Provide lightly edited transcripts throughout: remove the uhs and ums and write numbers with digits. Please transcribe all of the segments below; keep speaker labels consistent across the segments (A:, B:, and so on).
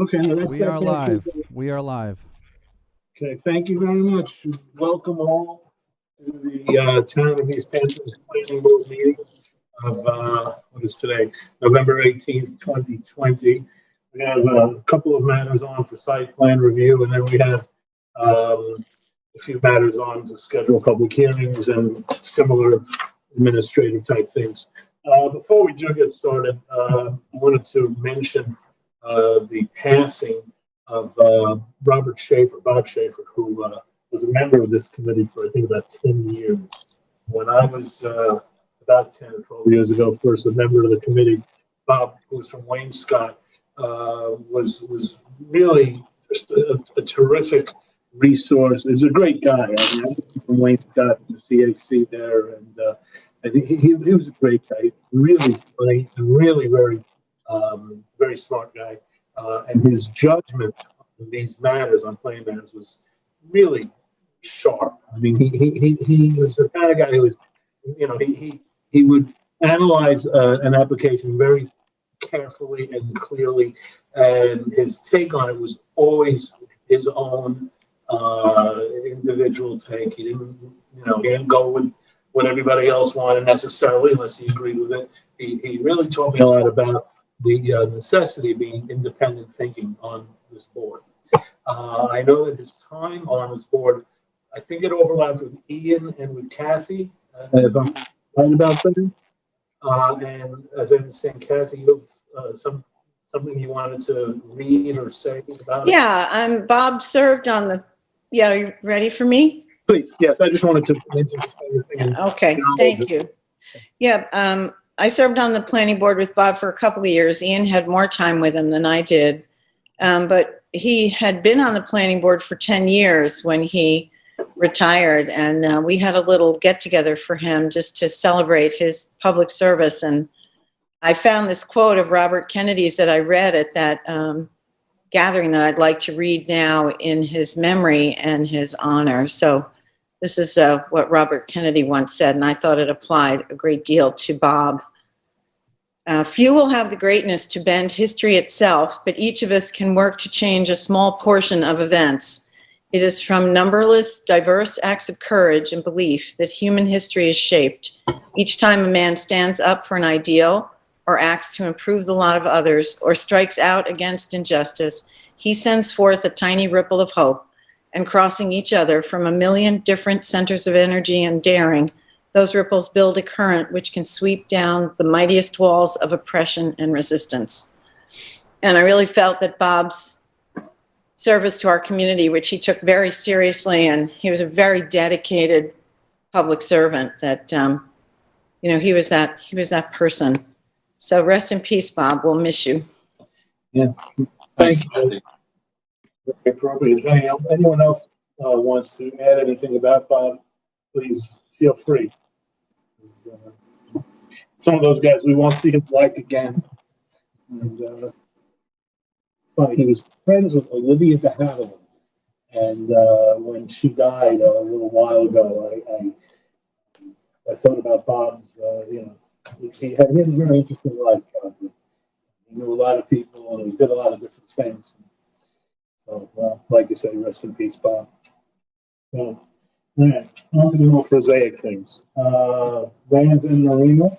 A: Okay, now
B: We are
A: that's actually
B: live. We are live.
A: okay. Thank you very much. Welcome all to the Town of East Hampton Planning Board meeting of what is today, November 18th, 2020. We have a couple of matters on for site plan review, and then we have a few matters on to schedule public hearings and similar administrative type things. Before we do get started, I wanted to mention the passing of Robert Schaefer, Bob Schaefer, who was a member of this committee for I think about 10 years. When I was about 10 or 12 years ago, first a member of the committee, Bob, who's from Wayne-Scott, was really just a terrific resource. He's a great guy. I mean, I'm from Wayne-Scott, the CAC there, and I think he was a great guy, really funny and really very smart guy. And his judgment on these matters, on planning matters, was really sharp. I mean, he was the kind of guy who was, he would analyze an application very carefully and clearly, and his take on it was always his own individual take. He didn't go with what everybody else wanted necessarily unless he agreed with it. He really taught me a lot about the necessity of being independent thinking on this board. I know that his time on this board, I think it overlapped with Ian and with Kathy, if I'm right about that. And as I understand, Kathy, you have something you wanted to read or say about it?
C: Yeah, Bob served on the, are you ready for me?
A: Please, yes, I just wanted to mention everything.
C: Okay, thank you. Yeah, I served on the planning board with Bob for a couple of years. Ian had more time with him than I did. But he had been on the planning board for 10 years when he retired, and we had a little get-together for him just to celebrate his public service. And I found this quote of Robert Kennedy's that I read at that gathering that I'd like to read now in his memory and his honor. So this is what Robert Kennedy once said, and I thought it applied a great deal to Bob. Few will have the greatness to bend history itself, but each of us can work to change a small portion of events. It is from numberless, diverse acts of courage and belief that human history is shaped. Each time a man stands up for an ideal, or acts to improve the lot of others, or strikes out against injustice, he sends forth a tiny ripple of hope, and crossing each other from a million different centers of energy and daring, those ripples build a current which can sweep down the mightiest walls of oppression and resistance. And I really felt that Bob's service to our community, which he took very seriously, and he was a very dedicated public servant, that he was that person. So rest in peace, Bob. We'll miss you.
A: Yeah, thank you. Very appropriate. If anyone else wants to add anything about Bob, please feel free. Some of those guys we won't see him like again. And funny, he was friends with Olivia de Havilland, and when she died a little while ago, I thought about Bob's. He had a very interesting life. He knew a lot of people, and he did a lot of different things. So, like you say, rest in peace, Bob. So, all right, on to the more prosaic things. Vans and Marina.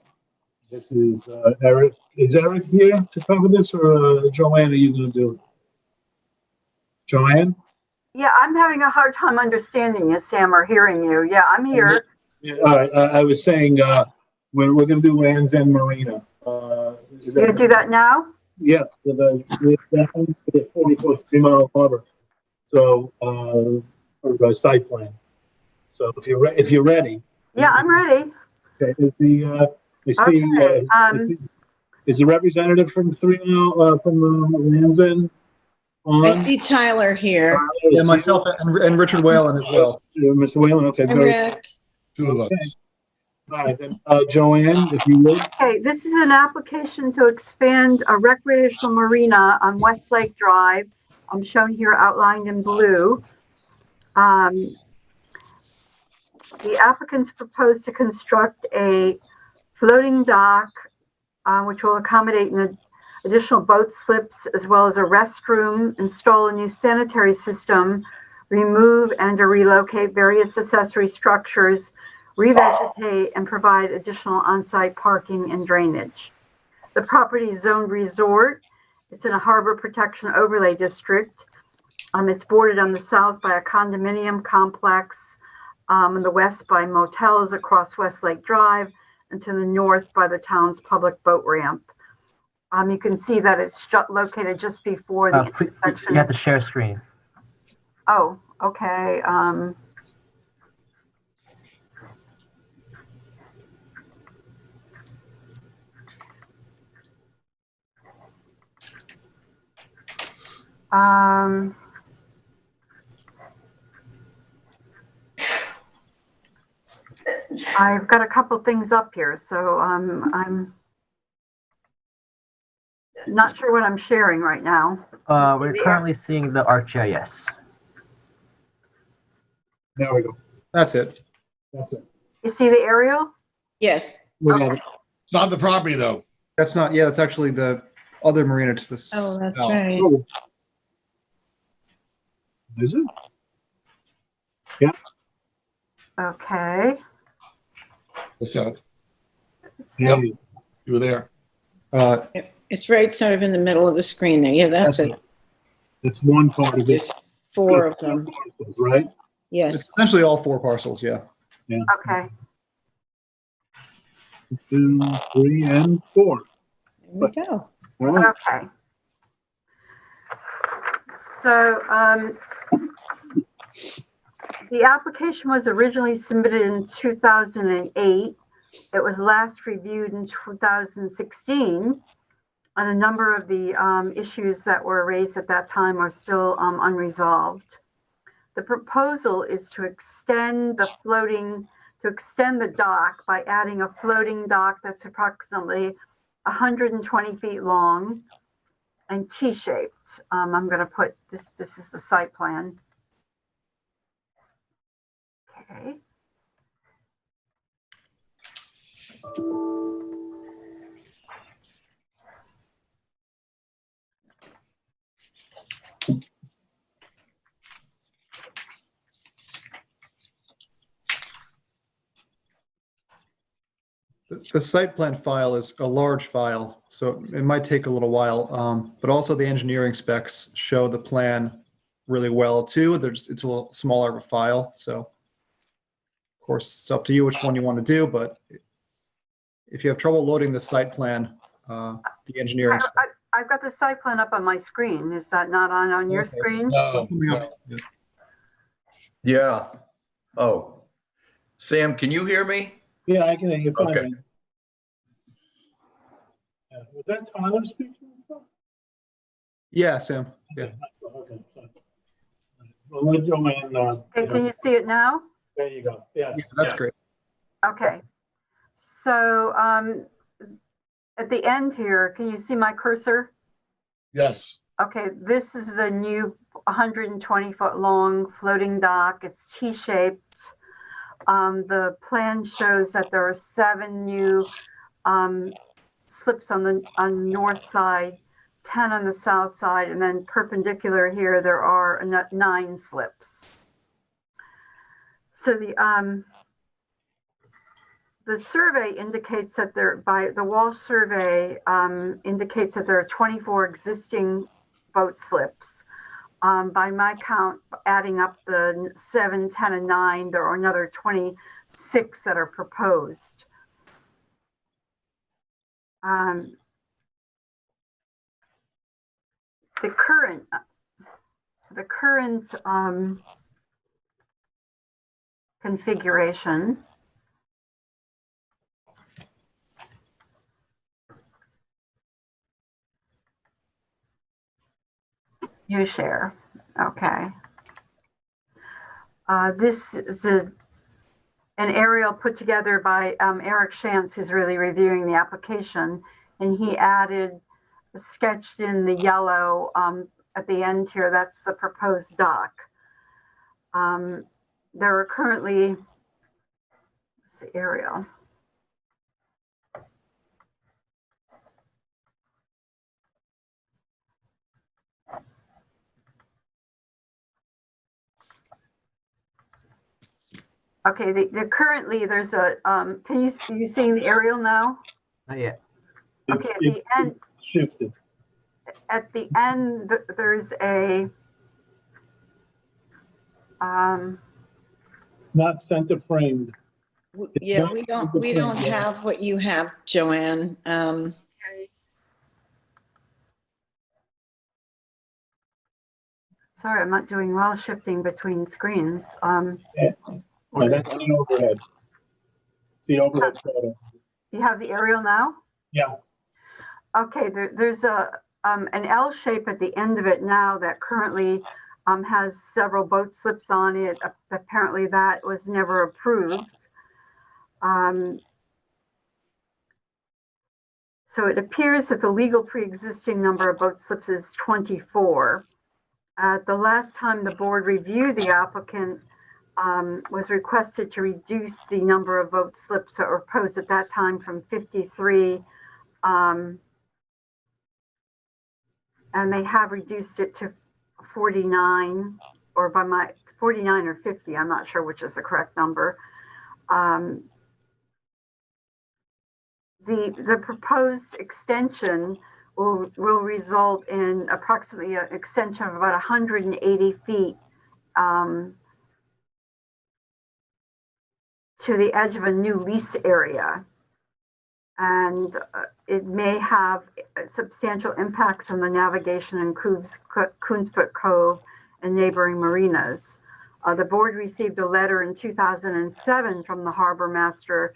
A: This is Eric. Is Eric here to cover this, or Joanne, are you going to do it? Joanne?
D: Yeah, I'm having a hard time understanding you, Sam, or hearing you. Yeah, I'm here.
A: Yeah, all right, I was saying we're going to do Vans and Marina.
D: You're going to do that now?
A: Yeah, with the 40-foot 3-mile harbor. So for the site plan. So if you're ready.
D: Yeah, I'm ready.
A: Okay. Is the representative from 3-mile from the Lands End on?
C: I see Tyler here.
E: Yeah, myself and Richard Whalen as well.
A: Mr. Whalen, okay.
C: And Rick.
E: Two of us.
A: Okay. All right, then, Joanne, if you would.
D: Okay, this is an application to expand a recreational marina on Westlake Drive. I'm shown here outlined in blue. The applicants propose to construct a floating dock, which will accommodate additional boat slips, as well as a restroom, install a new sanitary system, remove and or relocate various accessory structures, revegetate, and provide additional on-site parking and drainage. The property is zoned resort. It's in a harbor protection overlay district. It's bordered on the south by a condominium complex, on the west by motels across Westlake Drive, and to the north by the town's public boat ramp. You can see that it's located just before the intersection.
B: You have to share screen.
D: Oh, okay. I've got a couple things up here, so I'm not sure what I'm sharing right now.
B: We're currently seeing the ArcGIS.
A: There we go.
E: That's it.
A: That's it.
D: You see the aerial?
C: Yes.
A: We got it.
F: It's not the property though.
E: That's not, yeah, that's actually the other marina to the
C: Oh, that's
E: south.
C: right.
A: Oh. Is it?
D: Okay.
F: What's that?
A: Yeah.
F: You were there.
C: It's right sort of in the middle of the screen there. Yeah, that's it.
A: It's one part of it.
C: There's 4 of them.
A: Right?
E: It's
C: Yes.
E: essentially all 4 parcels, yeah.
D: Okay.
A: 2, 3, and 4.
C: There we go.
A: All right.
D: Okay. So the application was originally submitted in 2008. It was last reviewed in 2016, and a number of the issues that were raised at that time are still unresolved. The proposal is to extend the dock by adding a floating dock that's approximately 120 feet long and T-shaped. I'm going to put this is the site plan. Okay.
E: The site plan file is a large file, so it might take a little while. But also the engineering specs show the plan really well too. It's a little smaller of a file, so of course it's up to you which one you want to do. But if you have trouble loading the site plan, the engineering specs.
D: I've got the site plan up on my screen. Is that not on your
E: Okay.
D: screen?
F: No.
G: Yeah. Oh, Sam, can you hear me?
A: Yeah, I can hear you fine.
G: Okay.
A: Yeah. Was that Tyler speaking?
E: Yeah, Sam. Yeah.
A: Okay. Well, let Joanne.
D: Okay, can you see it now?
A: There you go. Yes.
E: Yeah, that's great.
D: Okay. So at the end here, can you see my cursor?
F: Yes.
D: Okay, this is a new 120-foot long floating dock. It's T-shaped. The plan shows that there are 7 new slips on the north side, 10 on the south side, and then perpendicular here there are 9 slips. So the survey indicates that the Walsh survey indicates that there are 24 existing boat slips. By my count, adding up the 7, 10, and 9, there are another 26 that are proposed. The current configuration you share. Okay. This is an aerial put together by Eric Shantz, who's really reviewing the application, and he sketched in the yellow at the end here. That's the proposed dock. There are currently, what's the aerial? Okay, currently there's a, are you seeing the aerial now?
B: Not yet.
D: Okay, at the end,
A: Shifted.
D: there's a,
A: Not center framed.
C: Yeah, we don't have what you have, Joanne.
D: sorry, I'm not doing well shifting between screens.
A: Oh, that's the overhead. It's the overhead photo.
D: You have the aerial now?
A: Yeah.
D: Okay, there's an L shape at the end of it now that currently has several boat slips on it. Apparently that was never approved. So it appears that the legal pre-existing number of boat slips is 24. The last time the board reviewed the applicant was requested to reduce the number of boat slips that were proposed at that time from 53. And they have reduced it to 49 or 49 or 50. I'm not sure which is the correct number. The proposed extension will result in approximately an extension of about 180 feet to the edge of a new lease area. And it may have substantial impacts on the navigation in Coonsfoot Cove and neighboring marinas. The board received a letter in 2007 from the harbor master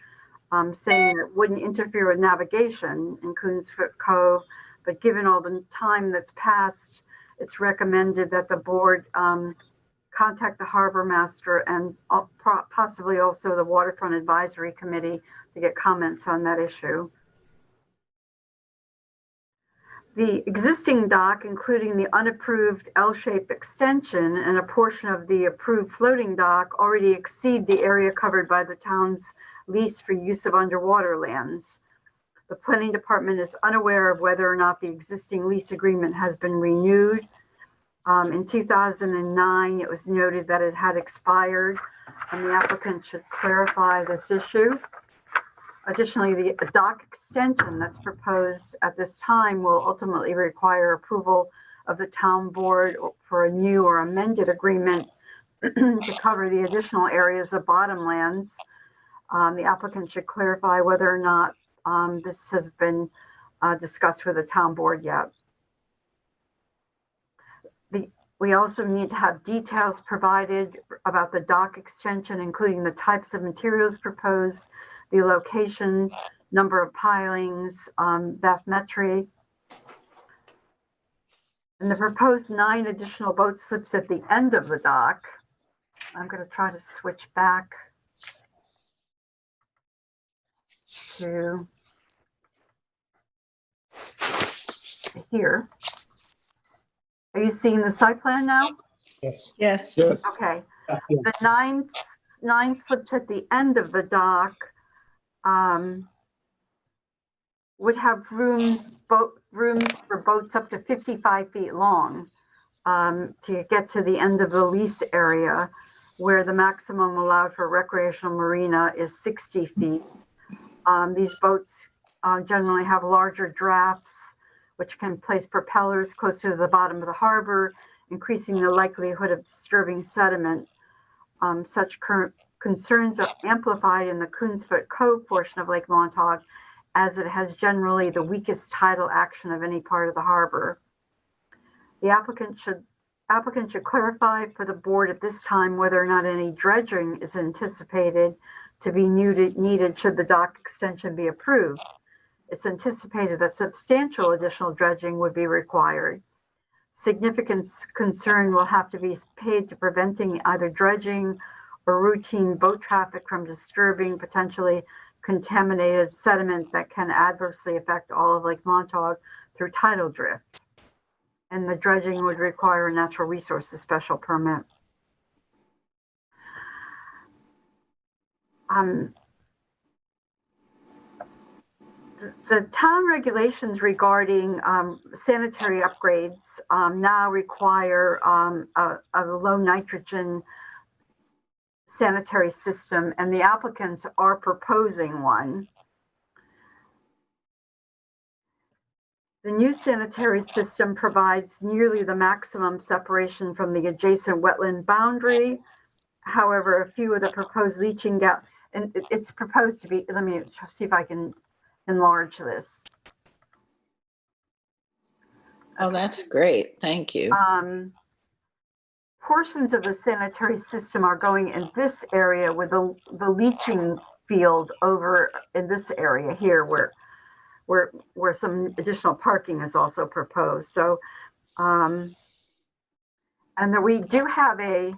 D: saying it wouldn't interfere with navigation in Coonsfoot Cove, but given all the time that's passed, it's recommended that the board contact the harbor master and possibly also the Waterfront Advisory Committee to get comments on that issue. The existing dock, including the unapproved L-shaped extension and a portion of the approved floating dock, already exceed the area covered by the town's lease for use of underwater lands. The planning department is unaware of whether or not the existing lease agreement has been renewed. In 2009, it was noted that it had expired, and the applicant should clarify this issue. Additionally, the dock extension that's proposed at this time will ultimately require approval of the town board for a new or amended agreement to cover the additional areas of bottomlands. The applicant should clarify whether or not this has been discussed with the town board yet. We also need to have details provided about the dock extension, including the types of materials proposed, the location, number of pilings, bathymetry. And the proposed 9 additional boat slips at the end of the dock. I'm going to try to switch back to here. Are you seeing the site plan now?
E: Yes.
C: Yes.
F: Yes.
D: Okay. The nine slips at the end of the dock would have rooms for boats up to 55 feet long to get to the end of the lease area, where the maximum allowed for recreational marina is 60 feet. These boats generally have larger drafts, which can place propellers closer to the bottom of the harbor, increasing the likelihood of disturbing sediment. Such concerns are amplified in the Coonsfoot Cove portion of Lake Montauk, as it has generally the weakest tidal action of any part of the harbor. The applicant should clarify for the board at this time whether or not any dredging is anticipated to be needed should the dock extension be approved. It's anticipated that substantial additional dredging would be required. Significant concern will have to be paid to preventing either dredging or routine boat traffic from disturbing potentially contaminated sediment that can adversely affect all of Lake Montauk through tidal drift. And the dredging would require a natural resources special permit. The town regulations regarding sanitary upgrades now require a low nitrogen sanitary system, and the applicants are proposing one. The new sanitary system provides nearly the maximum separation from the adjacent wetland boundary. However, a few of the proposed leaching gap, and it's proposed to be, let me see if I can enlarge this.
C: Oh, that's great. Thank you.
D: Portions of the sanitary system are going in this area with the leaching field over in this area here where some additional parking is also proposed. So, and then we do have a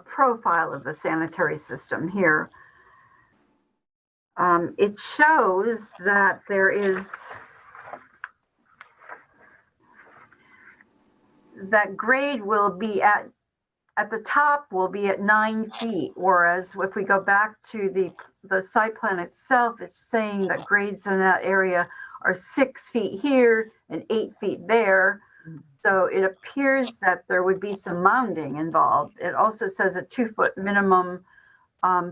D: profile of the sanitary system here. It shows that there is, that grade will be at the top will be at 9 feet, whereas if we go back to the site plan itself, it's saying that grades in that area are 6 feet here and 8 feet there. So it appears that there would be some mounding involved. It also says a 2-foot minimum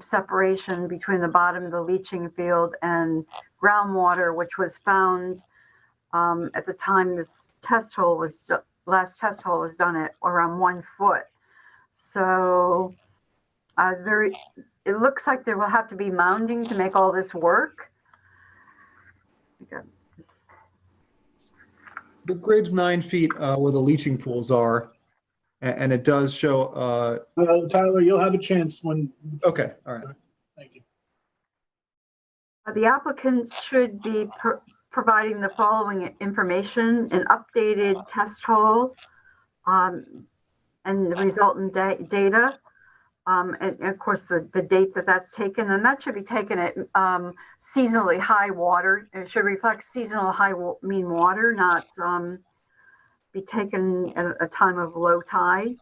D: separation between the bottom of the leaching field and groundwater, which was found at the time this last test hole was done at around 1 foot. So it looks like there will have to be mounding to make all this work. Okay.
E: The grade's 9 feet where the leaching pools are, and it does show.
A: Tyler, you'll have a chance when.
E: Okay, all right.
A: Thank you.
D: The applicants should be providing the following information: an updated test hole, and the resultant data, and of course the date that's taken, and that should be taken at seasonally high water. It should reflect seasonal high mean water, not be taken at a time of low tide.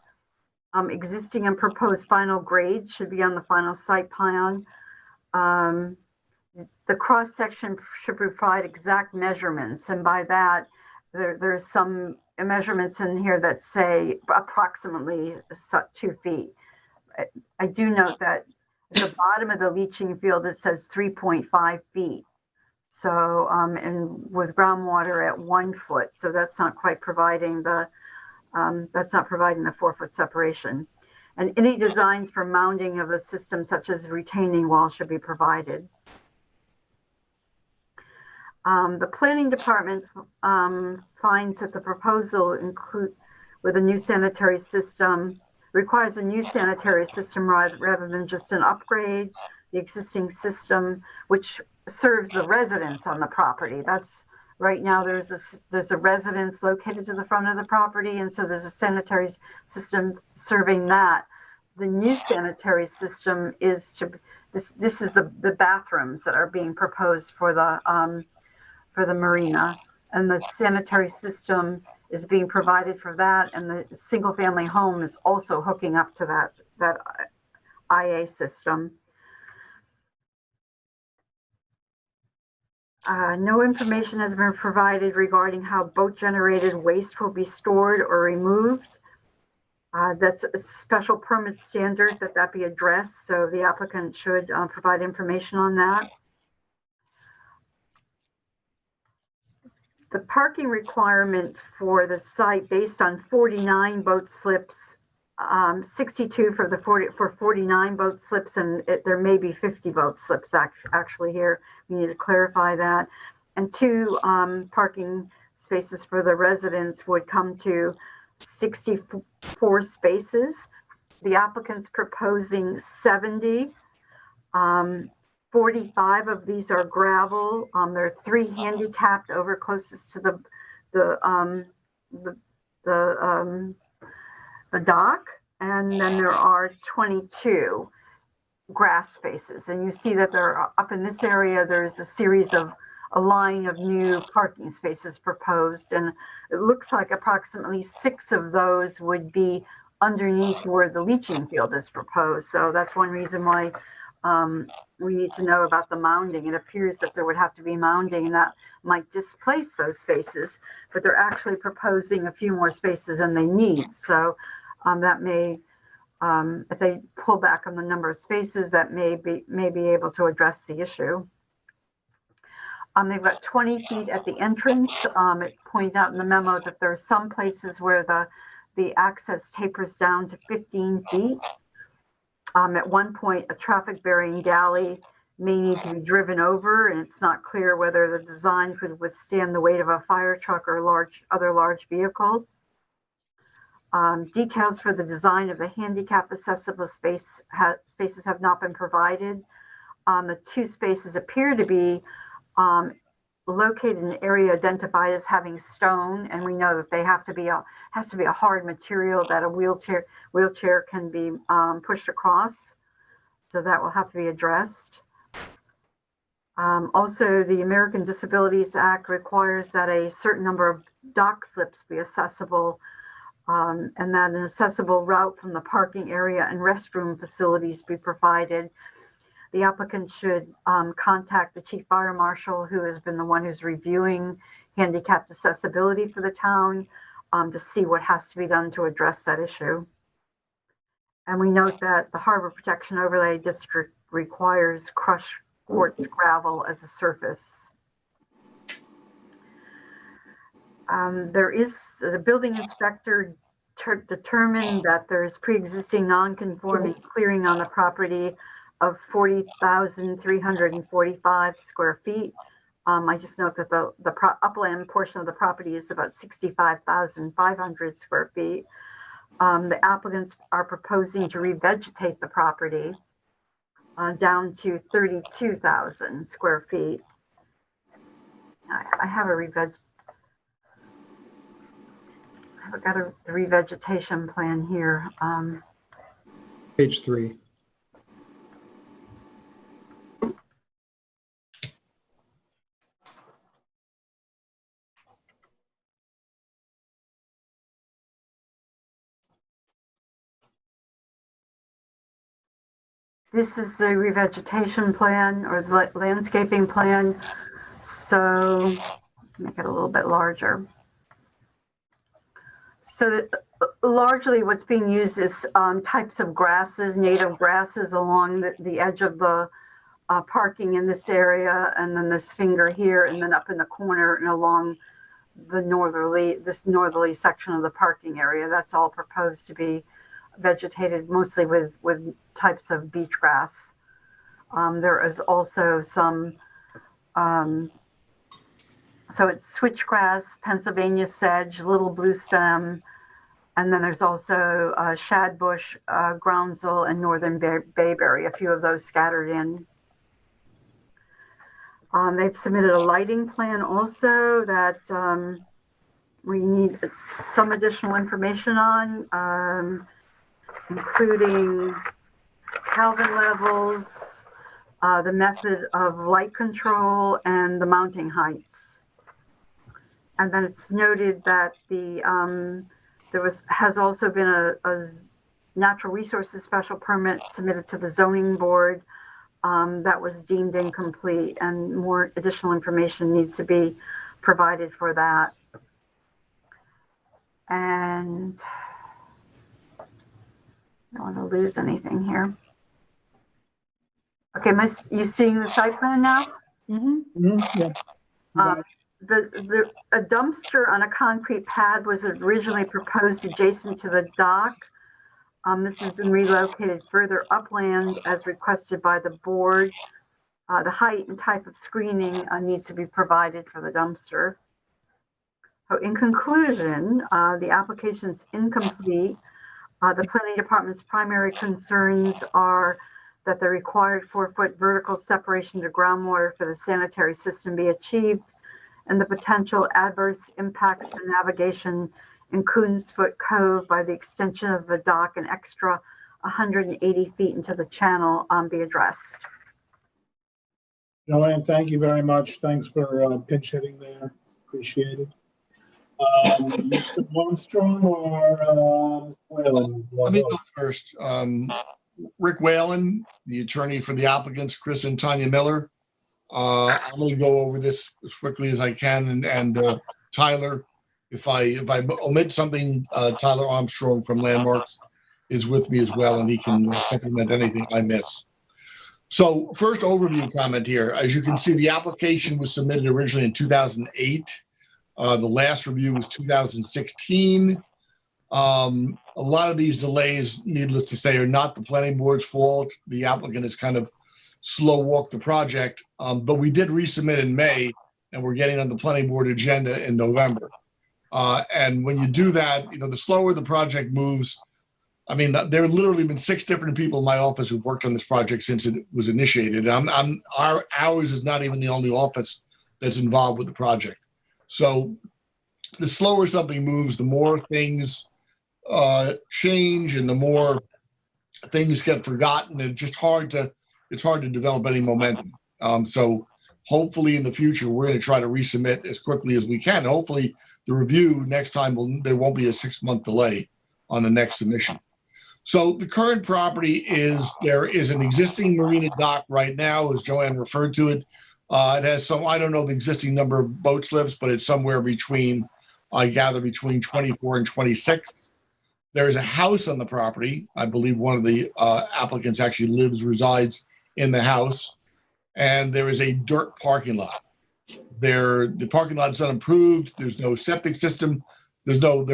D: Existing and proposed final grades should be on the final site plan. The cross section should provide exact measurements, and by that there's some measurements in here that say approximately 2 feet. I do note that at the bottom of the leaching field it says 3.5 feet. So and with groundwater at 1 foot, so that's not quite providing the 4-foot separation. And any designs for mounding of the system, such as retaining wall, should be provided. The planning department finds that the proposal with a new sanitary system requires a new sanitary system rather than just an upgrade. The existing system, which serves the residents on the property, that's right now there's a residence located to the front of the property, and so there's a sanitary system serving that. The new sanitary system is this is the bathrooms that are being proposed for the marina, and the sanitary system is being provided for that, and the single family home is also hooking up to that IA system. No information has been provided regarding how boat generated waste will be stored or removed. That's a special permit standard that be addressed, so the applicant should provide information on that. The parking requirement for the site based on 49 boat slips, 62 for 49 boat slips, and there may be 50 boat slips actually here. We need to clarify that. And 2 parking spaces for the residents would come to 64 spaces. The applicant's proposing 70. 45 of these are gravel. There are 3 handicapped over closest to the dock, and then there are 22 grass spaces. And you see that they're up in this area. There's a line of new parking spaces proposed, and it looks like approximately 6 of those would be underneath where the leaching field is proposed. So that's one reason why we need to know about the mounding. It appears that there would have to be mounding, and that might displace those spaces, but they're actually proposing a few more spaces than they need. So that may if they pull back on the number of spaces, that may be able to address the issue. They've got 20 feet at the entrance. It pointed out in the memo that there are some places where the access tapers down to 15 feet. At one point, a traffic bearing galley may need to be driven over, and it's not clear whether the design could withstand the weight of a fire truck or other large vehicle. Details for the design of the handicap accessible spaces have not been provided. The two spaces appear to be located in an area identified as having stone, and we know that they has to be a hard material that a wheelchair can be pushed across. So that will have to be addressed. Also, the American Disabilities Act requires that a certain number of dock slips be accessible, and that an accessible route from the parking area and restroom facilities be provided. The applicant should contact the chief fire marshal, who has been the one who's reviewing handicapped accessibility for the town, to see what has to be done to address that issue. And we note that the Harbor Protection Overlay District requires crushed quartz gravel as a surface. The building inspector determined that there's pre-existing non-conforming clearing on the property of 40,345 square feet. I just note that the upland portion of the property is about 65,500 square feet. The applicants are proposing to revegetate the property down to 32,000 square feet. I have got a revegetation plan here.
E: Page 3.
D: This is the revegetation plan or the landscaping plan. So make it a little bit larger. So largely what's being used is types of grasses, native grasses along the edge of the parking in this area, and then this finger here, and then up in the corner and along the northerly section of the parking area. That's all proposed to be vegetated mostly with types of beach grass. There is also some, so it's switchgrass, Pennsylvania sedge, little blue stem, and then there's also shadbush, groundsel, and northern bayberry, a few of those scattered in. They've submitted a lighting plan also that we need some additional information on, including Kelvin levels, the method of light control, and the mounting heights. And then it's noted that has also been a natural resources special permit submitted to the zoning board that was deemed incomplete, and more additional information needs to be provided for that. And I don't want to lose anything here. Okay, you seeing the site plan now?
A: Mm-hmm. Yeah.
D: A dumpster on a concrete pad was originally proposed adjacent to the dock. This has been relocated further upland as requested by the board. The height and type of screening needs to be provided for the dumpster. So in conclusion, the application's incomplete. The planning department's primary concerns are that the required 4-foot vertical separation to groundwater for the sanitary system be achieved, and the potential adverse impacts to navigation in Coonsfoot Cove by the extension of the dock an extra 180 feet into the channel be addressed.
A: Joanne, thank you very much. Thanks for pinch hitting there. Appreciate it. Mr. Blomstrom or Whalen?
F: Let me go first. Rick Whalen, the attorney for the applicants, Chris and Tanya Miller. I'm going to go over this as quickly as I can, and Tyler, if I omit something, Tyler Armstrong from Landmarks is with me as well, and he can supplement anything I miss. So first overview comment here. As you can see, the application was submitted originally in 2008. The last review was 2016. A lot of these delays, needless to say, are not the planning board's fault. The applicant has kind of slow walked the project, but we did resubmit in May, and we're getting on the planning board agenda in November. And when you do that, the slower the project moves. I mean, there have literally been 6 different people in my office who've worked on this project since it was initiated. Ours is not even the only office that's involved with the project. So the slower something moves, the more things change, and the more things get forgotten. And it's hard to develop any momentum. So hopefully in the future, we're going to try to resubmit as quickly as we can. Hopefully the review next time, there won't be a 6-month delay on the next submission. So the current property there is an existing marina dock right now, as Joanne referred to it. It has I don't know the existing number of boat slips, but it's somewhere between, I gather, between 24 and 26. There is a house on the property. I believe one of the applicants actually resides in the house. And there is a dirt parking lot. The parking lot is unimproved. There's no septic system. There's no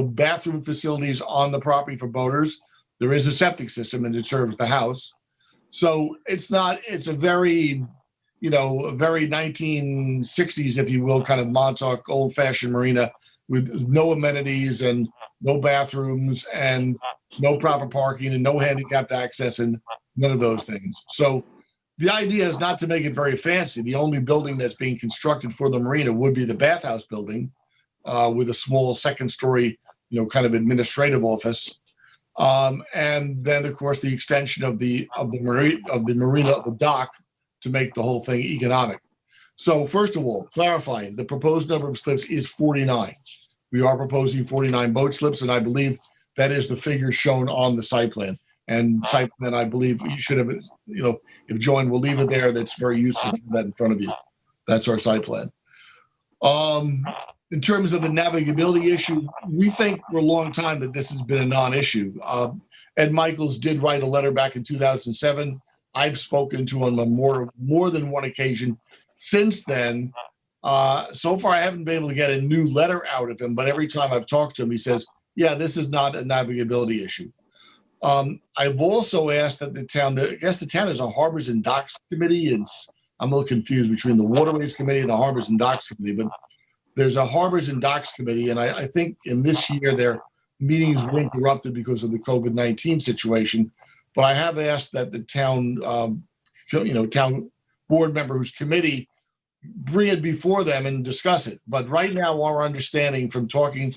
F: bathroom facilities on the property for boaters. There is a septic system, and it serves the house. So it's a very 1960s, if you will, kind of Montauk old-fashioned marina with no amenities and no bathrooms and no proper parking and no handicapped access and none of those things. So the idea is not to make it very fancy. The only building that's being constructed for the marina would be the bathhouse building, with a small second-story, kind of administrative office, and then of course the extension of the dock to make the whole thing economic. So first of all, clarifying, the proposed number of slips is 49. We are proposing 49 boat slips, and I believe that is the figure shown on the site plan. And site plan, I believe you should have, if Joanne will leave it there, that's very useful to have that in front of you. That's our site plan. In terms of the navigability issue, we think for a long time that this has been a non-issue. Ed Michaels did write a letter back in 2007. I've spoken to him on more than one occasion since then. So far, I haven't been able to get a new letter out of him, but every time I've talked to him, he says, yeah, this is not a navigability issue. I've also asked that the town has a Harbors and Docks Committee. I'm a little confused between the Waterways Committee and the Harbors and Docks Committee, but there's a Harbors and Docks Committee, and I think in this year their meetings were interrupted because of the COVID-19 situation. But I have asked that the town, town board member whose committee bring it before them and discuss it. But right now, our understanding from talking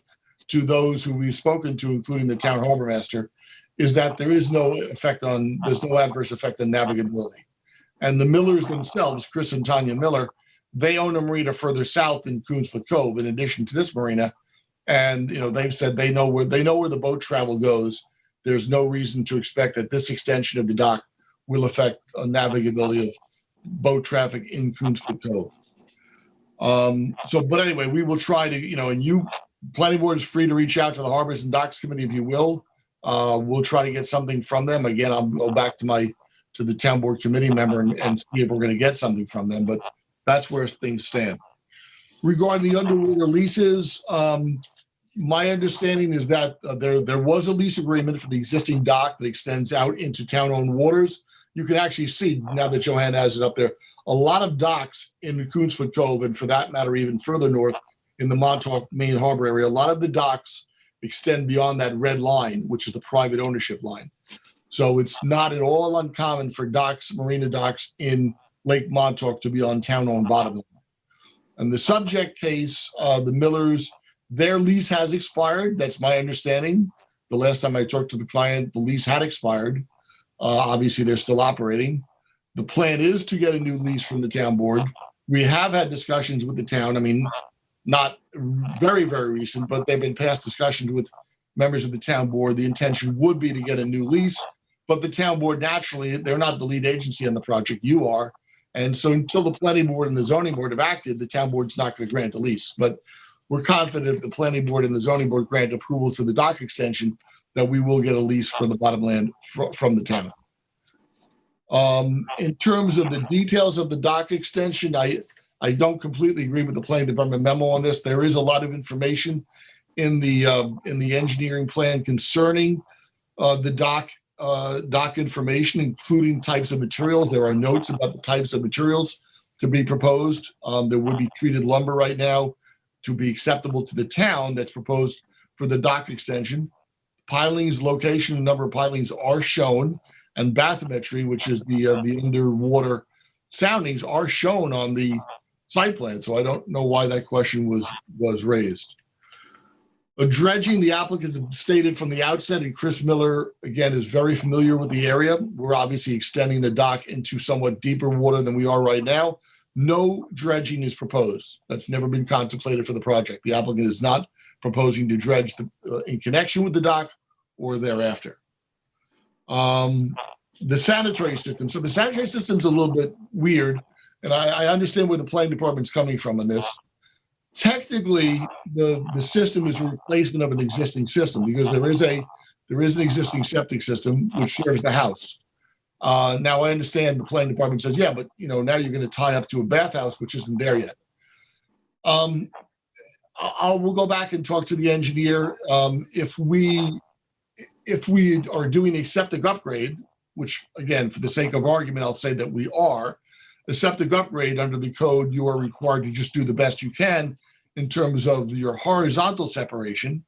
F: to those who we've spoken to, including the town harbor master, is that there's no adverse effect on navigability. And the Millers themselves, Chris and Tanya Miller, they own a marina further south in Coonsfoot Cove, in addition to this marina. And they've said they know where the boat travel goes. There's no reason to expect that this extension of the dock will affect navigability of boat traffic in Coonsfoot Cove. But anyway, we will try to, and planning board is free to reach out to the Harbors and Docks Committee if you will. We'll try to get something from them. Again, I'll go back to the town board committee member and see if we're going to get something from them. But that's where things stand. Regarding the underwater leases, my understanding is that there was a lease agreement for the existing dock that extends out into town-owned waters. You can actually see, now that Joanne has it up there, a lot of docks in Coonsfoot Cove, and for that matter, even further north in the Montauk main harbor area. A lot of the docks extend beyond that red line, which is the private ownership line. So it's not at all uncommon for marina docks in Lake Montauk to be on town-owned bottom line. And the subject case, the Millers, their lease has expired. That's my understanding. The last time I talked to the client, the lease had expired. Obviously, they're still operating. The plan is to get a new lease from the town board. We have had discussions with the town. I mean, not very, very recent, but they've been past discussions with members of the town board. The intention would be to get a new lease, but the town board, naturally, they're not the lead agency on the project. You are. And so until the planning board and the zoning board have acted, the town board's not going to grant a lease. But we're confident if the planning board and the zoning board grant approval to the dock extension, that we will get a lease for the bottom land from the town. In terms of the details of the dock extension, I don't completely agree with the planning department memo on this. There is a lot of information in the engineering plan concerning the dock information, including types of materials. There are notes about the types of materials to be proposed. There would be treated lumber right now to be acceptable to the town that's proposed for the dock extension. Pilings, location, and number of pilings are shown, and bathymetry, which is the underwater soundings, are shown on the site plan. So I don't know why that question was raised. Dredging, the applicants have stated from the outset, and Chris Miller, again, is very familiar with the area. We're obviously extending the dock into somewhat deeper water than we are right now. No dredging is proposed. That's never been contemplated for the project. The applicant is not proposing to dredge in connection with the dock or thereafter. The sanitary system. So the sanitary system is a little bit weird, and I understand where the planning department's coming from on this. Technically, the system is a replacement of an existing system because there is an existing septic system which serves the house. Now I understand the planning department says, yeah, but now you're going to tie up to a bathhouse which isn't there yet. We'll go back and talk to the engineer. If we are doing a septic upgrade, which again, for the sake of argument, I'll say that we are, a septic upgrade under the code, you are required to just do the best you can in terms of your horizontal separation.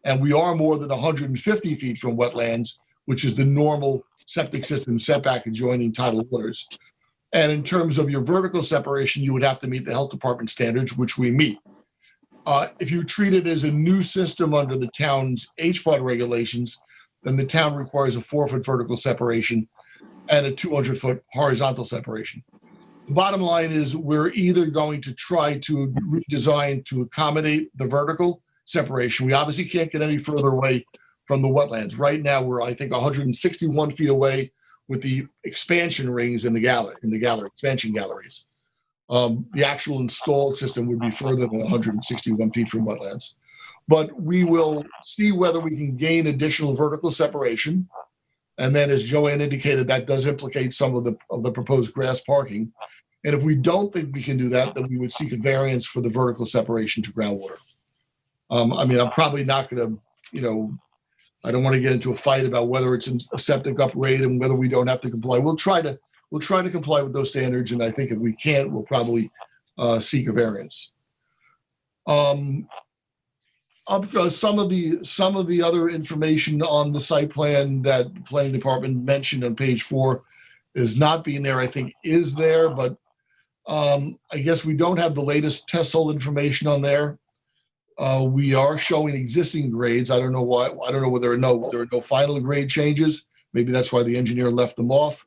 F: And we are more than 150 feet from wetlands, which is the normal septic system setback adjoining tidal waters. And in terms of your vertical separation, you would have to meet the health department standards, which we meet. If you treat it as a new system under the town's HPOD regulations, then the town requires a 4-foot vertical separation and a 200-foot horizontal separation. The bottom line is we're either going to try to redesign to accommodate the vertical separation. We obviously can't get any further away from the wetlands. Right now, we're, I think, 161 feet away with the expansion rings in the gallery, expansion galleries. The actual installed system would be further than 161 feet from wetlands. But we will see whether we can gain additional vertical separation. And then, as Joanne indicated, that does implicate some of the proposed grass parking. And if we don't think we can do that, then we would seek a variance for the vertical separation to groundwater. I'm probably not going to, I don't want to get into a fight about whether it's a septic upgrade and whether we don't have to comply. We'll try to comply with those standards, and I think if we can't, we'll probably seek a variance. Some of the other information on the site plan that the planning department mentioned on page 4 is not being there. I think is there, but I guess we don't have the latest test hole information on there. We are showing existing grades. I don't know why. I don't know whether there are no final grade changes. Maybe that's why the engineer left them off.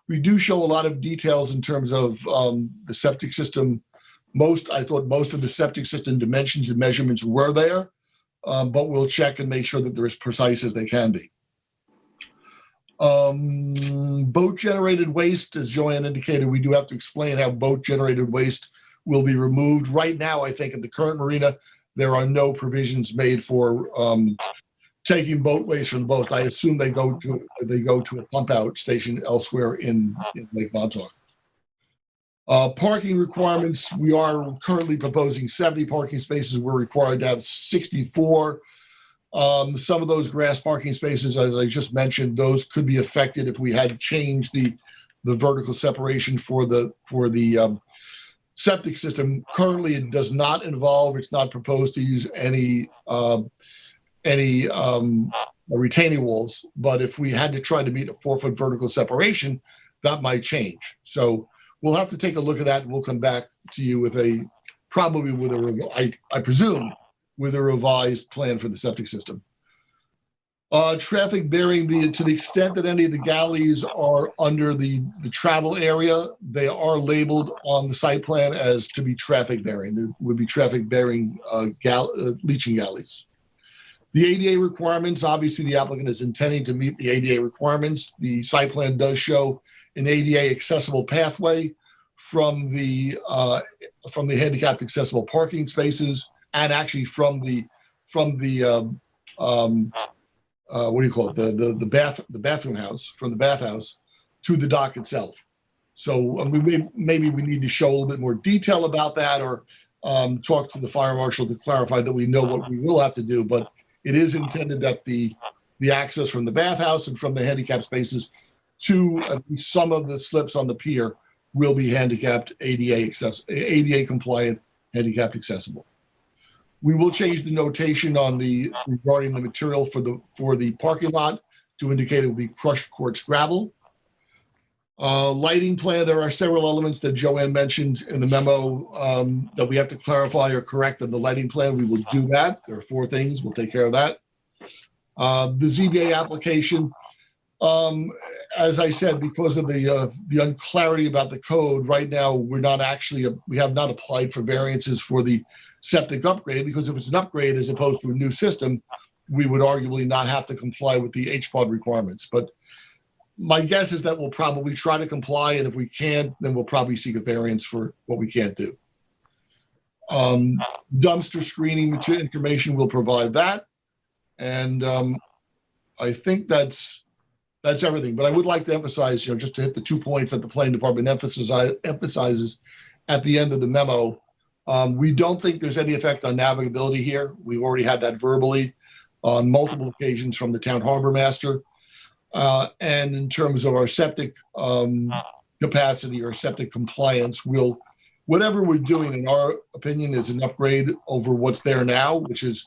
F: We do show a lot of details in terms of the septic system. I thought most of the septic system dimensions and measurements were there. But we'll check and make sure that they're as precise as they can be. Boat-generated waste, as Joanne indicated, we do have to explain how boat-generated waste will be removed. Right now, I think at the current marina, there are no provisions made for taking boat waste from the boat. I assume they go to a pump-out station elsewhere in Lake Montauk. Parking requirements, we are currently proposing 70 parking spaces. We're required to have 64. Some of those grass parking spaces, as I just mentioned, those could be affected if we had changed the vertical separation for the septic system. Currently, it does not involve, it's not proposed to use any retaining walls. But if we had to try to meet a 4-foot vertical separation, that might change. So we'll have to take a look at that, and we'll come back to you with I presume, with a revised plan for the septic system. Traffic bearing to the extent that any of the galleys are under the travel area, they are labeled on the site plan as to be traffic bearing. There would be traffic bearing leaching galleys. The ADA requirements, obviously the applicant is intending to meet the ADA requirements. The site plan does show an ADA accessible pathway from the handicapped accessible parking spaces, and actually from the what do you call it? The bathroom house, from the bathhouse to the dock itself. So maybe we need to show a little bit more detail about that, or talk to the fire marshal to clarify that we know what we will have to do. But it is intended that the access from the bathhouse and from the handicap spaces to at least some of the slips on the pier will be handicapped, ADA compliant, handicapped accessible. We will change the notation on regarding the material for the parking lot to indicate it will be crushed quartz gravel. Lighting plan, there are several elements that Joanne mentioned in the memo that we have to clarify or correct in the lighting plan. We will do that. There are 4 things. We'll take care of that. The ZBA application, as I said, because of the unclarity about the code, right now we have not applied for variances for the septic upgrade, because if it's an upgrade as opposed to a new system, we would arguably not have to comply with the HPOD requirements. But my guess is that we'll probably try to comply, and if we can't, then we'll probably seek a variance for what we can't do. Dumpster screening material information will provide that. And I think that's everything. But I would like to emphasize, just to hit the 2 points that the planning department emphasizes at the end of the memo. We don't think there's any effect on navigability here. We've already had that verbally on multiple occasions from the town harbor master. And in terms of our septic capacity or septic compliance, whatever we're doing, in our opinion, is an upgrade over what's there now, which is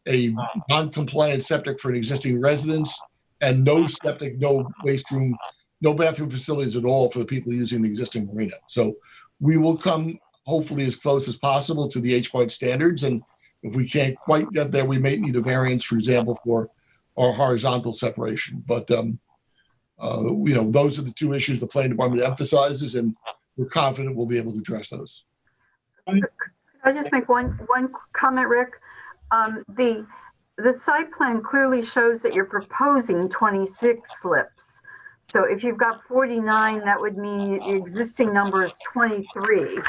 F: a non-compliant septic for an existing residence, and no septic, no waste room, no bathroom facilities at all for the people using the existing marina. So we will come hopefully as close as possible to the HPOD standards. And if we can't quite get there, we may need a variance, for example, for our horizontal separation. But, those are the 2 issues the planning department emphasizes, and we're confident we'll be able to address those.
D: Could I just make one comment, Rick? The site plan clearly shows that you're proposing 26 slips. So if you've got 49, that would mean the existing number is 23.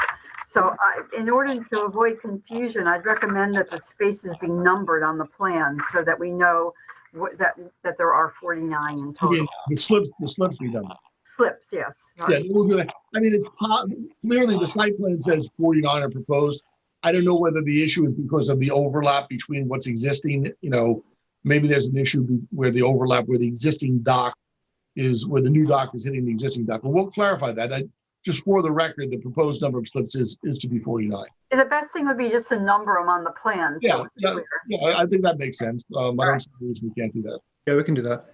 D: So in order to avoid confusion, I'd recommend that the spaces be numbered on the plan so that we know that there are 49 in total.
F: Okay, the slips be done.
D: Slips, yes. Sorry.
F: Yeah, we'll do that. I mean, it's clearly the site plan says 49 are proposed. I don't know whether the issue is because of the overlap between what's existing. Maybe there's an issue where the overlap, where the existing dock is, where the new dock is hitting the existing dock. But we'll clarify that. Just for the record, the proposed number of slips is to be 49.
D: The best thing would be just to number them on the plan. So
F: Yeah, I think that makes sense. I don't see a reason we can't do that.
E: Yeah, we can do that.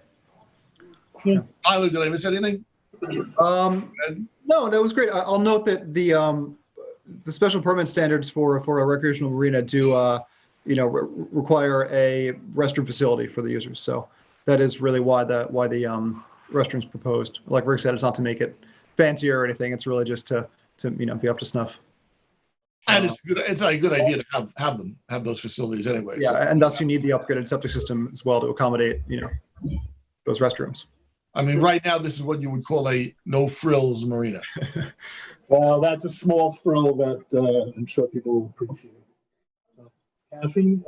F: Tyler, did I miss anything?
E: No, that was great. I'll note that the special permit standards for a recreational marina do require a restroom facility for the users. So that is really why the restrooms proposed. Like Rick said, it's not to make it fancier or anything. It's really just to be up to snuff.
F: And it's a good idea to have those facilities anyway.
E: Yeah,
F: so.
E: And thus you need the upgraded septic system as well to accommodate those restrooms.
A: I mean, right now, this is what you would call a no-frills marina.
H: Well, that's a small frill that I'm sure people will appreciate. So, Kathy,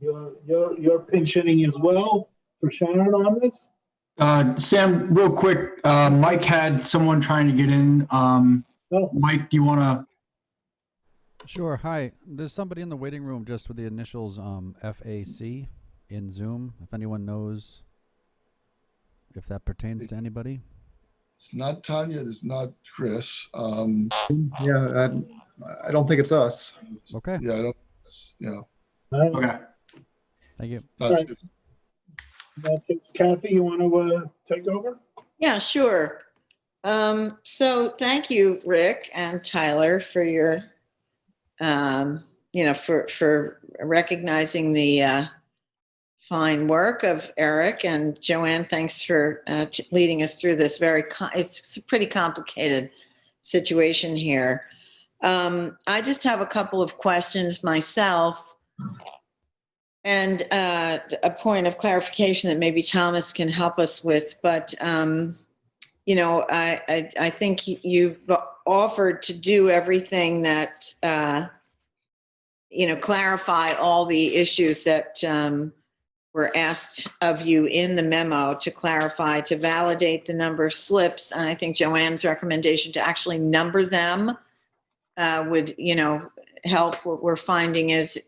H: you're pinch hitting as well for Sharon on this?
I: Sam, real quick, Mike had someone trying to get in. Mike, do you want to?
J: Sure. Hi. There's somebody in the waiting room just with the initials FAC in Zoom. If anyone knows if that pertains to anybody.
F: It's not Tanya. It's not Chris.
E: Yeah, I don't think it's us.
J: Okay.
F: Yeah, I don't. Yeah.
I: Okay.
J: Thank you.
H: Right. In that case, Kathy, you want to take over?
C: Yeah, sure. So thank you, Rick and Tyler, for your, for recognizing the fine work of Eric, and Joanne, thanks for leading us through this it's a pretty complicated situation here. I just have a couple of questions myself, and a point of clarification that maybe Thomas can help us with. But, I think you've offered to do everything that, clarify all the issues that were asked of you in the memo to clarify, to validate the number of slips. And I think Joanne's recommendation to actually number them would, help. What we're finding is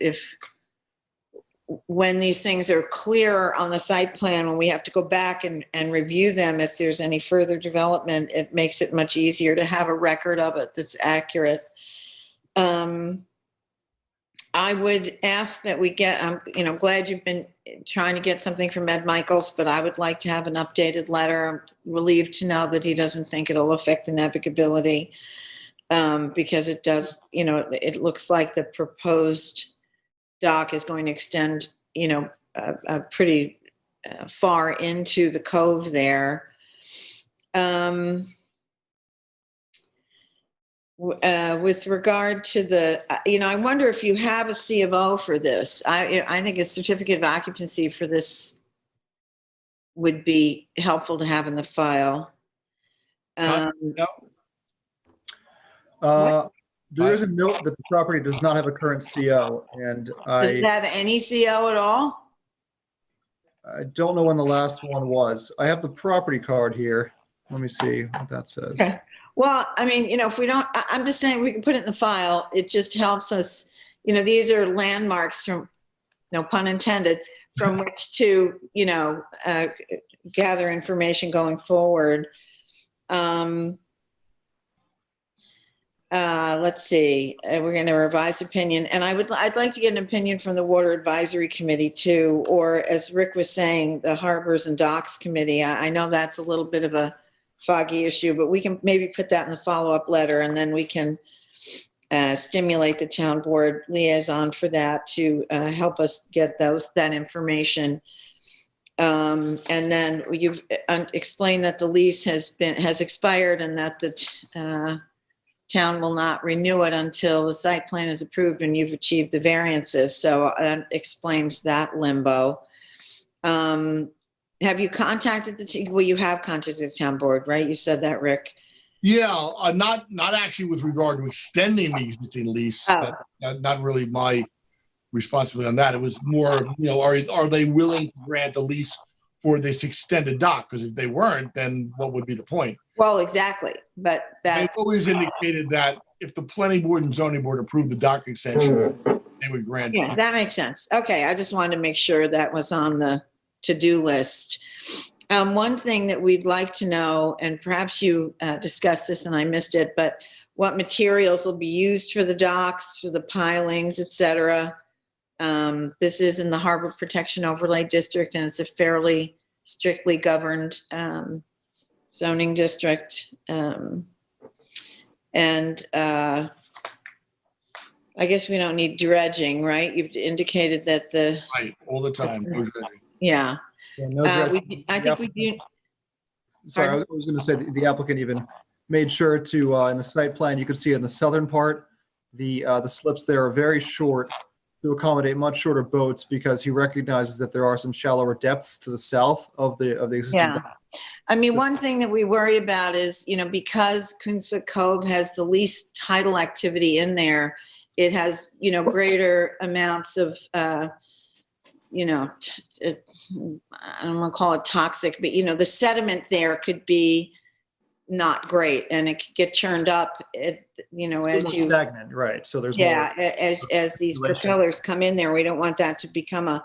C: when these things are clear on the site plan, when we have to go back and review them, if there's any further development, it makes it much easier to have a record of it that's accurate. I would ask that we get, I'm glad you've been trying to get something from Ed Michaels, but I would like to have an updated letter. I'm relieved to know that he doesn't think it'll affect the navigability, because it does, it looks like the proposed dock is going to extend, pretty far into the cove there. With regard to the, I wonder if you have a C of O for this. I think a certificate of occupancy for this would be helpful to have in the file.
E: There is a note that the property does not have a current CO, and
C: Does it have any CO at all?
E: I don't know when the last one was. I have the property card here. Let me see what that says.
C: Okay. Well, if we don't, I'm just saying we can put it in the file. It just helps us, these are landmarks from, no pun intended, from which to, gather information going forward. Let's see, we're going to revise opinion. And I'd like to get an opinion from the Water Advisory Committee too, or as Rick was saying, the Harbors and Docks Committee. I know that's a little bit of a foggy issue, but we can maybe put that in the follow-up letter, and then we can stimulate the town board liaison for that to help us get that information. And then you've explained that the lease has expired and that the town will not renew it until the site plan is approved and you've achieved the variances. So that explains that limbo. Have you contacted you have contacted the town board, right? You said that, Rick.
F: Yeah, not actually with regard to extending the existing lease.
C: Oh.
F: Not really my responsibility on that. It was more, are they willing to grant a lease for this extended dock? Because if they weren't, then what would be the point?
C: Well, exactly. But
F: they've always indicated that if the planning board and zoning board approved the dock extension, they would grant.
C: Yeah, that makes sense. Okay, I just wanted to make sure that was on the to-do list. One thing that we'd like to know, and perhaps you discussed this and I missed it, but what materials will be used for the docks, for the pilings, et cetera. This is in the Harbor Protection Overlay District, and it's a fairly strictly governed zoning district. I guess we don't need dredging, right? You've indicated that
F: right, all the time. No dredging.
C: Yeah.
E: No dredging.
C: I think we do.
E: Sorry, I was going to say the applicant even made sure to, in the site plan, you can see in the southern part, the slips there are very short to accommodate much shorter boats, because he recognizes that there are some shallower depths to the south of the existing.
C: Yeah. One thing that we worry about is, because Coonsfoot Cove has the least tidal activity in there, it has, greater amounts of, I don't want to call it toxic, but the sediment there could be not great, and it could get churned up. As you
E: stagnant, right? So there's
C: more, as these propellers come in there, we don't want that to become a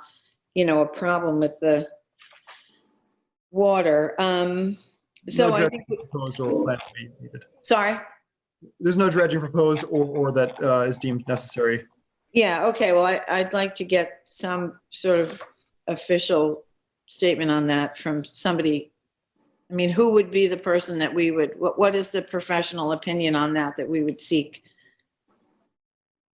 C: problem with the water. So I think
E: proposed or plan to be needed.
C: Sorry.
E: There's no dredging proposed or that is deemed necessary.
C: Yeah, okay. Well, I'd like to get some sort of official statement on that from somebody. Who would be the person that we would, what is the professional opinion on that we would seek?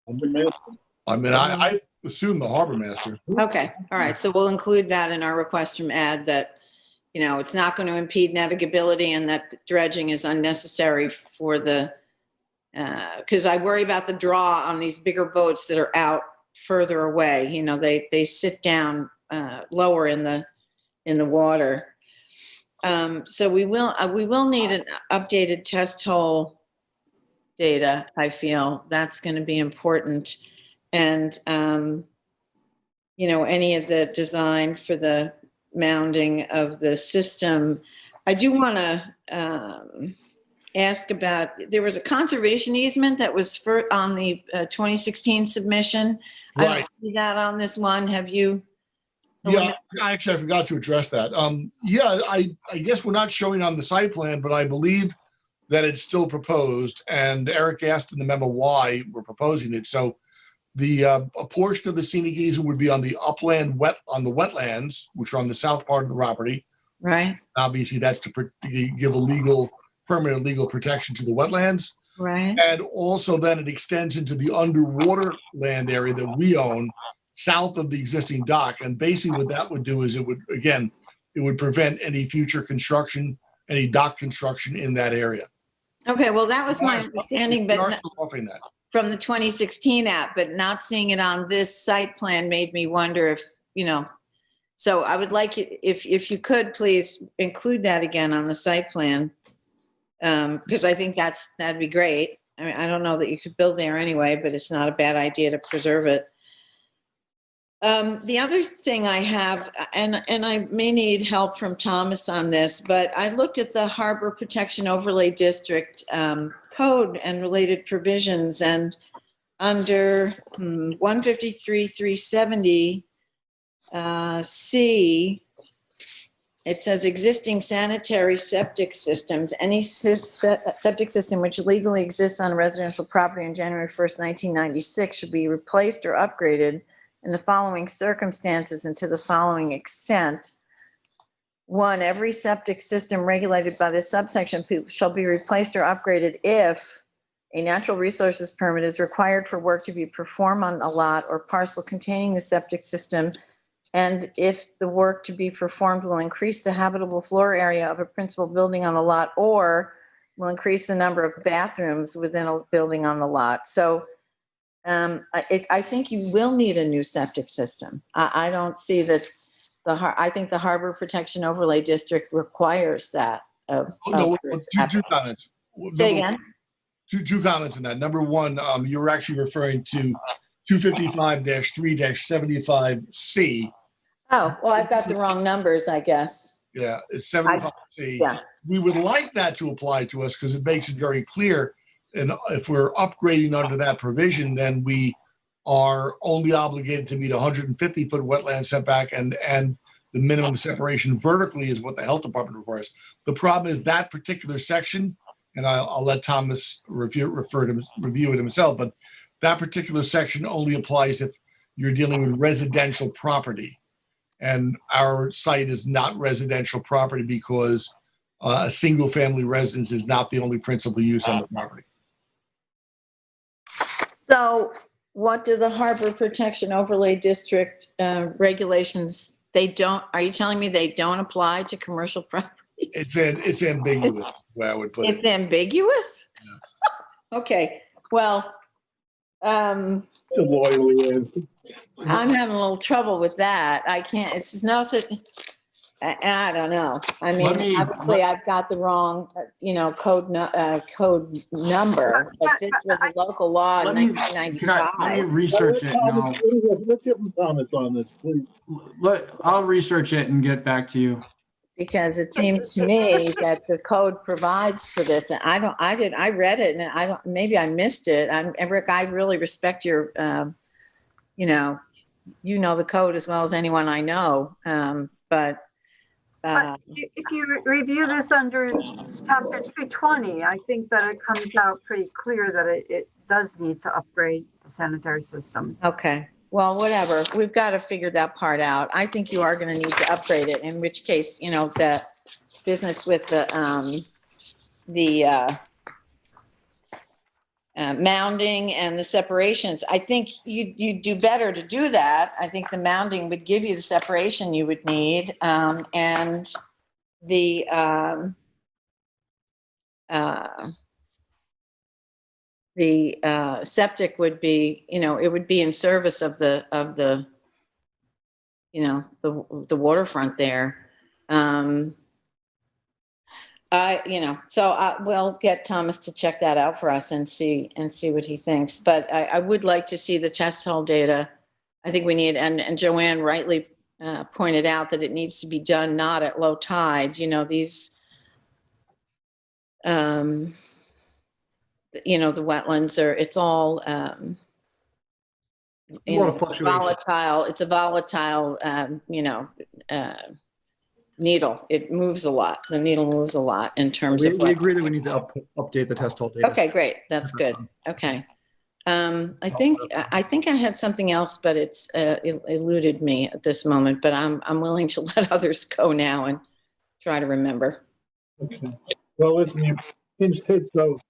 F: I assume the harbor master.
C: Okay, all right. So we'll include that in our request from Ed, that, it's not going to impede navigability and that dredging is unnecessary for the, because I worry about the draw on these bigger boats that are out further away. They sit down lower in the water. So we will need an updated test hole data. I feel that's going to be important. And any of the design for the mounding of the system. I do want to ask about, there was a conservation easement that was on the 2016 submission. I
F: Right.
C: don't see that on this one. Have you?
F: Yeah, actually, I forgot to address that. Yeah, I guess we're not showing on the site plan, but I believe that it's still proposed. And Eric asked in the memo why we're proposing it. So a portion of the scenic easement would be on the upland on the wetlands, which are on the south part of the property.
C: Right.
F: Obviously, that's to give a permanent legal protection to the wetlands.
C: Right.
F: And also then it extends into the underwater land area that we own south of the existing dock. And basically what that would do is it would prevent any future construction, any dock construction in that area.
C: Okay, well, that was my understanding,
F: We are
C: but
F: still offering that.
C: from the 2016 app, but not seeing it on this site plan made me wonder if, so I would like it, if you could please include that again on the site plan. Because I think that'd be great. I mean, I don't know that you could build there anyway, but it's not a bad idea to preserve it. The other thing I have, and I may need help from Thomas on this, but I looked at the Harbor Protection Overlay District code and related provisions, and under 153.370 C, it says existing sanitary septic systems. Any septic system which legally exists on a residential property on January 1st, 1996 should be replaced or upgraded in the following circumstances and to the following extent. 1, every septic system regulated by this subsection shall be replaced or upgraded if a natural resources permit is required for work to be performed on a lot or parcel containing the septic system, and if the work to be performed will increase the habitable floor area of a principal building on a lot or will increase the number of bathrooms within a building on the lot. So I think you will need a new septic system. I don't see that I think the Harbor Protection Overlay District requires that.
F: Two comments.
C: Say again?
F: Two comments on that. Number one, you're actually referring to 255-3-75C.
C: Oh, well, I've got the wrong numbers, I guess.
F: Yeah, it's 75C.
C: Yeah.
F: We would like that to apply to us because it makes it very clear. And if we're upgrading under that provision, then we are only obligated to meet 150-foot wetland setback, and the minimum separation vertically is what the health department requires. The problem is that particular section, and I'll let Thomas review it himself, but that particular section only applies if you're dealing with residential property. And our site is not residential property because a single family residence is not the only principal use on the property.
C: So what do the Harbor Protection Overlay District regulations, are you telling me they don't apply to commercial properties?
F: It's ambiguous, the way I would put it.
C: It's ambiguous?
F: Yes.
C: Okay, well,
H: It's a lawyer is.
C: I'm having a little trouble with that. I can't, it's no such, I don't know. I mean, obviously I've got the wrong, code number, but this was a local law in 1995.
I: Let me research it now.
H: Let's hear from Thomas on this, please.
I: I'll research it and get back to you.
C: Because it seems to me that the code provides for this, and I read it, and maybe I missed it. Rick, I really respect your, the code as well as anyone I know. But
D: if you review this under chapter 220, I think that it comes out pretty clear that it does need to upgrade the sanitary system.
C: Okay. Well, whatever. We've got to figure that part out. I think you are going to need to upgrade it, in which case, the business with the mounding and the separations, I think you do better to do that. I think the mounding would give you the separation you would need. And the septic would be, it would be in service of the waterfront there. We'll get Thomas to check that out for us and see what he thinks. But I would like to see the test hole data I think we need, and Joanne rightly pointed out that it needs to be done not at low tide. You know, these, you know, the wetlands are, it's all,
E: There's a lot of fluctuation.
C: volatile. It's a volatile, you know, needle. It moves a lot. The needle moves a lot in terms
E: We
C: of what.
E: agree that we need to update the test hole data.
C: Okay, great. That's good. Okay. I think I had something else, but it's eluded me at this moment. But I'm willing to let others go now and try to remember.
H: Okay. Well, listen, you pinched hit, so,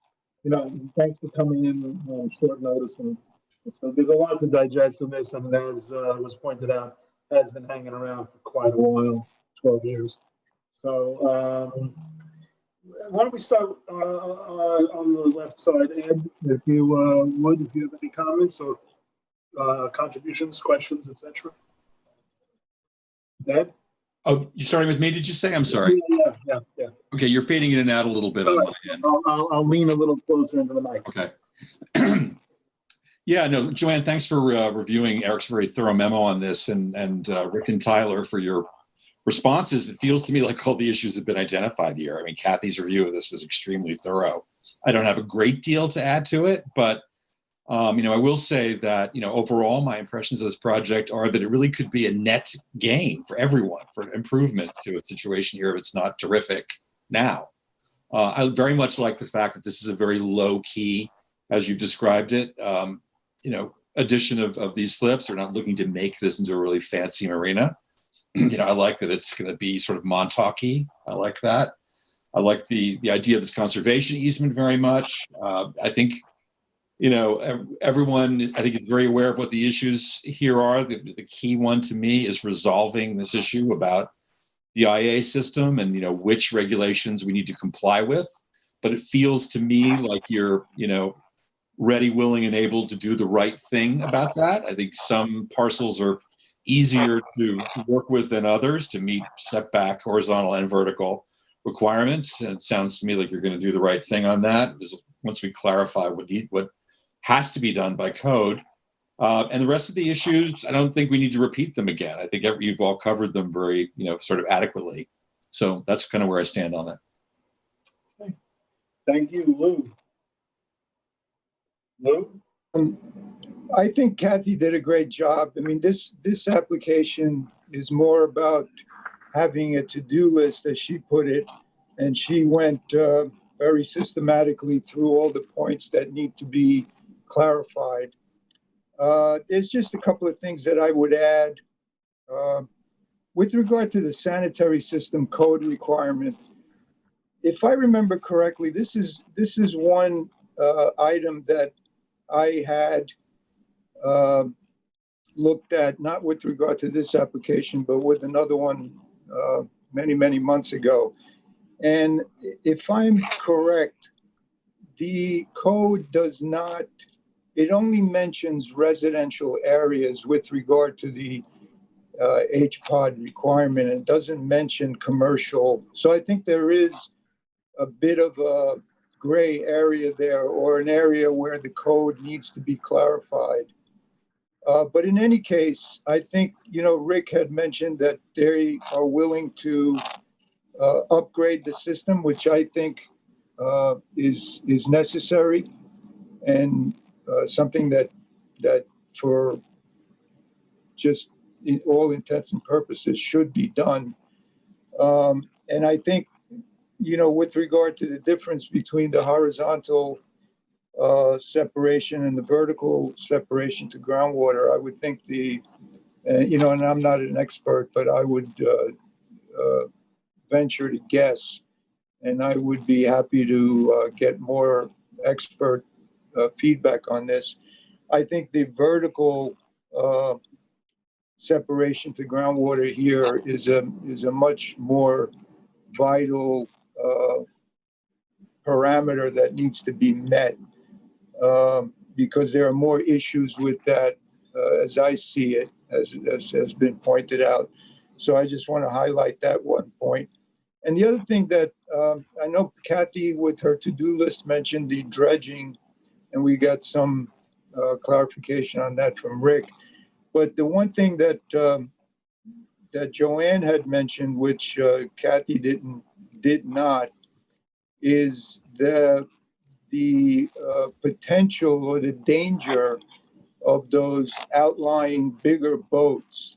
H: you know, thanks for coming in on short notice. So there's a lot to digest in this, and as was pointed out, has been hanging around for quite a while, 12 years. So why don't we start on the left side, Ed, if you would, if you have any comments or contributions, questions, etc. Ed?
K: Oh, you're starting with me, did you say? I'm sorry.
H: Yeah.
K: Okay, you're fading in and out a little bit on my end.
H: I'll lean a little closer into the mic.
K: Okay. Yeah, no, Joanne, thanks for reviewing Eric's very thorough memo on this, and Rick and Tyler for your responses. It feels to me like all the issues have been identified here. I mean, Kathy's review of this was extremely thorough. I don't have a great deal to add to it, but you know, I will say that, you know, overall, my impressions of this project are that it really could be a net gain for everyone, for improvement to a situation here if it's not terrific now. I very much like the fact that this is a very low key, as you've described it, you know, addition of these slips. They're not looking to make this into a really fancy marina. You know, I like that it's going to be sort of Montauk-y. I like that. I like the idea of this conservation easement very much. I think, you know, everyone, I think, is very aware of what the issues here are. The key one to me is resolving this issue about the IA system and, you know, which regulations we need to comply with. But it feels to me like you're, you know, ready, willing, and able to do the right thing about that. I think some parcels are easier to work with than others to meet setback, horizontal and vertical requirements. And it sounds to me like you're going to do the right thing on that. Once we clarify what has to be done by code. And the rest of the issues, I don't think we need to repeat them again. I think you've all covered them very, you know, sort of adequately. So that's kind of where I stand on it.
H: Okay. Thank you, Lou. Lou?
L: I think Kathy did a great job. I mean, this application is more about having a to-do list, as she put it, and she went very systematically through all the points that need to be clarified. There's just a couple of things that I would add. With regard to the sanitary system code requirement, if I remember correctly, this is one item that I had looked at, not with regard to this application, but with another one many months ago. And if I'm correct, the code does not, it only mentions residential areas with regard to the HPOD requirement, and doesn't mention commercial. So I think there is a bit of a gray area there, or an area where the code needs to be clarified. But in any case, I think, you know, Rick had mentioned that they are willing to upgrade the system, which I think is necessary, and something that for just all intents and purposes should be done. And I think, you know, with regard to the difference between the horizontal separation and the vertical separation to groundwater, I would think you know, and I'm not an expert, but I would venture to guess, and I would be happy to get more expert feedback on this. I think the vertical separation to groundwater here is a much more vital parameter that needs to be met, because there are more issues with that as I see it, as has been pointed out. So I just want to highlight that one point. And the other thing that I know Kathy with her to-do list mentioned the dredging, and we got some clarification on that from Rick. But the one thing that that Joanne had mentioned, which Kathy did not, is the potential or the danger of those outlying bigger boats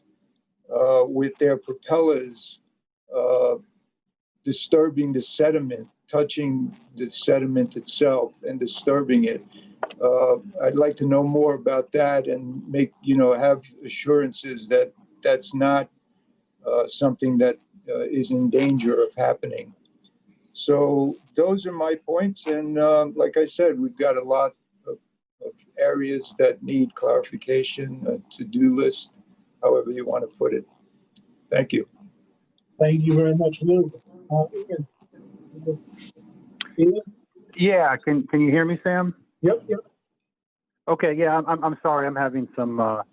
L: with their propellers disturbing the sediment, touching the sediment itself and disturbing it. I'd like to know more about that and have assurances that that's not something that is in danger of happening. So those are my points. And like I said, we've got a lot of areas that need clarification, a to-do list, however you want to put it. Thank you.
H: Thank you very much, Lou. Ian?
M: Yeah, can you hear me, Sam?
H: Yep.
M: Okay, yeah, I'm sorry, I'm having some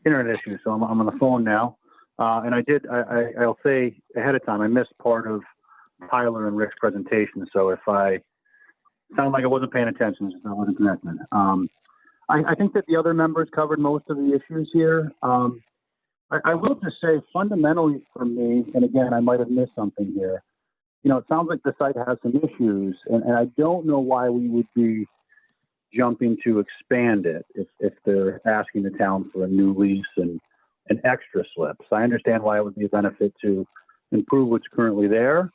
M: internet issues, so I'm on the phone now. And I'll say ahead of time, I missed part of Tyler and Rick's presentation, so if I sound like I wasn't paying attention, I wasn't connected. I think that the other members covered most of the issues here. I will just say, fundamentally for me, and again, I might have missed something here, it sounds like the site has some issues, and I don't know why we would be jumping to expand it if they're asking the town for a new lease and extra slips. I understand why it would be a benefit to improve what's currently there,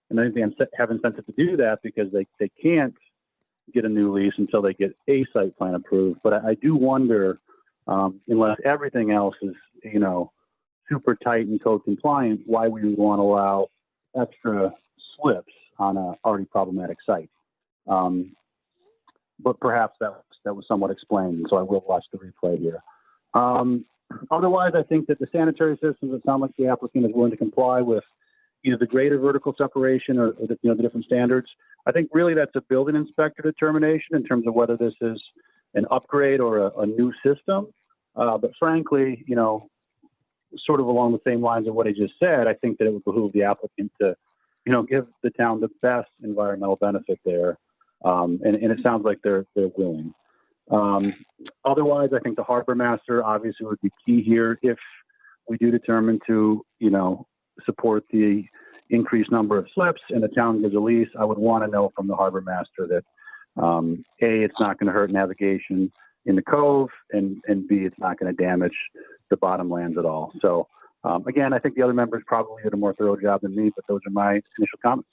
M: and I think they have incentive to do that because they can't get a new lease until they get a site plan approved. But I do wonder, unless everything else is, super tight and code compliant, why we would want to allow extra slips on a already problematic site. But perhaps that was somewhat explained, so I will watch the replay here. Otherwise, I think that the sanitary systems, it sounds like the applicant is willing to comply with either the greater vertical separation or the different standards. I think really that's a building inspector determination in terms of whether this is an upgrade or a new system. But frankly, sort of along the same lines of what I just said, I think that it would behoove the applicant to, give the town the best environmental benefit there. And it sounds like they're willing. Otherwise, I think the harbor master obviously would be key here if we do determine to, support the increased number of slips and the town gives a lease. I would want to know from the harbor master that A, it's not going to hurt navigation in the cove, and B, it's not going to damage the bottom lands at all. So again, I think the other members probably did a more thorough job than me, but those are my initial comments.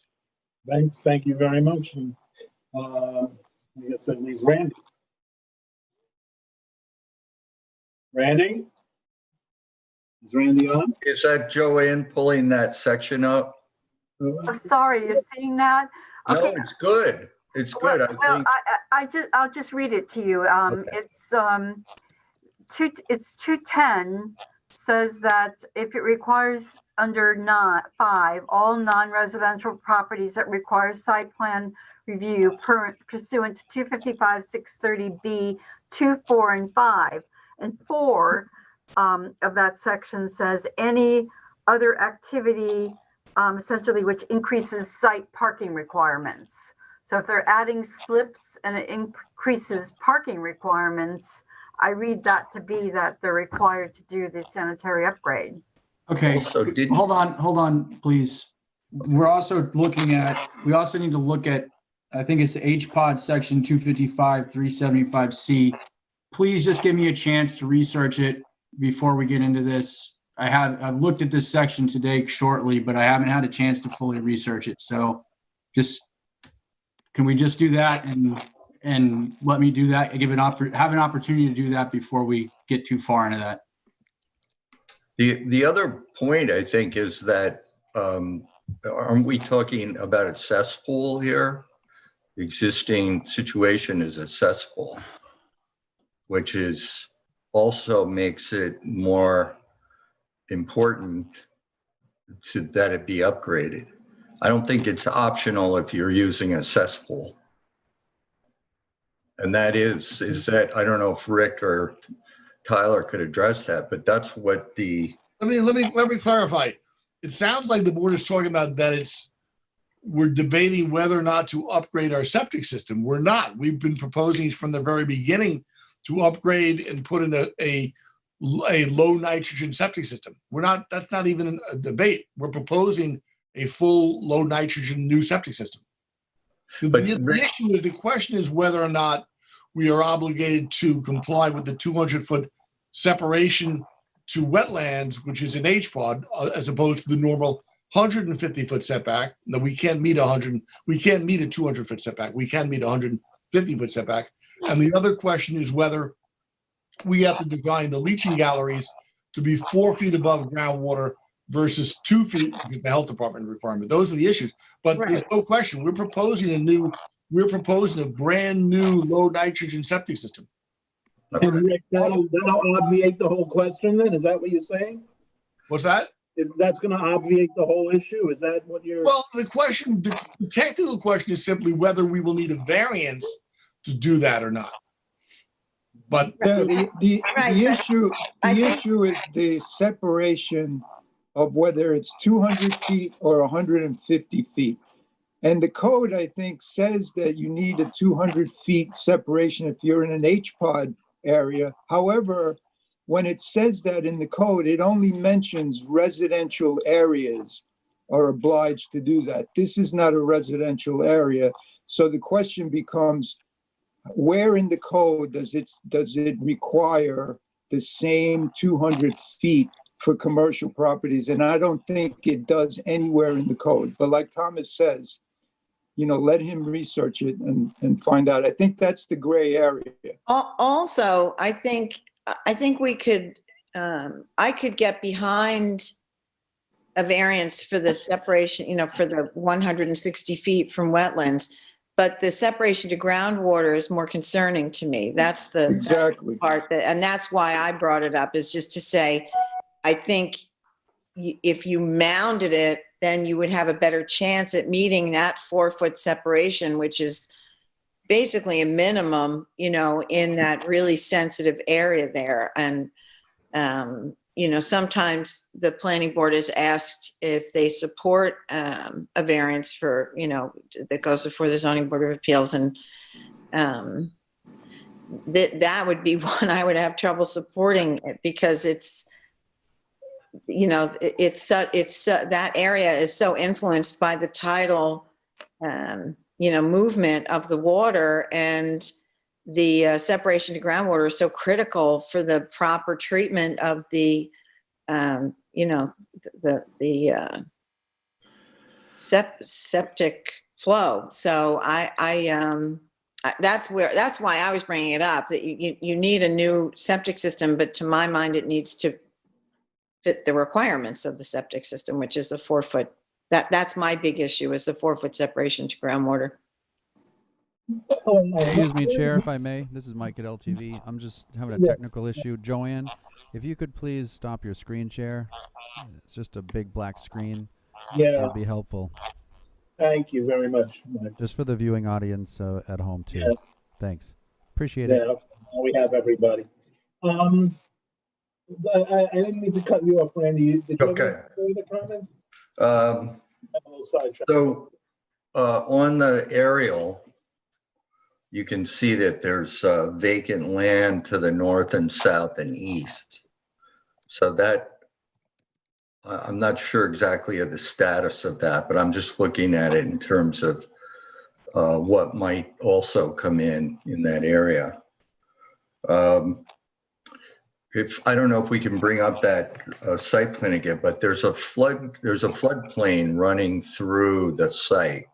H: Thanks. Thank you very much. And I guess that leaves Randy. Randy? Is Randy on?
G: Is that Joanne pulling that section up?
D: Oh, sorry, you're seeing that?
G: No, it's good. It's good.
D: Well, I'll just read it to you.
G: Okay.
D: It's 210 says that if it requires under 5, all non-residential properties that require site plan review pursuant to 255-630B 2, 4, and 5. And 4 of that section says any other activity essentially which increases site parking requirements. So if they're adding slips and it increases parking requirements, I read that to be that they're required to do the sanitary upgrade.
I: Okay,
G: Also,
I: hold on, please. We also need to look at, I think it's the HPOD section 255-375C. Please just give me a chance to research it before we get into this. I've looked at this section today shortly, but I haven't had a chance to fully research it. So can we just do that and let me do that, have an opportunity to do that before we get too far into that?
G: The other point, I think, is that aren't we talking about a cesspool here? The existing situation is a cesspool, which also makes it more important that it be upgraded. I don't think it's optional if you're using a cesspool. And that is that, I don't know if Rick or Tyler could address that, but that's what
F: let me clarify. It sounds like the board is talking about that we're debating whether or not to upgrade our septic system. We're not. We've been proposing from the very beginning to upgrade and put in a a low nitrogen septic system. That's not even a debate. We're proposing a full low nitrogen new septic system. The question is whether or not we are obligated to comply with the 200-foot separation to wetlands, which is an HPOD, as opposed to the normal 150-foot setback. No, we can't meet a 200-foot setback. We can meet a 150-foot setback. And the other question is whether we have to design the leaching galleries to be 4 feet above groundwater versus 2 feet, which is the health department requirement. Those are the issues. But there's no question. We're proposing a brand new low nitrogen septic system.
H: And Rick, that'll obviate the whole question then? Is that what you're saying?
F: What's that?
H: That's going to obviate the whole issue? Is that what you're...
F: Well, the technical question is simply whether we will need a variance to do that or not. But
L: the issue is the separation of whether it's 200 feet or 150 feet. And the code, I think, says that you need a 200 feet separation if you're in an HPOD area. However, when it says that in the code, it only mentions residential areas are obliged to do that. This is not a residential area. So the question becomes, where in the code does it require the same 200 feet for commercial properties? And I don't think it does anywhere in the code. But like Thomas says, let him research it and find out. I think that's the gray area.
C: Also, I think we could, I could get behind a variance for the separation, for the 160 feet from wetlands, but the separation to groundwater is more concerning to me. That's the
L: exactly
C: part and that's why I brought it up, is just to say, I think if you mounded it, then you would have a better chance at meeting that 4 foot separation, which is basically a minimum, in that really sensitive area there. And, sometimes the planning board is asked if they support a variance for, that goes before the zoning board of appeals. And that would be one I would have trouble supporting, because it's, that area is so influenced by the tidal, movement of the water, and the separation to groundwater is so critical for the proper treatment of the, septic flow. So that's why I was bringing it up, that you need a new septic system, but to my mind, it needs to fit the requirements of the septic system, which is the 4 foot. That's my big issue, is the 4 foot separation to groundwater.
J: Excuse me, Chair, if I may. This is Mike at LTV. I'm just having a technical issue. Joanne, if you could please stop your screen share. It's just a big black screen.
H: Yeah.
J: That'd be helpful.
H: Thank you very much, Mike.
J: Just for the viewing audience at home, too.
H: Yeah.
J: Thanks. Appreciate it.
H: Yeah, we have everybody. I didn't mean to cut you off, Randy. Did you have any comments?
G: So on the aerial, you can see that there's vacant land to the north and south and east. So that, I'm not sure exactly of the status of that, but I'm just looking at it in terms of what might also come in that area. I don't know if we can bring up that site plan again, but there's a floodplain running through the site.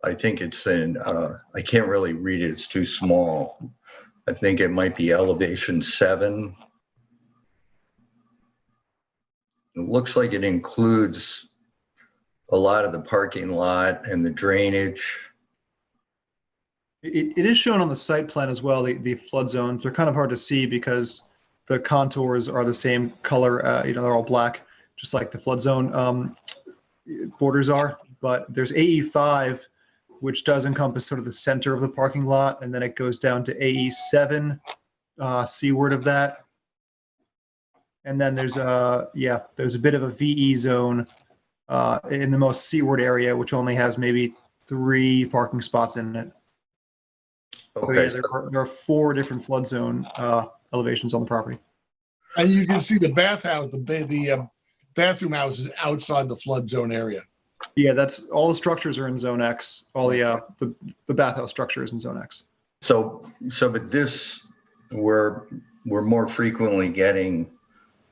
G: I think it's in, I can't really read it, it's too small. I think it might be elevation 7. It looks like it includes a lot of the parking lot and the drainage.
E: It is shown on the site plan as well, the flood zones. They're kind of hard to see because the contours are the same color, they're all black, just like the flood zone borders are. But there's AE5, which does encompass sort of the center of the parking lot, and then it goes down to AE7, seaward of that. And then there's a bit of a VE zone in the most seaward area, which only has maybe 3 parking spots in it.
G: Okay.
E: So yeah, there are 4 different flood zone elevations on the property.
F: And you can see the bathhouse, the bathroom house is outside the flood zone area.
E: Yeah, that's all the structures are in zone X. All the bathhouse structure is in zone X.
G: So but this, we're more frequently getting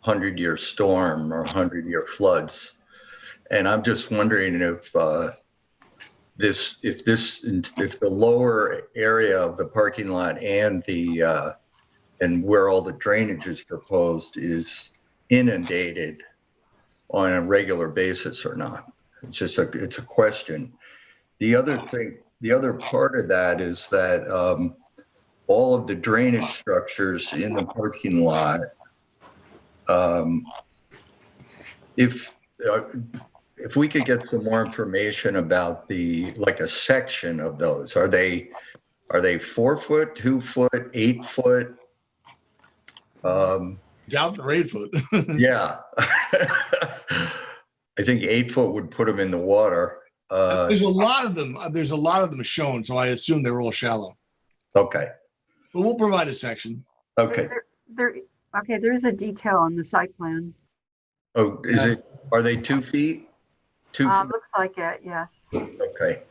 G: 100-year storm or 100-year floods. And I'm just wondering if if the lower area of the parking lot and where all the drainage is proposed is inundated on a regular basis or not. It's a question. The other part of that is that all of the drainage structures in the parking lot, if we could get some more information about like a section of those, are they 4 foot, 2 foot, 8 foot?
F: Down to 8 foot.
G: Yeah. I think 8 foot would put them in the water.
F: There's a lot of them. There's a lot of them shown, so I assume they're all shallow.
G: Okay.
F: But we'll provide a section.
G: Okay.
D: Okay, there's a detail on the site plan.
G: Oh, are they 2 feet? 2 feet?
D: Looks like it, yes.
G: Okay.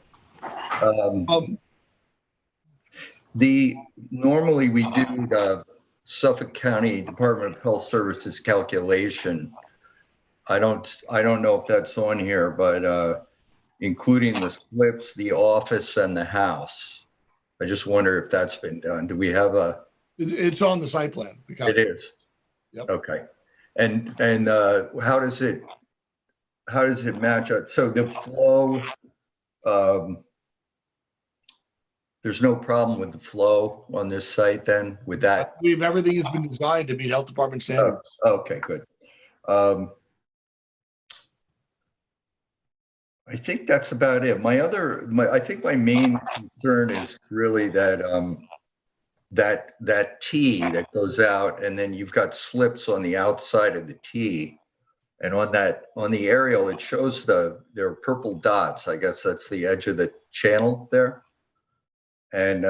G: Normally we do the Suffolk County Department of Health Services calculation. I don't know if that's on here, but including the slips, the office, and the house. I just wonder if that's been done. Do we have a?
F: It's on the site plan.
G: It is.
F: Yep.
G: Okay. And how does it match up? So the flow, there's no problem with the flow on this site then with that?
F: I believe everything has been designed to meet health department standards.
G: Oh, okay, good. I think that's about it. I think my main concern is really that that T that goes out, and then you've got slips on the outside of the T, and on the aerial it shows there are purple dots. I guess that's the edge of the channel there, and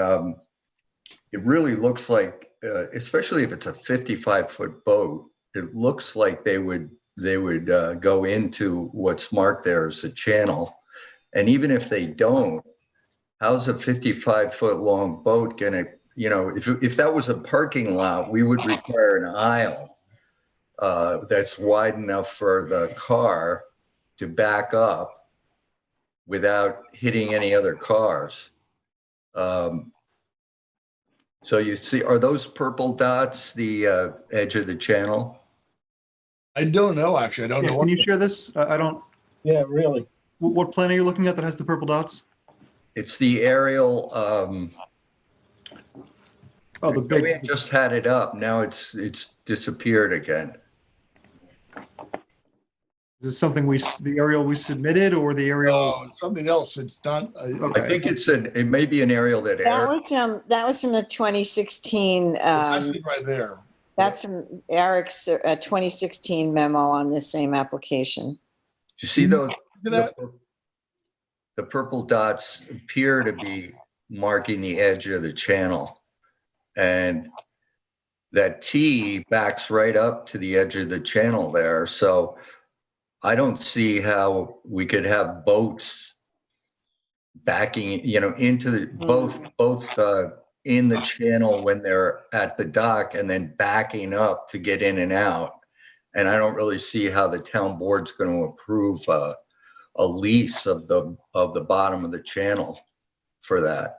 G: it really looks like, especially if it's a 55-foot boat, it looks like they would go into what's marked there as a channel. And even if they don't, how's a 55-foot long boat gonna, if that was a parking lot, we would require an aisle that's wide enough for the car to back up without hitting any other cars. So you see, are those purple dots the edge of the channel?
F: I don't know, actually. I don't know.
E: Can you share this? I don't.
H: Yeah, really.
E: What plan are you looking at that has the purple dots?
G: It's the aerial.
E: Oh, the big.
G: We had just had it up. Now it's disappeared again.
E: Is this something the aerial we submitted, or the aerial?
F: Something else. It's not.
E: Okay.
G: I think it may be an aerial that
C: That was from the 2016.
F: That's it right there.
C: That's from Eric's 2016 memo on this same application.
G: You see those?
F: That?
G: The purple dots appear to be marking the edge of the channel, and that T backs right up to the edge of the channel there. So I don't see how we could have boats backing, into the both in the channel when they're at the dock and then backing up to get in and out. And I don't really see how the town board's going to approve a lease of the bottom of the channel for that.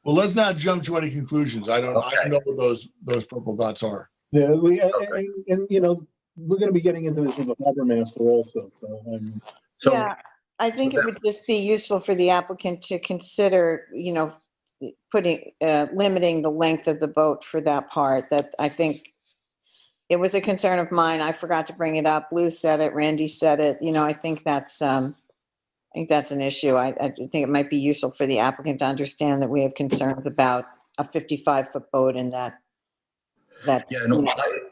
F: Well, let's not jump to any conclusions. I don't know what those purple dots are.
H: Yeah, and we're going to be getting into this with the harbor master also. So
C: yeah, I think it would just be useful for the applicant to consider, limiting the length of the boat for that part. That I think it was a concern of mine. I forgot to bring it up. Lou said it. Randy said it. I think that's an issue. I think it might be useful for the applicant to understand that we have concerns about a 55-foot boat in that.
G: Yeah, no,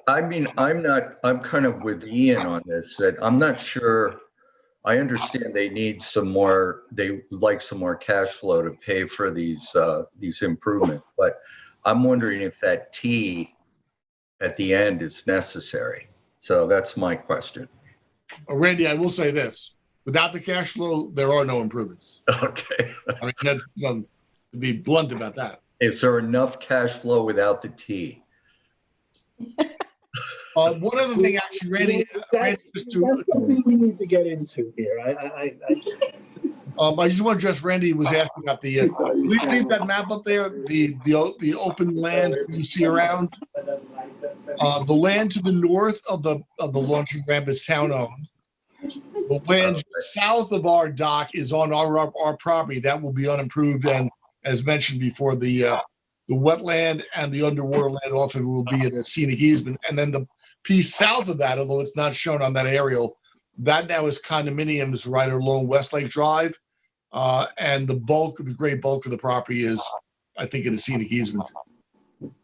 G: I'm kind of with Ian on this, that I'm not sure. I understand they need they would like some more cash flow to pay for these improvements, but I'm wondering if that T at the end is necessary. So that's my question.
F: Randy, I will say this: without the cash flow, there are no improvements.
G: Okay.
F: I mean, that's to be blunt about that.
G: Is there enough cash flow without the T?
F: One other thing, actually, Randy,
H: That's something we need to get into here.
F: I just want to address Randy was asking about the. We leave that map up there, the open land you see around. The land to the north of the launching ramp is town owned. The land south of our dock is on our property. That will be unimproved, and as mentioned before, the wetland and the underwater land off of it will be in a scenic easement, and then the piece south of that, although it's not shown on that aerial, that now is condominiums right along Westlake Drive, and the great bulk of the property is, I think, in a scenic easement.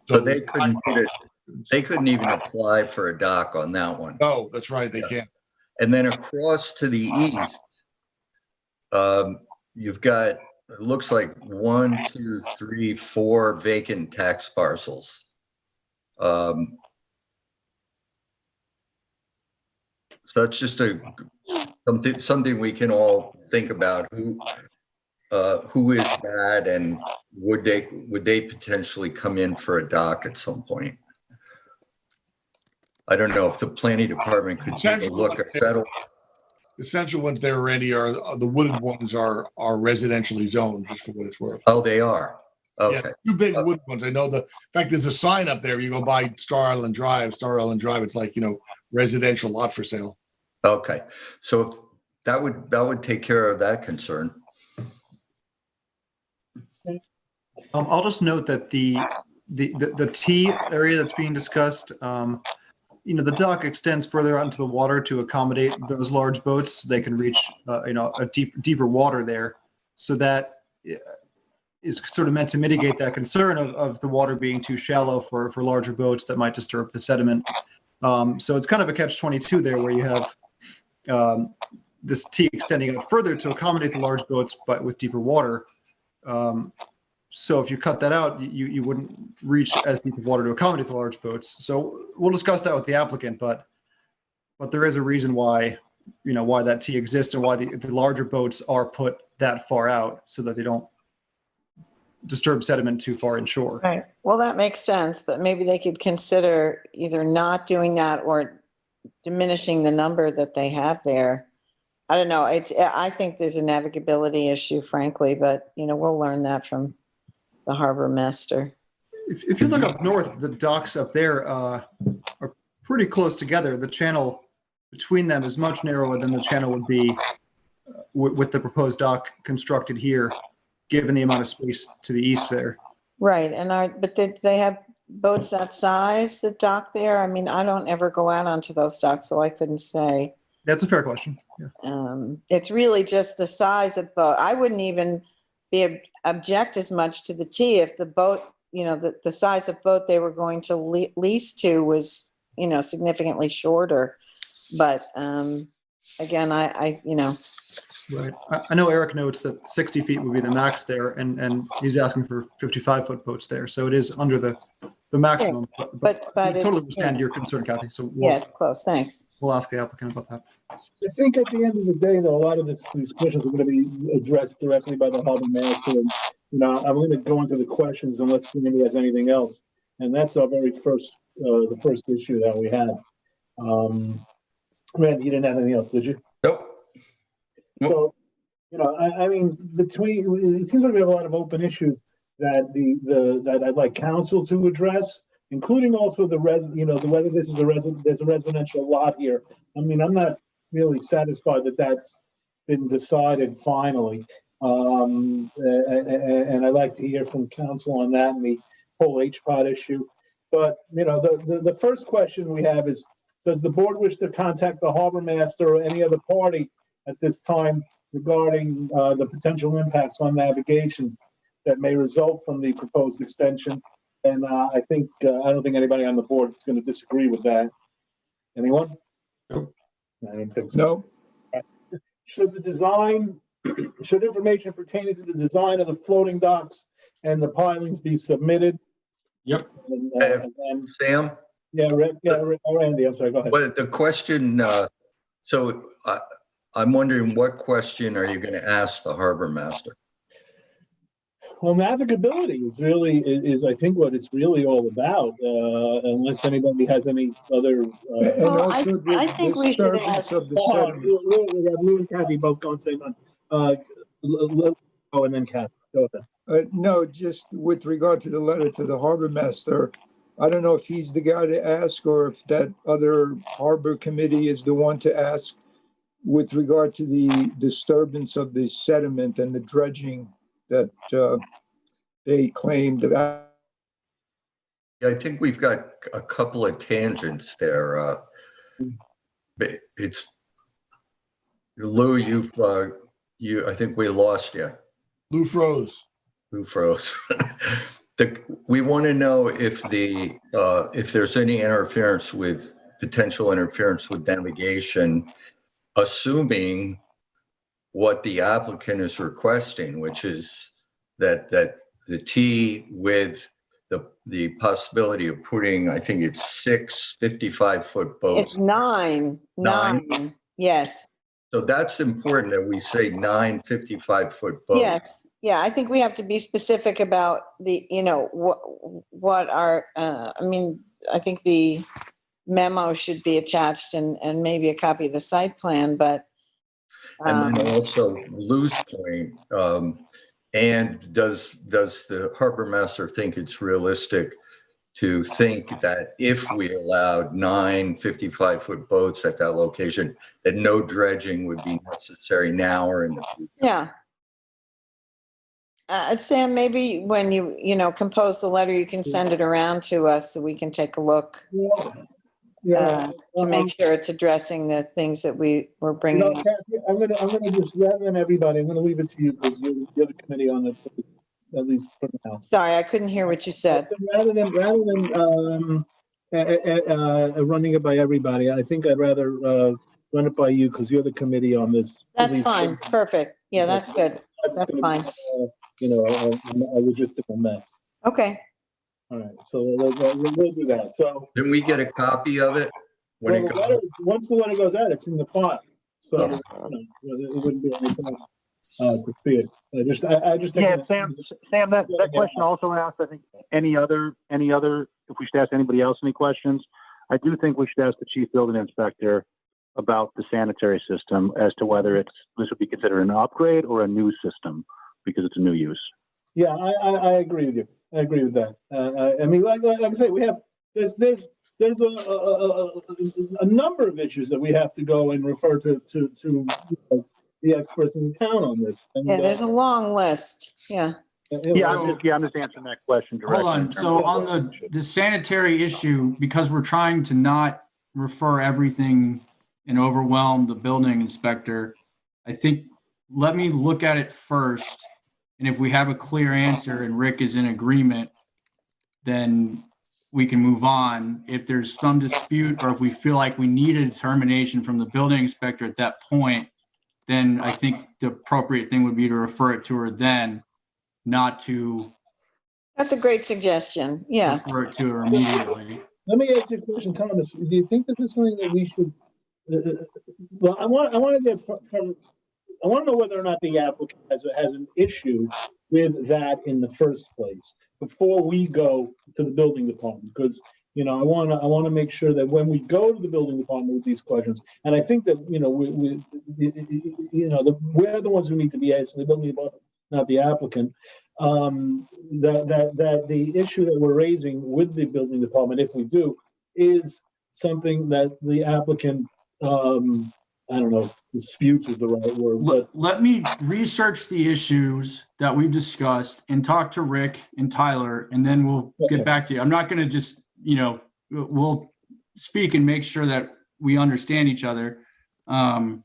G: So they couldn't even apply for a dock on that one.
F: No, that's right, they can't.
G: And then across to the east, you've got, it looks like 1, 2, 3, 4 vacant tax parcels. So that's just something we can all think about. Who is that, and would they potentially come in for a dock at some point? I don't know if the planning department could take a look at that.
F: The central ones there, Randy, are the wooded ones are residentially zoned, just for what it's worth.
G: Oh, they are. Okay.
F: Yeah, 2 big wooded ones. I know in fact, there's a sign up there. You go by Star Island Drive. It's like, residential lot for sale.
G: Okay. So that would take care of that concern.
E: I'll just note that the T area that's being discussed, the dock extends further out into the water to accommodate those large boats. They can reach, a deeper water there. So that is sort of meant to mitigate that concern of the water being too shallow for larger boats that might disturb the sediment. So it's kind of a catch-22 there, where you have this T extending out further to accommodate the large boats, but with deeper water. So if you cut that out, you wouldn't reach as deep of water to accommodate the large boats. So we'll discuss that with the applicant, but there is a reason why that T exists and why the larger boats are put that far out, so that they don't disturb sediment too far inshore.
C: Right. Well, that makes sense, but maybe they could consider either not doing that or diminishing the number that they have there. I don't know. I think there's a navigability issue, frankly, but we'll learn that from the harbor master.
E: If you look up north, the docks up there are pretty close together. The channel between them is much narrower than the channel would be with the proposed dock constructed here, given the amount of space to the east there.
C: Right. But did they have boats that size that dock there? I mean, I don't ever go out onto those docks, so I couldn't say.
E: That's a fair question. Yeah.
C: It's really just the size of boat. I wouldn't even object as much to the T if the boat, the size of boat they were going to lease to was, significantly shorter. But again,
E: Right. I know Eric notes that 60 feet would be the max there, and he's asking for 55-foot boats there. So it is under the maximum.
C: Yeah, but
E: I totally understand your concern, Kathy. So
C: it's close. Thanks.
E: We'll ask the applicant about that.
H: I think at the end of the day, though, a lot of these questions are going to be addressed directly by the harbor master. And, I'm going to go into the questions and let's see if anybody has anything else. And that's our very first, the first issue that we have. Randy, you didn't have anything else, did you?
G: Nope.
H: So, I mean, it seems like we have a lot of open issues that that I'd like council to address, including also the whether this is there's a residential lot here. I mean, I'm not really satisfied that that's been decided finally. And I'd like to hear from council on that and the whole HPOT issue. But, the first question we have is, does the board wish to contact the harbor master or any other party at this time regarding the potential impacts on navigation that may result from the proposed extension? And I don't think anybody on the board is going to disagree with that. Anyone?
F: Nope.
H: I don't think so. No. Should information pertaining to the design of the floating docks and the pilings be submitted?
F: Yep.
G: Sam,
H: Yeah, Randy, I'm sorry, go ahead.
G: But the question, so I'm wondering, what question are you going to ask the harbor master?
H: Well, navigability is I think what it's really all about, unless anybody has any other.
L: And
C: Well,
L: also
C: I think we should
L: disturbance
C: ask.
L: of the sediment.
H: Lou and Kathy both going to say something. Oh, and then Kathy, go ahead.
L: No, just with regard to the letter to the harbor master, I don't know if he's the guy to ask or if that other harbor committee is the one to ask with regard to the disturbance of the sediment and the dredging that they claimed about.
G: I think we've got a couple of tangents there. It's Lou, I think we lost you.
F: Lou froze.
G: Lou froze. We want to know if there's any potential interference with navigation, assuming what the applicant is requesting, which is that the T with the possibility of putting, I think it's 6 55-foot boats.
C: It's nine. Yes.
G: So that's important that we say 9 55-foot boats.
C: Yes. Yeah. I think we have to be specific about what our, I think the memo should be attached and maybe a copy of the site plan, but.
G: And then also Lou's point, and does the harbor master think it's realistic to think that if we allowed 9 55-foot boats at that location, that no dredging would be necessary now or in the future?
C: Yeah. Sam, maybe when you compose the letter, you can send it around to us so we can take a look.
H: Yeah.
C: To make sure it's addressing the things that we were bringing up.
H: Kathy, I'm gonna just, rather than everybody, I'm gonna leave it to you because you're the committee on it, at least for now.
C: Sorry, I couldn't hear what you said.
H: Rather than running it by everybody, I think I'd rather run it by you because you're the committee on this.
C: That's fine. Perfect. Yeah, that's good. That's fine.
H: A logistical mess.
C: Okay.
H: All right, so we'll do that. So
G: Can we get a copy of it when it goes?
H: once the letter goes out, it's in the file. So it wouldn't be anything to see it. I just think
M: Sam, that question also asked, I think, any other, if we should ask anybody else any questions, I do think we should ask the chief building inspector about the sanitary system as to whether this would be considered an upgrade or a new system because it's a new use.
H: Yeah, I agree with you. I agree with that. I mean, like I say, there's a number of issues that we have to go and refer to the experts in town on this. And,
C: there's a long list. Yeah.
M: I'm just answering that question directly.
I: Hold on. So on the sanitary issue, because we're trying to not refer everything and overwhelm the building inspector, I think let me look at it first. And if we have a clear answer and Rick is in agreement, then we can move on. If there's some dispute or if we feel like we need a determination from the building inspector at that point, then I think the appropriate thing would be to refer it to her then, not to.
C: That's a great suggestion. Yeah.
I: Refer it to her immediately.
H: Let me ask you a question, Thomas. Do you think that this is something that we should? Well, I want to know whether or not the applicant has an issue with that in the first place before we go to the building department, because I want to make sure that when we go to the building department with these questions, and I think that we're the ones who need to be asking the building department, not the applicant. That the issue that we're raising with the building department, if we do, is something that the applicant. I don't know if disputes is the right word, but
I: let me research the issues that we've discussed and talk to Rick and Tyler, and then we'll get back to you. I'm not going to just, we'll speak and make sure that we understand each other. And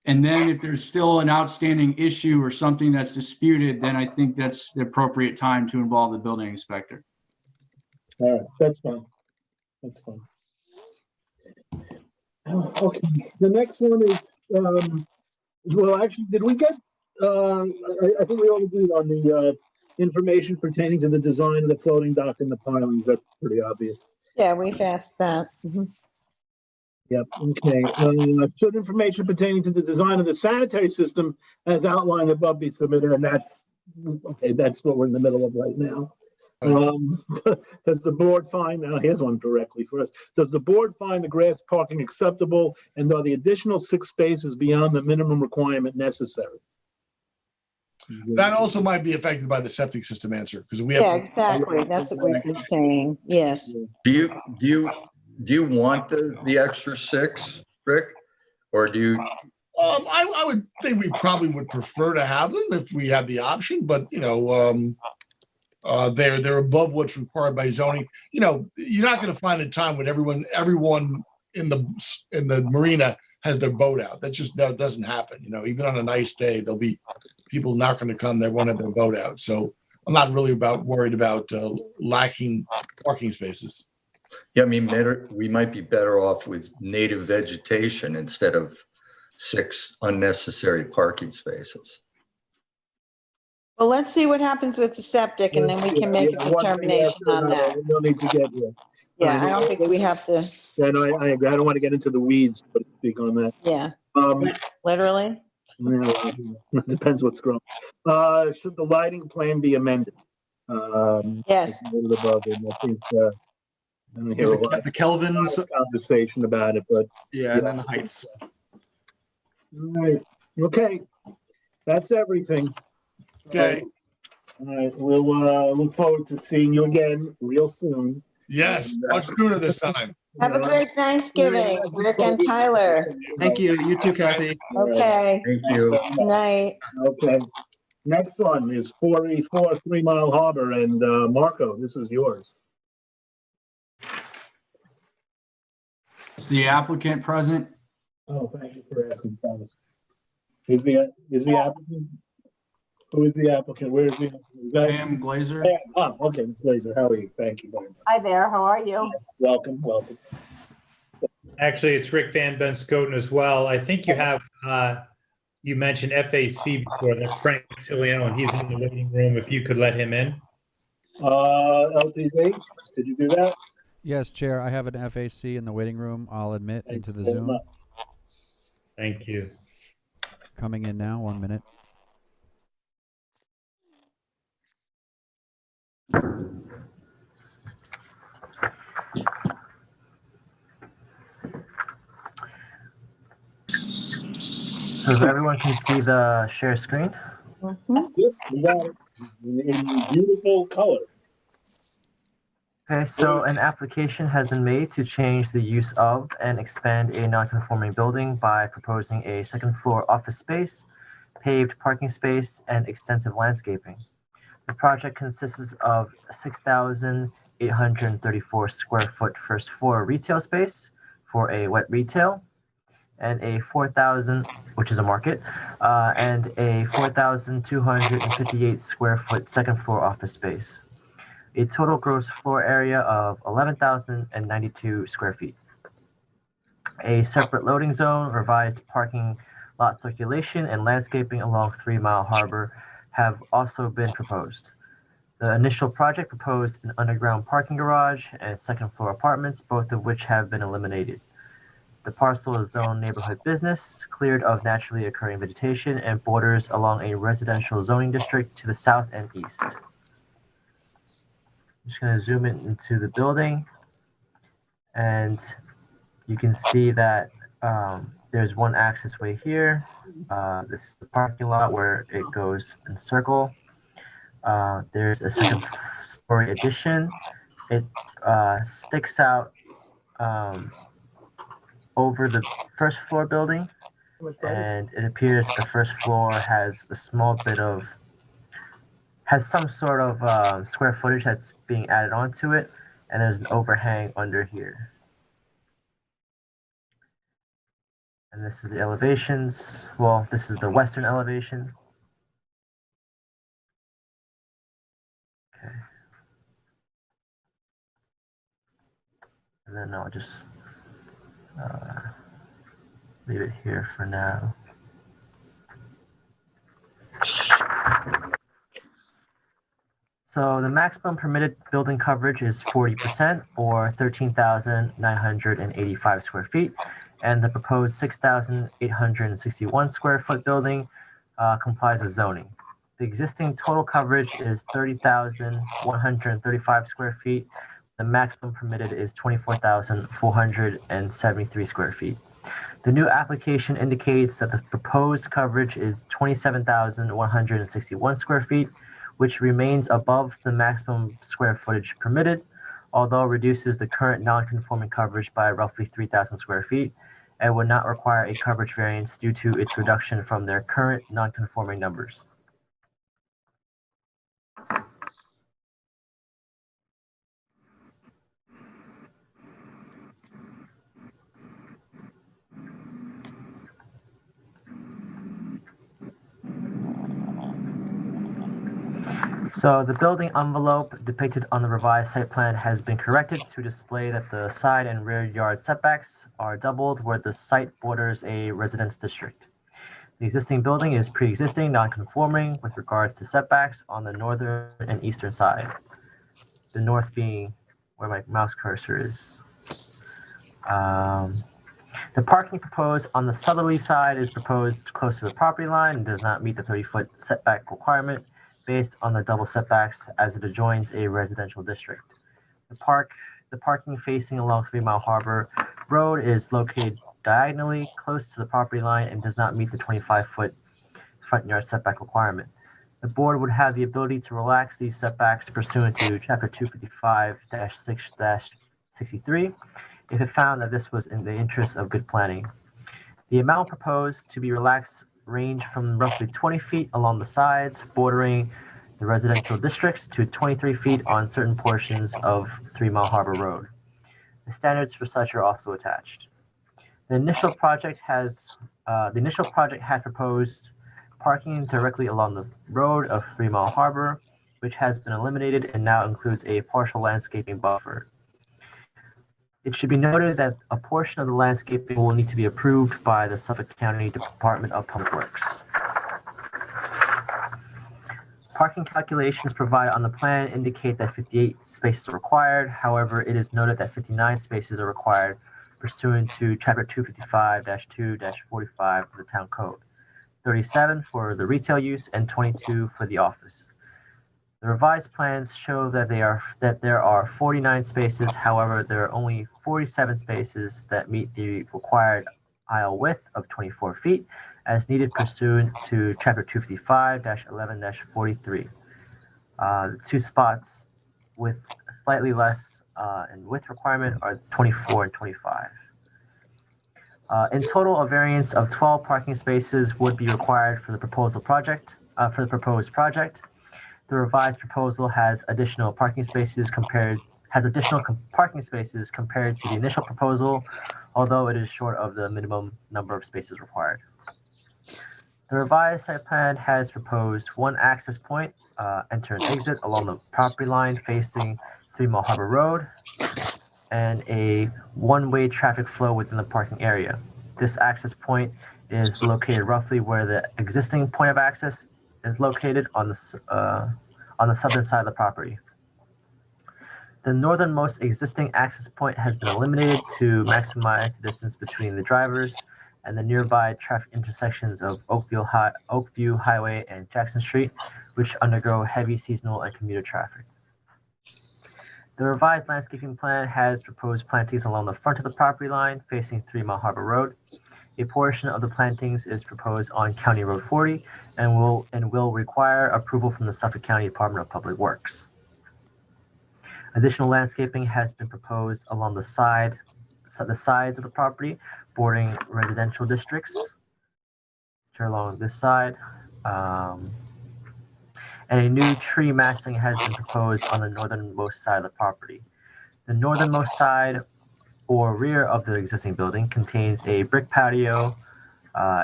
I: then if there's still an outstanding issue or something that's disputed, then I think that's the appropriate time to involve the building inspector.
H: All right, that's fine. That's fine. Okay, the next one is, well, actually, did we get, I think we all agreed on the information pertaining to the design of the floating dock and the pilings. That's pretty obvious.
C: Yeah, we've asked that. Mhm.
H: Yep, okay. Should information pertaining to the design of the sanitary system as outlined above be submitted, and that's, okay, that's what we're in the middle of right now. Does the board find, now here's one directly for us. Does the board find the grass parking acceptable, and are the additional 6 spaces beyond the minimum requirement necessary?
F: That also might be affected by the septic system answer, because we
C: Yeah,
F: have.
C: exactly. That's what we've been saying. Yes.
G: Do you want the extra 6, Rick? Or do you?
F: I would think we probably would prefer to have them if we had the option, but they're above what's required by zoning. You're not going to find a time when everyone in the marina has their boat out. That doesn't happen. Even on a nice day, there'll be people not going to come. They won't have their boat out. So I'm not really worried about lacking parking spaces.
G: Yeah, I mean, we might be better off with native vegetation instead of 6 unnecessary parking spaces.
C: Well, let's see what happens with the septic, and then we can make a determination on that.
H: We don't need to get here.
C: Yeah, I don't think we have to.
H: Yeah, no, I agree. I don't want to get into the weeds, but speak on that.
C: Yeah,
H: Um,
C: literally.
H: It depends what's growing. Should the lighting plan be amended?
C: Yes.
H: I think I don't hear a lot
E: The Kelvins,
H: of conversation about it, but
E: yeah, and then the heights.
H: all right. Okay, that's everything.
F: Okay.
H: All right, we'll look forward to seeing you again real soon.
F: Yes,
H: And,
F: much sooner this time.
C: Have a great Thanksgiving, Rick and Tyler.
E: Thank you. You too, Kathy.
C: Okay.
G: Thank you.
C: Good night.
H: Okay. Next one is 484 3 Mile Harbor, and Marco, this is yours.
I: Is the applicant present?
H: Oh, thank you for asking, Thomas. Is the applicant? Who is the applicant? Where is the? Is that?
I: Pam Glazer.
H: Oh, okay, Ms. Glazer, how are you? Thank you very much.
N: Hi there, how are you?
H: Welcome.
O: Actually, it's Rick Van Benscoten as well. I think you have, you mentioned FAC before. That's Frank Cilione. He's in the waiting room. If you could let him in.
H: LTV, did you do that?
J: Yes, Chair. I have an FAC in the waiting room. I'll admit into the Zoom.
O: Thank you.
J: Coming in now. 1 minute.
B: So everyone can see the share screen.
H: Yes, we got it in beautiful color.
B: Okay, so an application has been made to change the use of and expand a non-conforming building by proposing a second floor office space, paved parking space, and extensive landscaping. The project consists of 6,834 square foot first floor retail space for a wet retail, and a 4,000, which is a market, and a 4,258 square foot second floor office space. A total gross floor area of 11,092 square feet. A separate loading zone, revised parking lot circulation, and landscaping along 3 Mile Harbor have also been proposed. The initial project proposed an underground parking garage and second floor apartments, both of which have been eliminated. The parcel is zoned neighborhood business, cleared of naturally occurring vegetation, and borders along a residential zoning district to the south and east. I'm just going to zoom in into the building, and you can see that there's one access way here. This is the parking lot where it goes in a circle. There's a second story addition. It sticks out over the first floor building, and it appears the first floor has a small bit of some sort of square footage that's being added onto it, and there's an overhang under here. And this is the elevations. Well, this is the western elevation. Okay. And then I'll just leave it here for now. So the maximum permitted building coverage is 40% or 13,985 square feet. And the proposed 6,861 square foot building complies with zoning. The existing total coverage is 30,135 square feet. The maximum permitted is 24,473 square feet. The new application indicates that the proposed coverage is 27,161 square feet, which remains above the maximum square footage permitted, although reduces the current non-conforming coverage by roughly 3,000 square feet and would not require a coverage variance due to its reduction from their current non-conforming numbers. So the building envelope depicted on the revised site plan has been corrected to display that the side and rear yard setbacks are doubled where the site borders a residence district. The existing building is pre-existing, non-conforming with regards to setbacks on the northern and eastern side. The north being where my mouse cursor is. The parking proposed on the southerly side is proposed close to the property line and does not meet the 30-foot setback requirement based on the double setbacks as it adjoins a residential district. The parking facing along 3 Mile Harbor Road is located diagonally close to the property line and does not meet the 25-foot front yard setback requirement. The board would have the ability to relax these setbacks pursuant to Chapter 255-6-63 if it found that this was in the interest of good planning. The amount proposed to be relaxed range from roughly 20 feet along the sides bordering the residential districts to 23 feet on certain portions of 3 Mile Harbor Road. The standards for such are also attached. The initial project had proposed parking directly along the road of 3 Mile Harbor, which has been eliminated and now includes a partial landscaping buffer. It should be noted that a portion of the landscaping will need to be approved by the Suffolk County Department of Public Works. Parking calculations provided on the plan indicate that 58 spaces are required. However, it is noted that 59 spaces are required pursuant to Chapter 255-2-45 of the Town Code, 37 for the retail use and 22 for the office. The revised plans show that there are 49 spaces. However, there are only 47 spaces that meet the required aisle width of 24 feet as needed pursuant to Chapter 255-11-43. The 2 spots with slightly less in width requirement are 24 and 25. In total, a variance of 12 parking spaces would be required for the proposed project. The revised proposal has additional parking spaces compared to the initial proposal, although it is short of the minimum number of spaces required. The revised site plan has proposed 1 access point, enter and exit along the property line facing 3 Mile Harbor Road, and a 1-way traffic flow within the parking area. This access point is located roughly where the existing point of access is located on the southern side of the property. The northernmost existing access point has been eliminated to maximize the distance between the drivers and the nearby traffic intersections of Oakview Highway and Jackson Street, which undergo heavy seasonal and commuter traffic. The revised landscaping plan has proposed plantings along the front of the property line facing 3 Mile Harbor Road. A portion of the plantings is proposed on County Road 40 and will require approval from the Suffolk County Department of Public Works. Additional landscaping has been proposed along the sides of the property bordering residential districts, which are along this side. And a new tree massing has been proposed on the northernmost side of the property. The northernmost side or rear of the existing building contains a brick patio,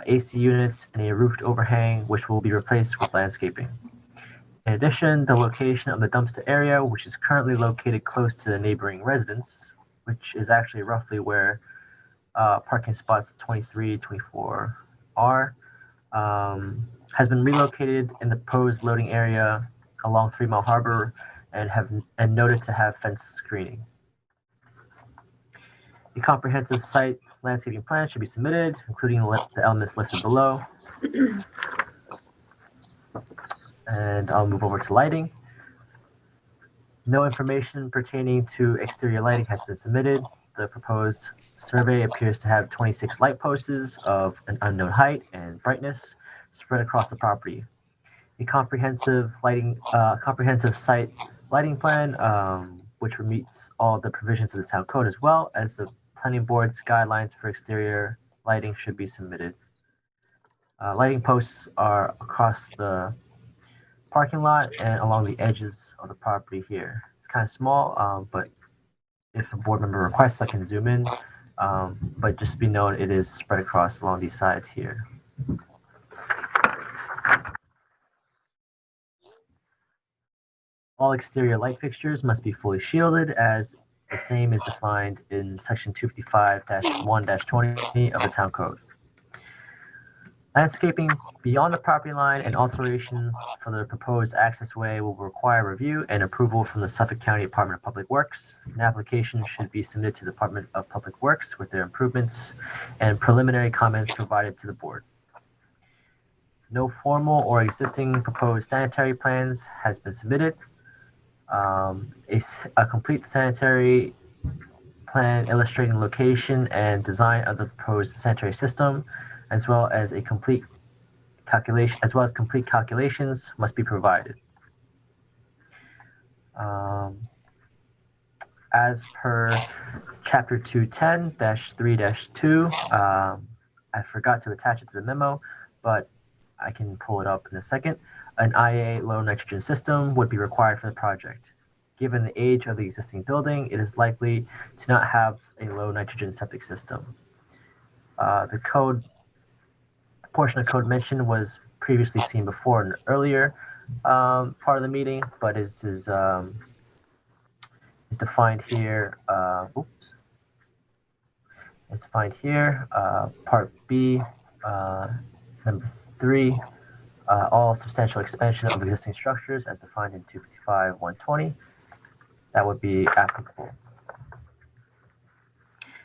B: AC units, and a roofed overhang, which will be replaced with landscaping. In addition, the location of the dumpster area, which is currently located close to the neighboring residence, which is actually roughly where parking spots 23, 24 are, has been relocated in the proposed loading area along 3 Mile Harbor and noted to have fence screening. A comprehensive site landscaping plan should be submitted, including the elements listed below. And I'll move over to lighting. No information pertaining to exterior lighting has been submitted. The proposed survey appears to have 26 light posts of an unknown height and brightness spread across the property. A comprehensive site lighting plan, which meets all the provisions of the town code, as well as the planning board's guidelines for exterior lighting, should be submitted. Lighting posts are across the parking lot and along the edges of the property here. It's kind of small, but if a board member requests, I can zoom in. But just be known, it is spread across along these sides here. All exterior light fixtures must be fully shielded, as the same is defined in section 255-1-20 of the town code. Landscaping beyond the property line and alterations for the proposed accessway will require review and approval from the Suffolk County Department of Public Works. An application should be submitted to the Department of Public Works with their improvements and preliminary comments provided to the board. No formal or existing proposed sanitary plans has been submitted. A complete sanitary plan illustrating location and design of the proposed sanitary system, as well as complete calculations must be provided. As per Chapter 210-3-2, I forgot to attach it to the memo, but I can pull it up in a second. An IA low nitrogen system would be required for the project. Given the age of the existing building, it is likely to not have a low nitrogen septic system. The portion of code mentioned was previously seen before in an earlier part of the meeting, but is defined here. It's defined here. Part B, number 3. All substantial expansion of existing structures as defined in 255-120. That would be applicable.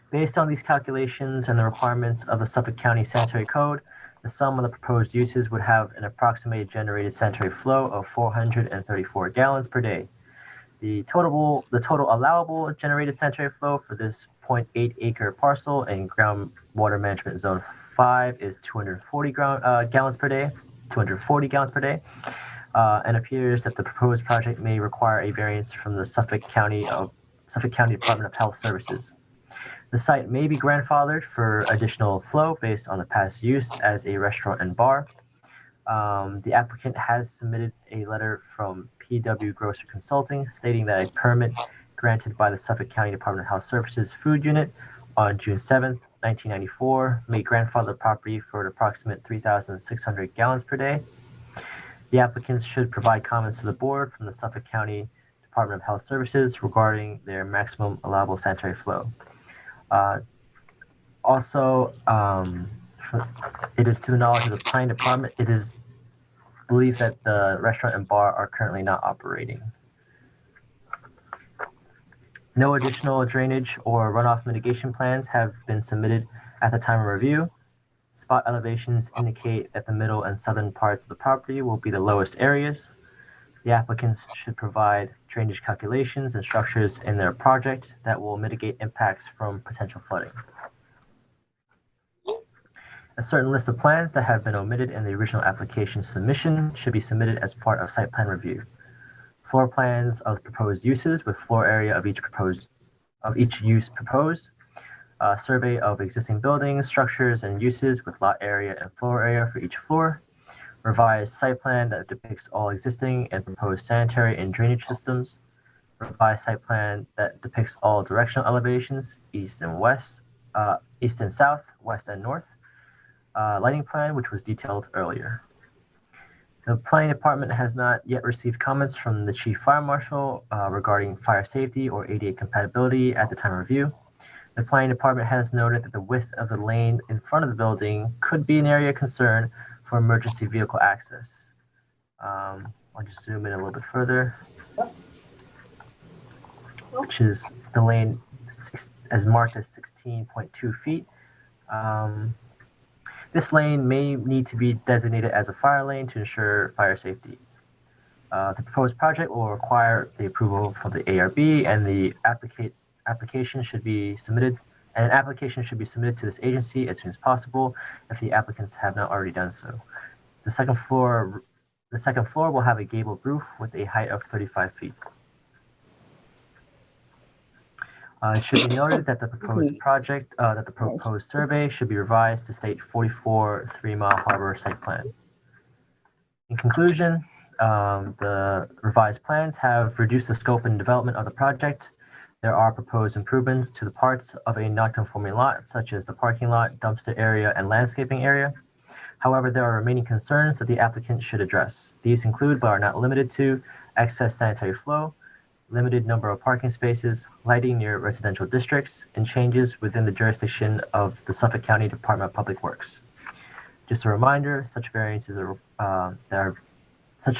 B: Based on these calculations and the requirements of the Suffolk County Sanitary Code, the sum of the proposed uses would have an approximated generated sanitary flow of 434 gallons per day. The total allowable generated sanitary flow for this 0.8 acre parcel in groundwater management zone 5 is 240 gallons per day. And appears that the proposed project may require a variance from the Suffolk County Department of Health Services. The site may be grandfathered for additional flow based on the past use as a restaurant and bar. The applicant has submitted a letter from PW Grosser Consulting stating that a permit granted by the Suffolk County Department of Health Services Food Unit on June 7th, 1994 may grandfather the property for an approximate 3,600 gallons per day. The applicants should provide comments to the board from the Suffolk County Department of Health Services regarding their maximum allowable sanitary flow. It is to the knowledge of the planning department, it is believed that the restaurant and bar are currently not operating. No additional drainage or runoff mitigation plans have been submitted at the time of review. Spot elevations indicate that the middle and southern parts of the property will be the lowest areas. The applicants should provide drainage calculations and structures in their project that will mitigate impacts from potential flooding. A certain list of plans that have been omitted in the original application submission should be submitted as part of site plan review. Floor plans of proposed uses with floor area of each use proposed. Survey of existing buildings, structures, and uses with lot area and floor area for each floor. Revised site plan that depicts all existing and proposed sanitary and drainage systems. Revised site plan that depicts all directional elevations, east and south, west and north. Lighting plan, which was detailed earlier. The planning department has not yet received comments from the chief fire marshal regarding fire safety or ADA compatibility at the time of review. The planning department has noted that the width of the lane in front of the building could be an area of concern for emergency vehicle access. I'll just zoom in a little bit further, which is the lane as marked as 16.2 feet. This lane may need to be designated as a fire lane to ensure fire safety. The proposed project will require the approval from the ARB, and the application should be submitted. An application should be submitted to this agency as soon as possible if the applicants have not already done so. The second floor will have a gabled roof with a height of 35 feet. It should be noted that the proposed survey should be revised to state 44 3 Mile Harbor site plan. In conclusion, the revised plans have reduced the scope and development of the project. There are proposed improvements to the parts of a non-conforming lot, such as the parking lot, dumpster area, and landscaping area. However, there are remaining concerns that the applicant should address. These include, but are not limited to, excess sanitary flow, limited number of parking spaces, lighting near residential districts, and changes within the jurisdiction of the Suffolk County Department of Public Works. Just a reminder, such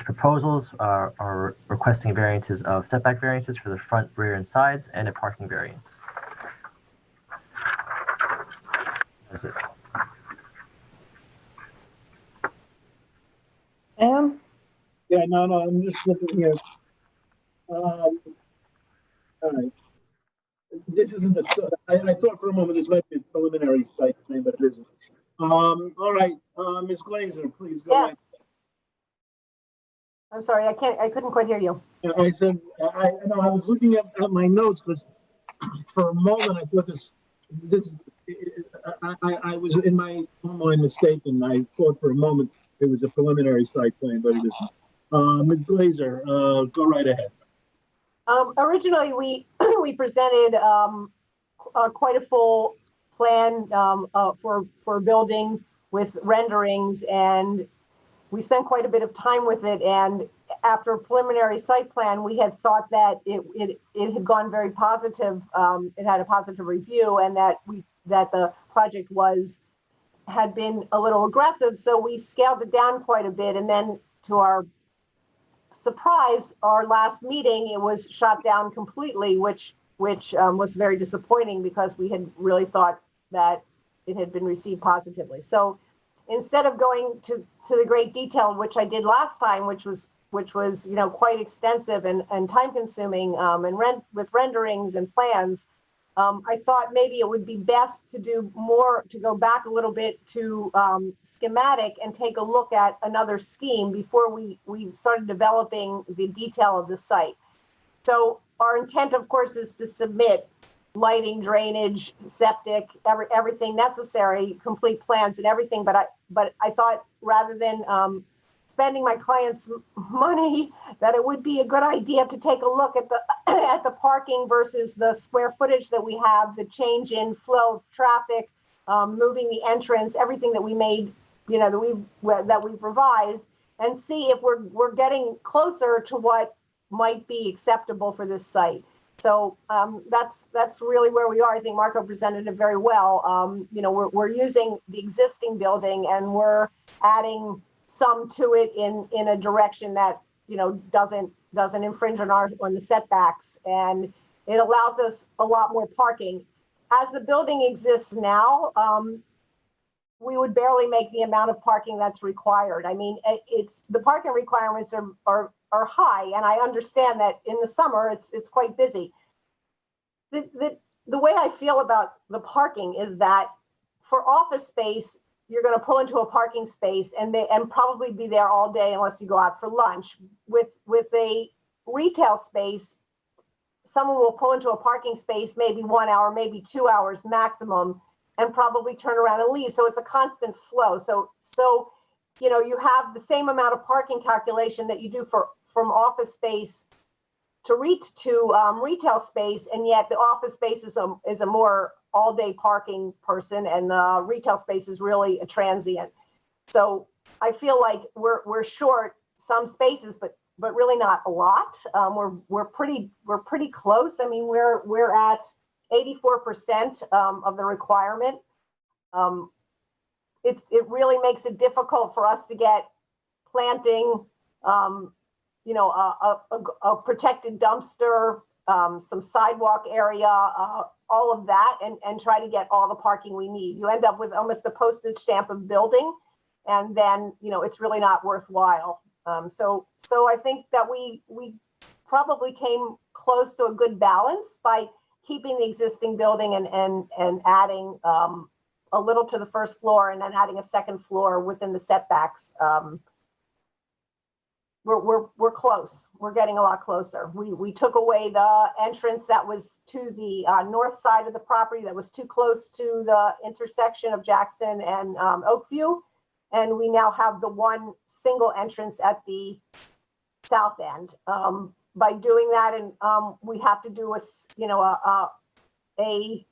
B: proposals are requesting variances of setback variances for the front, rear, and sides, and a parking variance. That's it.
C: Sam?
H: Yeah, no, I'm just looking here. All right. This isn't I thought for a moment this might be a preliminary site plan, but it isn't. All right, Ms. Glazer, please go ahead.
N: I'm sorry, I couldn't quite hear you.
H: I said, I was looking at my notes because for a moment I thought I was in my online mistake, and I thought for a moment it was a preliminary site plan, but it isn't. Ms. Glazer, go right ahead.
N: Originally, we presented quite a full plan for building with renderings, and we spent quite a bit of time with it. And after a preliminary site plan, we had thought that it had gone very positive. It had a positive review, and that the project had been a little aggressive. So we scaled it down quite a bit, and then to our surprise, our last meeting, it was shot down completely, which was very disappointing because we had really thought that it had been received positively. So instead of going to the great detail, which I did last time, which was quite extensive and time consuming, with renderings and plans, I thought maybe it would be best to do more, to go back a little bit to schematic and take a look at another scheme before we started developing the detail of the site. So our intent, of course, is to submit lighting, drainage, septic, everything necessary, complete plans and everything. But I thought rather than spending my clients' money, that it would be a good idea to take a look at the at the parking versus the square footage that we have, the change in flow of traffic, moving the entrance, everything that we made, that we've revised, and see if we're getting closer to what might be acceptable for this site. So that's really where we are. I think Marco presented it very well. We're using the existing building, and we're adding some to it in a direction that doesn't infringe on the setbacks, and it allows us a lot more parking. As the building exists now, we would barely make the amount of parking that's required. I mean, the parking requirements are high, and I understand that in the summer it's quite busy. The way I feel about the parking is that for office space, you're going to pull into a parking space and probably be there all day unless you go out for lunch. With a retail space, someone will pull into a parking space maybe 1 hour, maybe 2 hours maximum, and probably turn around and leave. So it's a constant flow. So you have the same amount of parking calculation that you do from office space to retail space, and yet the office space is a more all-day parking person, and the retail space is really a transient. So I feel like we're short some spaces, but really not a lot. We're pretty close. I mean, we're at 84% of the requirement. It really makes it difficult for us to get planting you know, a protected dumpster, some sidewalk area, all of that, and try to get all the parking we need. You end up with almost the postage stamp of building, and then, you know, it's really not worthwhile. So I think that we probably came close to a good balance by keeping the existing building and adding a little to the first floor and then adding a second floor within the setbacks. We're close. We're getting a lot closer. We took away the entrance that was to the north side of the property that was too close to the intersection of Jackson and Oakview. And we now have the one single entrance at the south end. By doing that, and we have to do a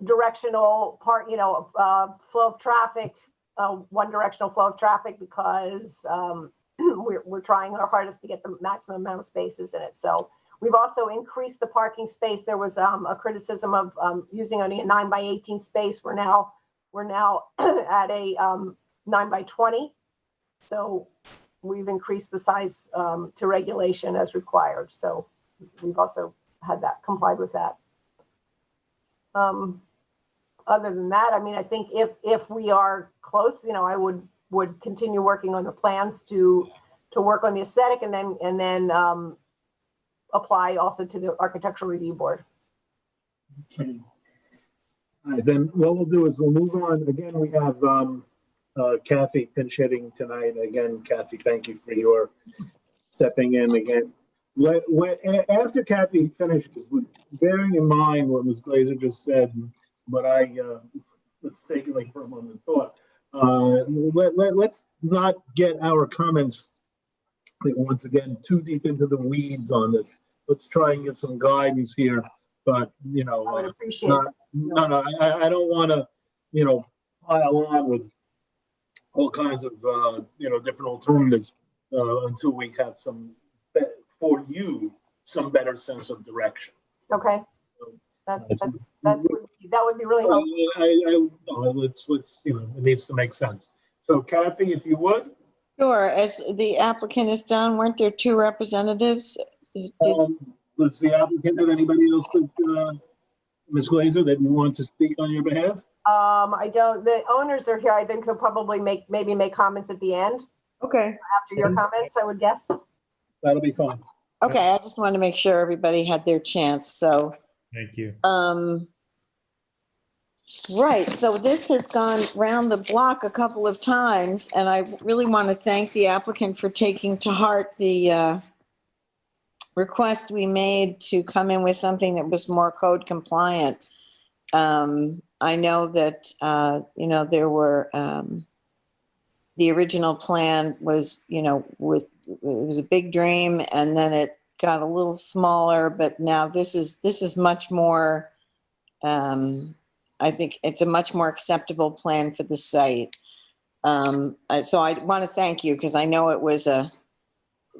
N: directional part, flow of traffic, one directional flow of traffic, because we're trying our hardest to get the maximum amount of spaces in it. So we've also increased the parking space. There was a criticism of using only a 9x18 space. We're now at a 9x20. So we've increased the size to regulation as required. So we've also had that complied with that. Other than that, I mean, I think if we are close, I would continue working on the plans to work on the aesthetic and then apply also to the architectural review board.
H: Okay. All right, then what we'll do is we'll move on. Again, we have Kathy pinch hitting tonight. Again, Kathy, thank you for your stepping in again. After Kathy finishes, bearing in mind what Ms. Glazer just said, but I mistakenly for a moment thought, let's not get our comments once again too deep into the weeds on this. Let's try and get some guidance here. But
N: I would appreciate that.
H: I don't want to pile on with all kinds of different alternatives until we have some better sense of direction.
N: Okay. That would be really helpful.
H: It needs to make sense. So Kathy, if you would.
C: Sure. As the applicant is done, weren't there two representatives?
H: Does the applicant have anybody else that, Ms. Glazer, that you want to speak on your behalf?
N: I don't. The owners are here. I think could probably make comments at the end.
C: Okay.
N: After your comments, I would guess.
H: That'll be fine.
C: Okay, I just wanted to make sure everybody had their chance. So.
O: Thank you.
C: Right. So this has gone round the block a couple of times, and I really want to thank the applicant for taking to heart the request we made to come in with something that was more code compliant. I know that, there were, the original plan was, it was a big dream, and then it got a little smaller, but now this is much more, I think it's a much more acceptable plan for the site. So I want to thank you, because I know it was a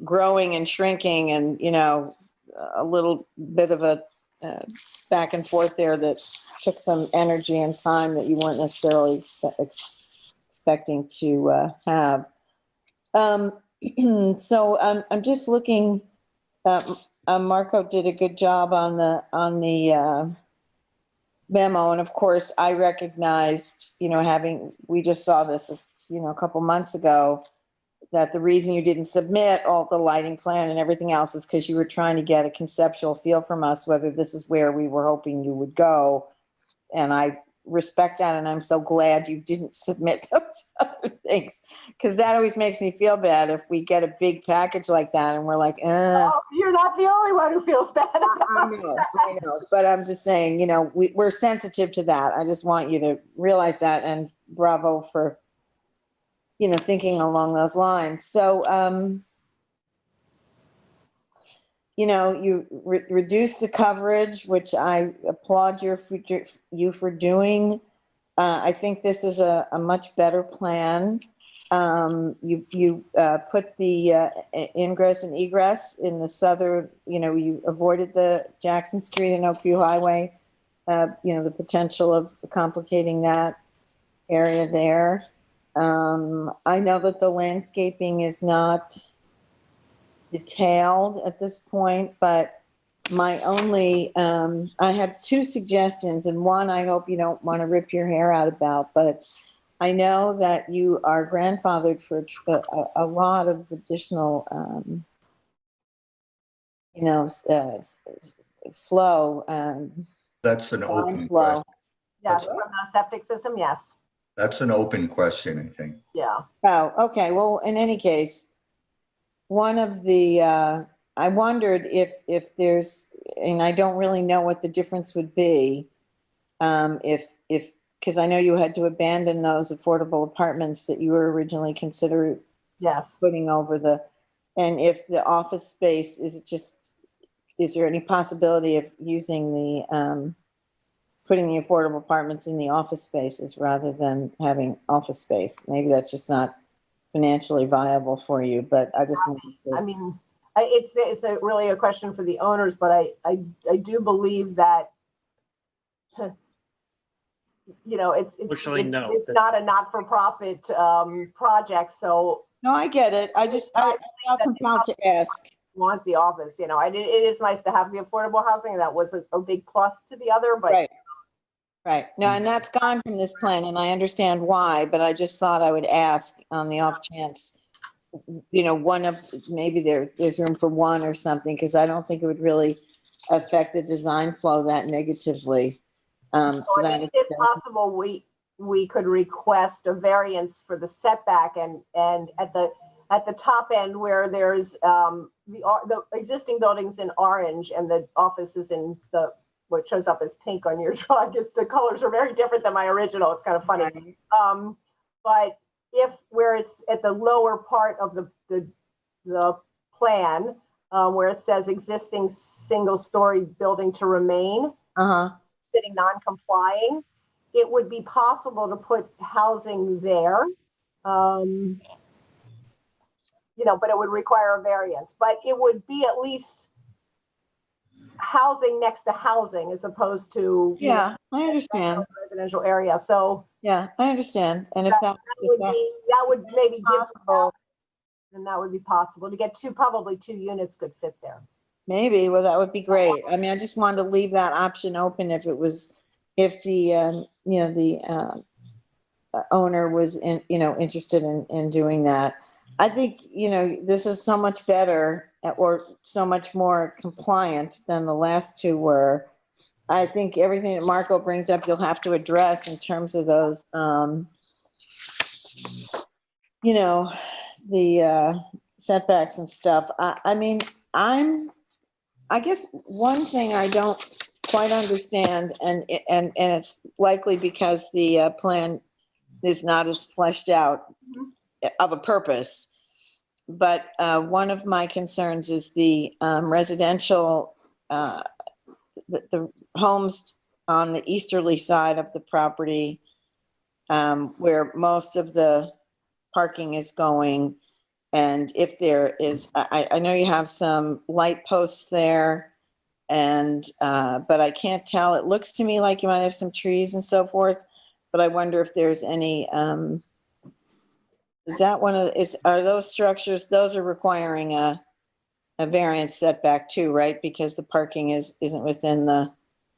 C: growing and shrinking and, a little bit of a back and forth there that took some energy and time that you weren't necessarily expecting to have. So I'm just looking, Marco did a good job on the memo. And of course I recognized, we just saw this, a couple months ago, that the reason you didn't submit all the lighting plan and everything else is because you were trying to get a conceptual feel from us, whether this is where we were hoping you would go. And I respect that. And I'm so glad you didn't submit those other things, because that always makes me feel bad if we get a big package like that and we're like,
N: Oh, you're not the only one who feels bad.
C: I know, but I'm just saying, we're sensitive to that. I just want you to realize that, and bravo for, thinking along those lines. So, you reduce the coverage, which I applaud you for doing. I think this is a much better plan. You put the ingress and egress in the southern, you avoided the Jackson Street and Oakview Highway, the potential of complicating that area there. I know that the landscaping is not detailed at this point, but my only, I have two suggestions, and one I hope you don't want to rip your hair out about, but I know that you are grandfathered for a lot of additional, flow,
G: That's an
C: line
G: open
C: flow.
G: question.
N: Yes, from the septic system, yes.
G: That's an open question, I think.
N: Yeah.
C: Oh, okay. Well, in any case, one of the, I wondered if there's, and I don't really know what the difference would be, because I know you had to abandon those affordable apartments that you were originally considering
N: Yes.
C: putting over and if the office space, is there any possibility of using putting the affordable apartments in the office spaces rather than having office space? Maybe that's just not financially viable for you, but I just wanted to.
N: I mean, it's really a question for the owners, but I do believe that, it's not a not-for-profit project, so.
C: No, I get it. I felt compelled to ask.
N: Want the office, it is nice to have the affordable housing, and that was a big plus to the other, but.
C: Right. No, and that's gone from this plan, and I understand why, but I just thought I would ask on the off chance, maybe there's room for one or something, because I don't think it would really affect the design flow that negatively. So that
N: it's possible we could request a variance for the setback and at the top end where there's the existing buildings in orange and the office is in what shows up as pink on your drawing. The colors are very different than my original. It's kind of funny. But where it's at the lower part of the plan, where it says existing single-story building to remain, sitting non-complying, it would be possible to put housing there, but it would require a variance. But it would be at least housing next to housing as opposed to
C: I understand
N: residential area. So
C: I understand, and if that
N: would maybe give possible, then that would be possible to get probably two units could fit there.
C: Maybe. Well, that would be great. I mean, I just wanted to leave that option open if the owner was interested in doing that. I think, this is so much better or so much more compliant than the last two were. I think everything that Marco brings up, you'll have to address in terms of those, the setbacks and stuff. I guess one thing I don't quite understand, and it's likely because the plan is not as fleshed out of a purpose, but one of my concerns is the residential, the homes on the easterly side of the property, where most of the parking is going. And if there is, I know you have some light posts there, and but I can't tell. It looks to me like you might have some trees and so forth, but I wonder if there's any. Is that are those structures? Those are requiring a variance setback too, right? Because the parking isn't within the.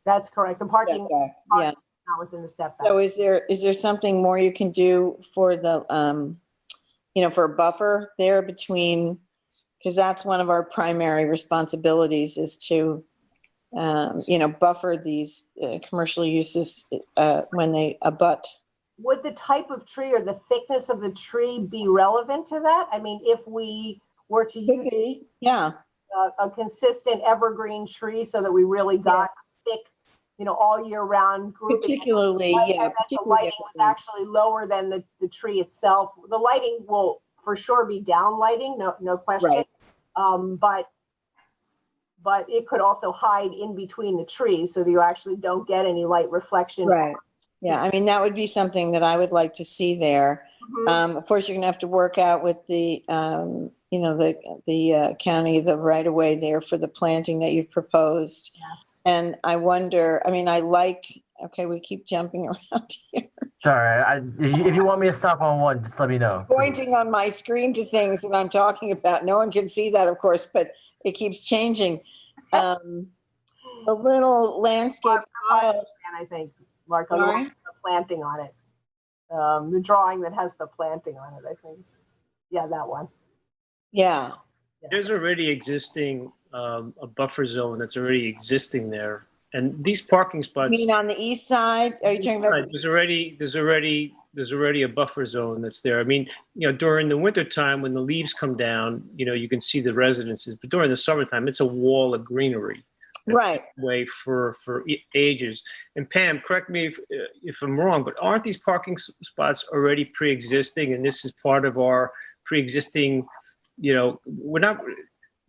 N: That's correct. The parking
C: setback.
N: Not within the setback.
C: So is there something more you can do for the for a buffer there between, because that's one of our primary responsibilities is to, buffer these commercial uses when they abut.
N: Would the type of tree or the thickness of the tree be relevant to that? I mean, if we were to use a consistent evergreen tree so that we really got thick, all year round grouping.
C: Particularly,
N: the lighting was actually lower than the tree itself. The lighting will for sure be down lighting, no question. Right. But it could also hide in between the trees so that you actually don't get any light reflection.
C: Right. Yeah, I mean, that would be something that I would like to see there. Of course, you're gonna have to work out with the, the county, the right of way there for the planting that you've proposed.
N: Yes.
C: And I wonder, I mean, I like Okay, we keep jumping around here.
B: Sorry, if you want me to stop on one, just let me know.
C: Pointing on my screen to things that I'm talking about. No one can see that, of course, but it keeps changing. The little landscape tile.
N: And I think, Marco,
C: Sorry?
N: you want the planting on it. The drawing that has the planting on it, I think. Yeah, that one.
C: Yeah.
P: There's already existing a buffer zone that's already existing there, and these parking
C: You
P: spots.
C: mean on the east side? Are you talking about?
P: There's already a buffer zone that's there. I mean, during the winter time when the leaves come down, you can see the residences. But during the summertime, it's a wall of greenery.
C: Right.
P: Way for ages. And Pam, correct me if I'm wrong, but aren't these parking spots already pre-existing? And this is part of our pre-existing. We're not.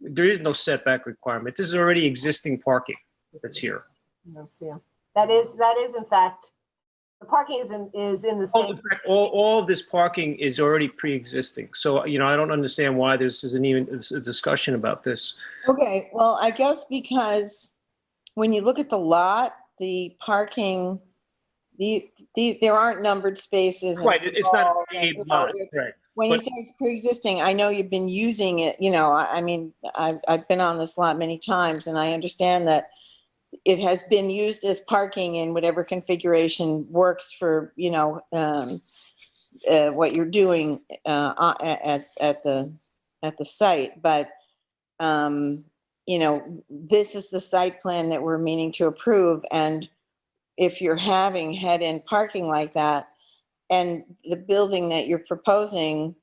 P: There is no setback requirement. This is already existing parking that's here.
N: Let's see. That is in fact, the parking is in the same.
P: All of this parking is already pre-existing. So I don't understand why this isn't even a discussion about this.
C: Okay, well, I guess because when you look at the lot, the parking, there aren't numbered spaces.
P: Right, it's not a paved lot, right.
C: When you say it's pre-existing, I know you've been using it, I mean, I've been on this lot many times, and I understand that it has been used as parking in whatever configuration works for, what you're doing at the site. But, this is the site plan that we're meaning to approve. And if you're having head-end parking like that, and the building that you're proposing,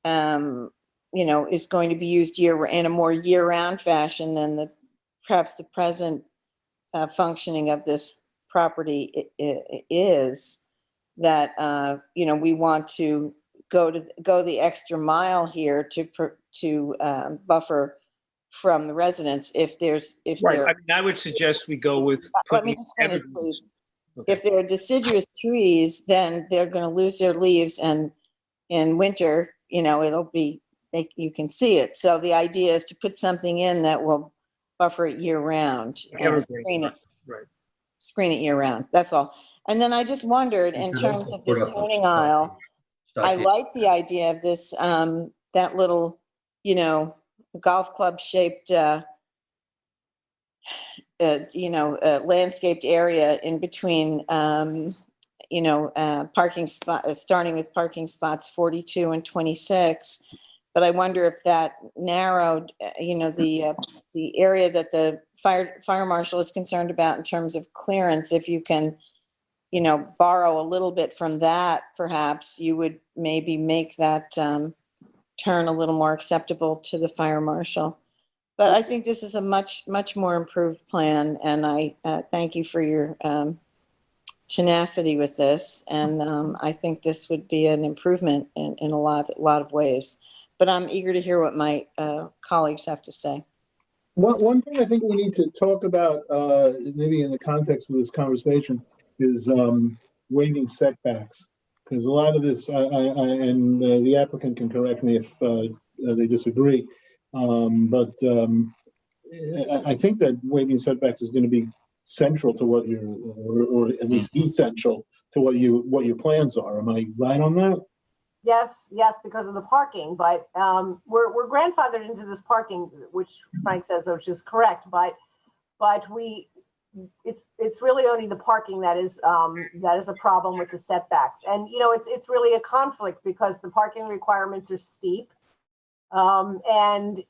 C: is going to be used in a more year-round fashion than perhaps the present functioning of this property is, that we want to go the extra mile here to buffer from the residents if
P: Right. I mean, I would suggest we go with.
C: Let me just finish, please. Okay. If they're deciduous trees, then they're going to lose their leaves, and in winter, it'll be, you can see it. So the idea is to put something in that will buffer it year round and screen it year round. That's all. And then I just wondered, in terms of this tuning aisle, I like the idea of this, that little, golf club shaped, landscaped area in between, parking spot, starting with parking spots 42 and 26. But I wonder if that narrowed, the area that the fire marshal is concerned about in terms of clearance, if you can, borrow a little bit from that, perhaps you would maybe make that turn a little more acceptable to the fire marshal. But I think this is a much, much more improved plan, and I thank you for your tenacity with this. And I think this would be an improvement in a lot of ways. But I'm eager to hear what my colleagues have to say.
H: One thing I think we need to talk about, maybe in the context of this conversation, is waiving setbacks. Because a lot of this, and the applicant can correct me if they disagree, but I think that waiving setbacks is going to be central to what or at least essential to what your plans are. Am I right on that?
N: Yes, because of the parking, but we're grandfathered into this parking, which Frank says, which is correct, but it's really only the parking that is a problem with the setbacks. And it's really a conflict because the parking requirements are steep, and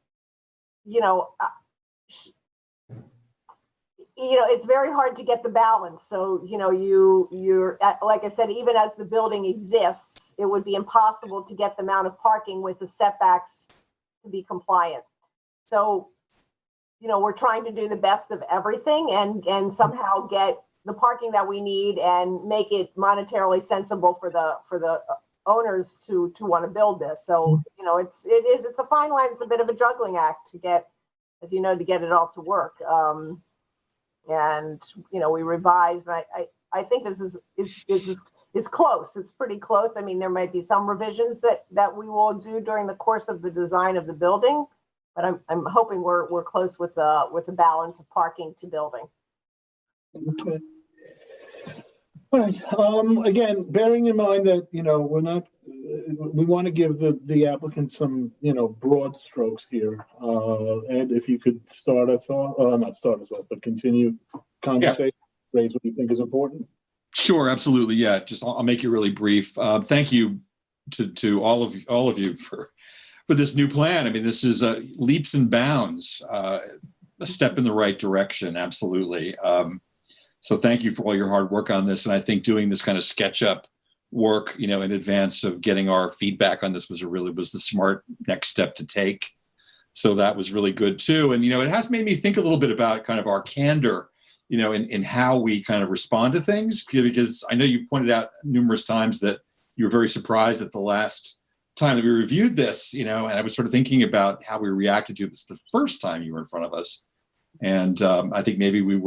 N: it's very hard to get the balance. So you're like I said, even as the building exists, it would be impossible to get the amount of parking with the setbacks to be compliant. So we're trying to do the best of everything and somehow get the parking that we need and make it monetarily sensible for the owners to want to build this. So it's a fine line. It's a bit of a juggling act to get, as you know, to get it all to work. And we revised. I think this is close. It's pretty close. I mean, there might be some revisions that we will do during the course of the design of the building, but I'm hoping we're close with the balance of parking to building.
H: Okay. All right. Again, bearing in mind that, we're not, we want to give the applicant some, broad strokes here. Ed, if you could start us off, not start us off, but continue conversation, raise what you think is important.
K: Sure, absolutely. Yeah, just I'll make it really brief. Thank you to all of you for this new plan. I mean, this is leaps and bounds, a step in the right direction. Absolutely. So thank you for all your hard work on this. And I think doing this kind of SketchUp work, in advance of getting our feedback on this was the smart next step to take. So that was really good too. And, it has made me think a little bit about kind of our candor, in how we kind of respond to things, because I know you pointed out numerous times that you were very surprised at the last time that we reviewed this, and I was sort of thinking about how we reacted to this the first time you were in front of us. And I think maybe we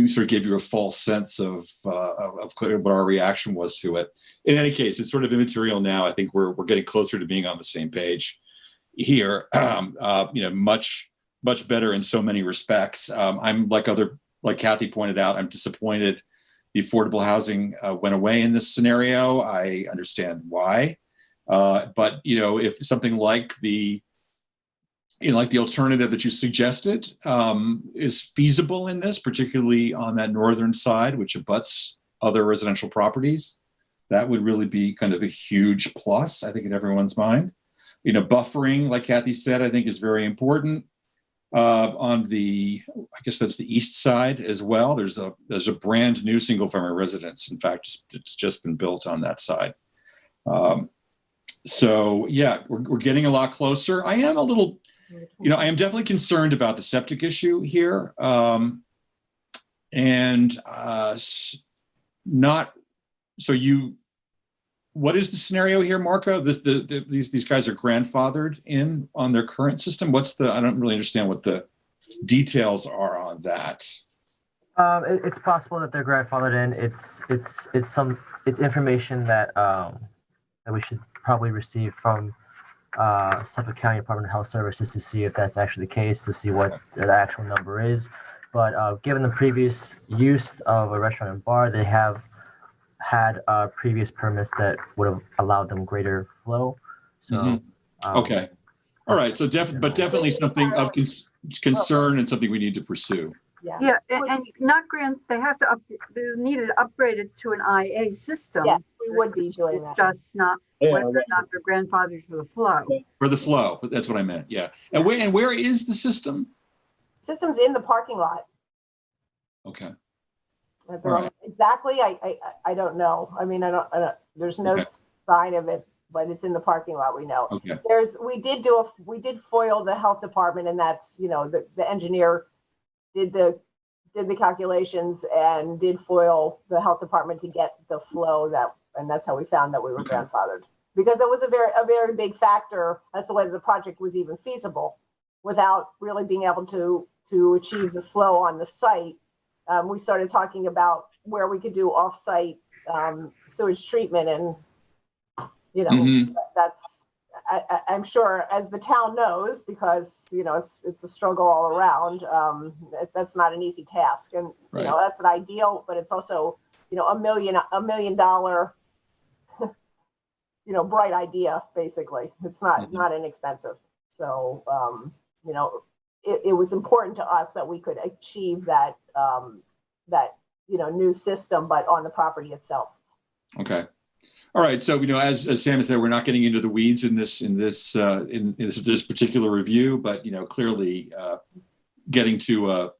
K: sort of gave you a false sense of what our reaction was to it. In any case, it's sort of immaterial now. I think we're getting closer to being on the same page here. Much better in so many respects. I'm like Kathy pointed out, I'm disappointed the affordable housing went away in this scenario. I understand why, but if something like the alternative that you suggested is feasible in this, particularly on that northern side, which abuts other residential properties, that would really be kind of a huge plus, I think, in everyone's mind. Buffering, like Kathy said, I think is very important. On the, I guess that's the east side as well. There's a brand new single family residence. In fact, it's just been built on that side. So yeah, we're getting a lot closer. I am a little, I am definitely concerned about the septic issue here. What is the scenario here, Marco? These guys are grandfathered in on their current system. I don't really understand what the details are on that.
B: It's possible that they're grandfathered in. It's information that we should probably receive from Suffolk County Department of Health Services to see if that's actually the case, to see what the actual number is. But given the previous use of a restaurant and bar, they have had previous permits that would have allowed them greater flow. So,
K: okay. All right. So definitely something of concern and something we need to pursue.
D: Yeah, and not they have to they need it upgraded to an IA system.
N: Yeah, we would be doing that.
D: Just not whether or not they're grandfathered for the flow.
K: For the flow, that's what I meant. Yeah. And where is the system?
N: System's in the parking lot.
K: Okay.
N: Right. Exactly. I don't know. I mean, I don't there's no sign of it, but it's in the parking lot. We know.
K: Okay.
N: We did foil the health department, and that's, the engineer did the calculations and did foil the health department to get the flow and that's how we found that we were grandfathered, because it was a very big factor as to whether the project was even feasible without really being able to achieve the flow on the site. We started talking about where we could do off-site sewage treatment, and that's I'm sure, as the town knows, because it's a struggle all around. That's not an easy task, and that's an ideal, but it's also $1 million bright idea. Basically, it's not inexpensive. So it was important to us that we could achieve that new system, but on the property itself.
K: Okay. All right. So as Sam said, we're not getting into the weeds in this particular review, but clearly getting to a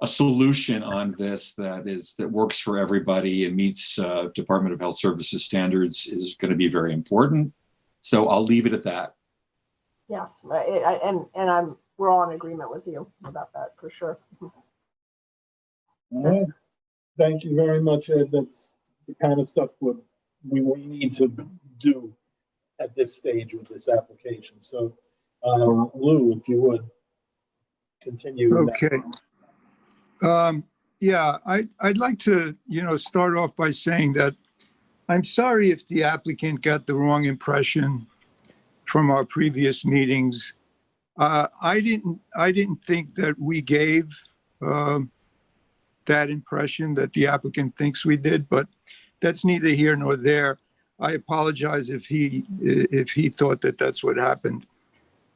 K: solution on this that works for everybody and meets Department of Health Services standards is going to be very important. So I'll leave it at that.
N: Yes, and we're all in agreement with you about that for sure.
H: All right. Thank you very much, Ed. That's the kind of stuff we need to do at this stage with this application. So, Lou, if you would continue.
L: Okay. Yeah, I'd like to, start off by saying that I'm sorry if the applicant got the wrong impression from our previous meetings. I didn't think that we gave that impression that the applicant thinks we did, but that's neither here nor there. I apologize if he thought that that's what happened.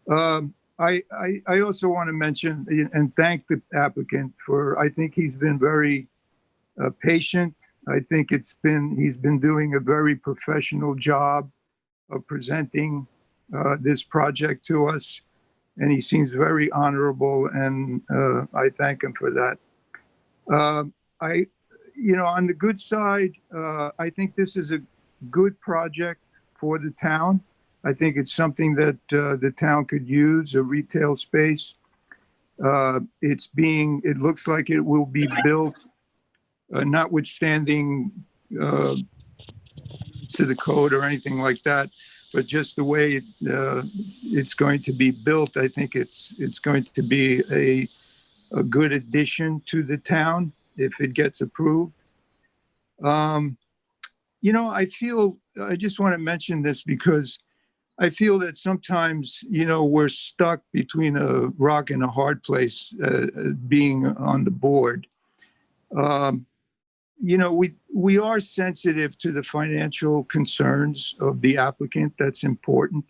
L: I also want to mention and thank the applicant for, I think he's been very patient. I think he's been doing a very professional job of presenting this project to us, and he seems very honorable, and I thank him for that. On the good side, I think this is a good project for the town. I think it's something that the town could use, a retail space. It looks like it will be built, notwithstanding to the code or anything like that, but just the way it's going to be built, I think it's going to be a good addition to the town if it gets approved. I just want to mention this because I feel that sometimes, we're stuck between a rock and a hard place being on the board. We are sensitive to the financial concerns of the applicant. That's important.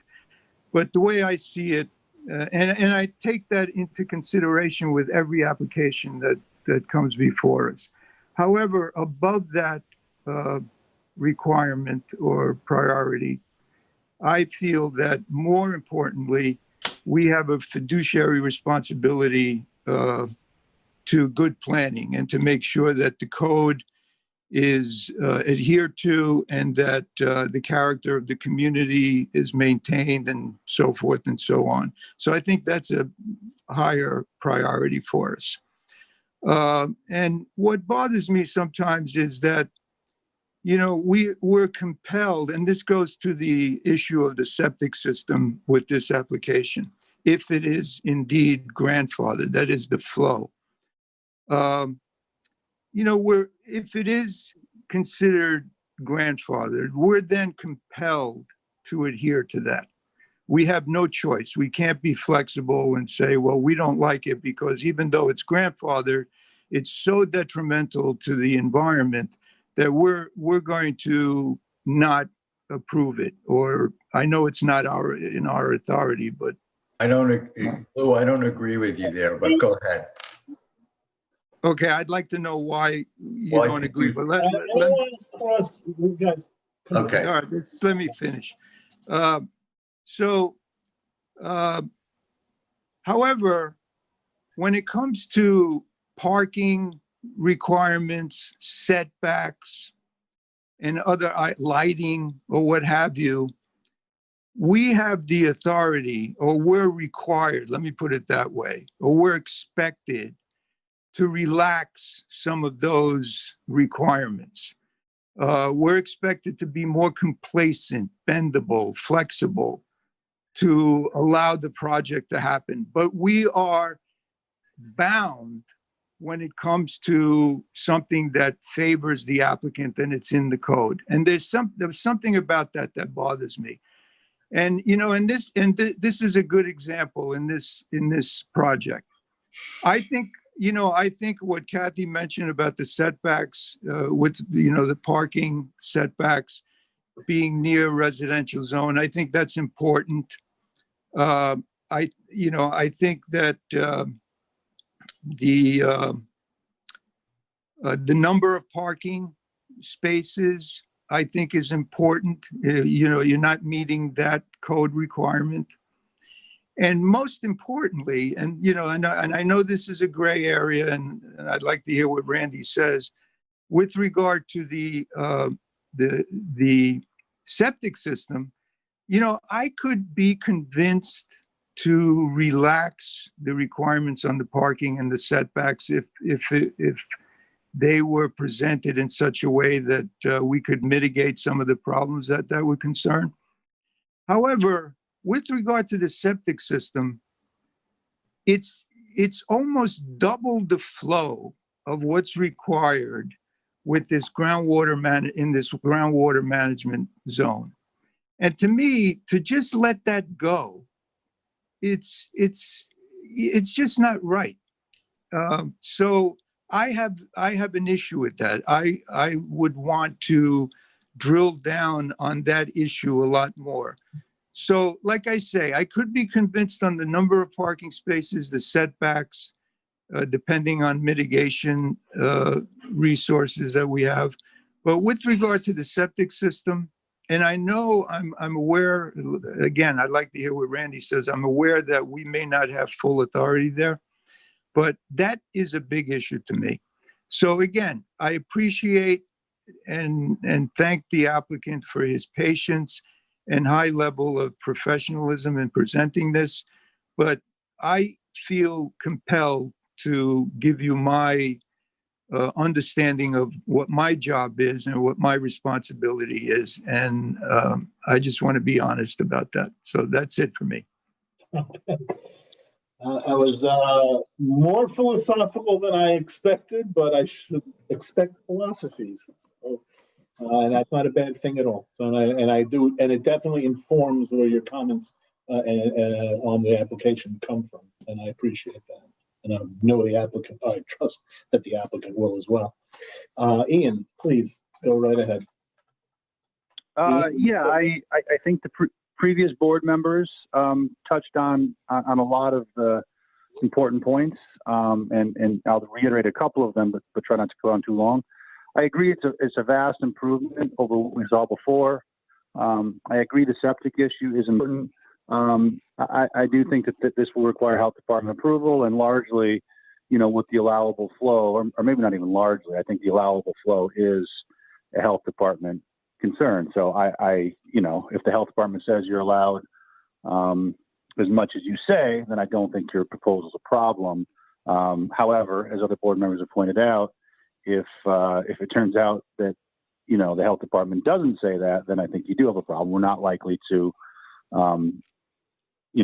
L: But the way I see it, and I take that into consideration with every application that comes before us. However, above that requirement or priority, I feel that more importantly, we have a fiduciary responsibility to good planning and to make sure that the code is adhered to and that the character of the community is maintained and so forth and so on. So I think that's a higher priority for us. And what bothers me sometimes is that, we're compelled, and this goes to the issue of the septic system with this application, if it is indeed grandfathered, that is the flow. If it is considered grandfathered, we're then compelled to adhere to that. We have no choice. We can't be flexible and say, well, we don't like it because even though it's grandfathered, it's so detrimental to the environment that we're going to not approve it. Or I know it's not in our authority, but
G: Lou, I don't agree with you there, but go ahead.
L: Okay, I'd like to know why you don't agree, but let's
G: okay.
L: All right, let me finish. However, when it comes to parking requirements, setbacks, and other lighting or what have you, we have the authority, or we're required, let me put it that way, or we're expected to relax some of those requirements. We're expected to be more complacent, bendable, flexible to allow the project to happen. But we are bound when it comes to something that favors the applicant and it's in the code. And there's something about that bothers me. And, this is a good example in this project. I think what Kathy mentioned about the setbacks with, the parking setbacks being near residential zone, I think that's important. I think that the number of parking spaces, I think, is important. You're not meeting that code requirement. And most importantly, and I know this is a gray area, and I'd like to hear what Randy says with regard to the septic system. I could be convinced to relax the requirements on the parking and the setbacks if they were presented in such a way that we could mitigate some of the problems that would concern. However, with regard to the septic system, it's almost double the flow of what's required with this groundwater management zone. And to me, to just let that go, it's just not right. So I have an issue with that. I would want to drill down on that issue a lot more. So, like I say, I could be convinced on the number of parking spaces, the setbacks, depending on mitigation resources that we have. But with regard to the septic system, and I know I'm aware, again, I'd like to hear what Randy says. I'm aware that we may not have full authority there, but that is a big issue to me. So again, I appreciate and thank the applicant for his patience and high level of professionalism in presenting this, but I feel compelled to give you my understanding of what my job is and what my responsibility is. And I just want to be honest about that. So that's it for me.
H: I was more philosophical than I expected, but I should expect philosophies. So, and that's not a bad thing at all. So, and it definitely informs where your comments on the application come from, and I appreciate that. And I know the applicant. I trust that the applicant will as well. Ian, please go right ahead.
M: Yeah, I think the previous board members touched on a lot of the important points, and I'll reiterate a couple of them, but try not to go on too long. I agree it's a vast improvement over what we saw before. I agree the septic issue is important. I do think that this will require health department approval, and largely, with the allowable flow, or maybe not even largely, I think the allowable flow is a health department concern. So if the health department says you're allowed as much as you say, then I don't think your proposal is a problem. However, as other board members have pointed out, if it turns out that the health department doesn't say that, then I think you do have a problem. We're not likely to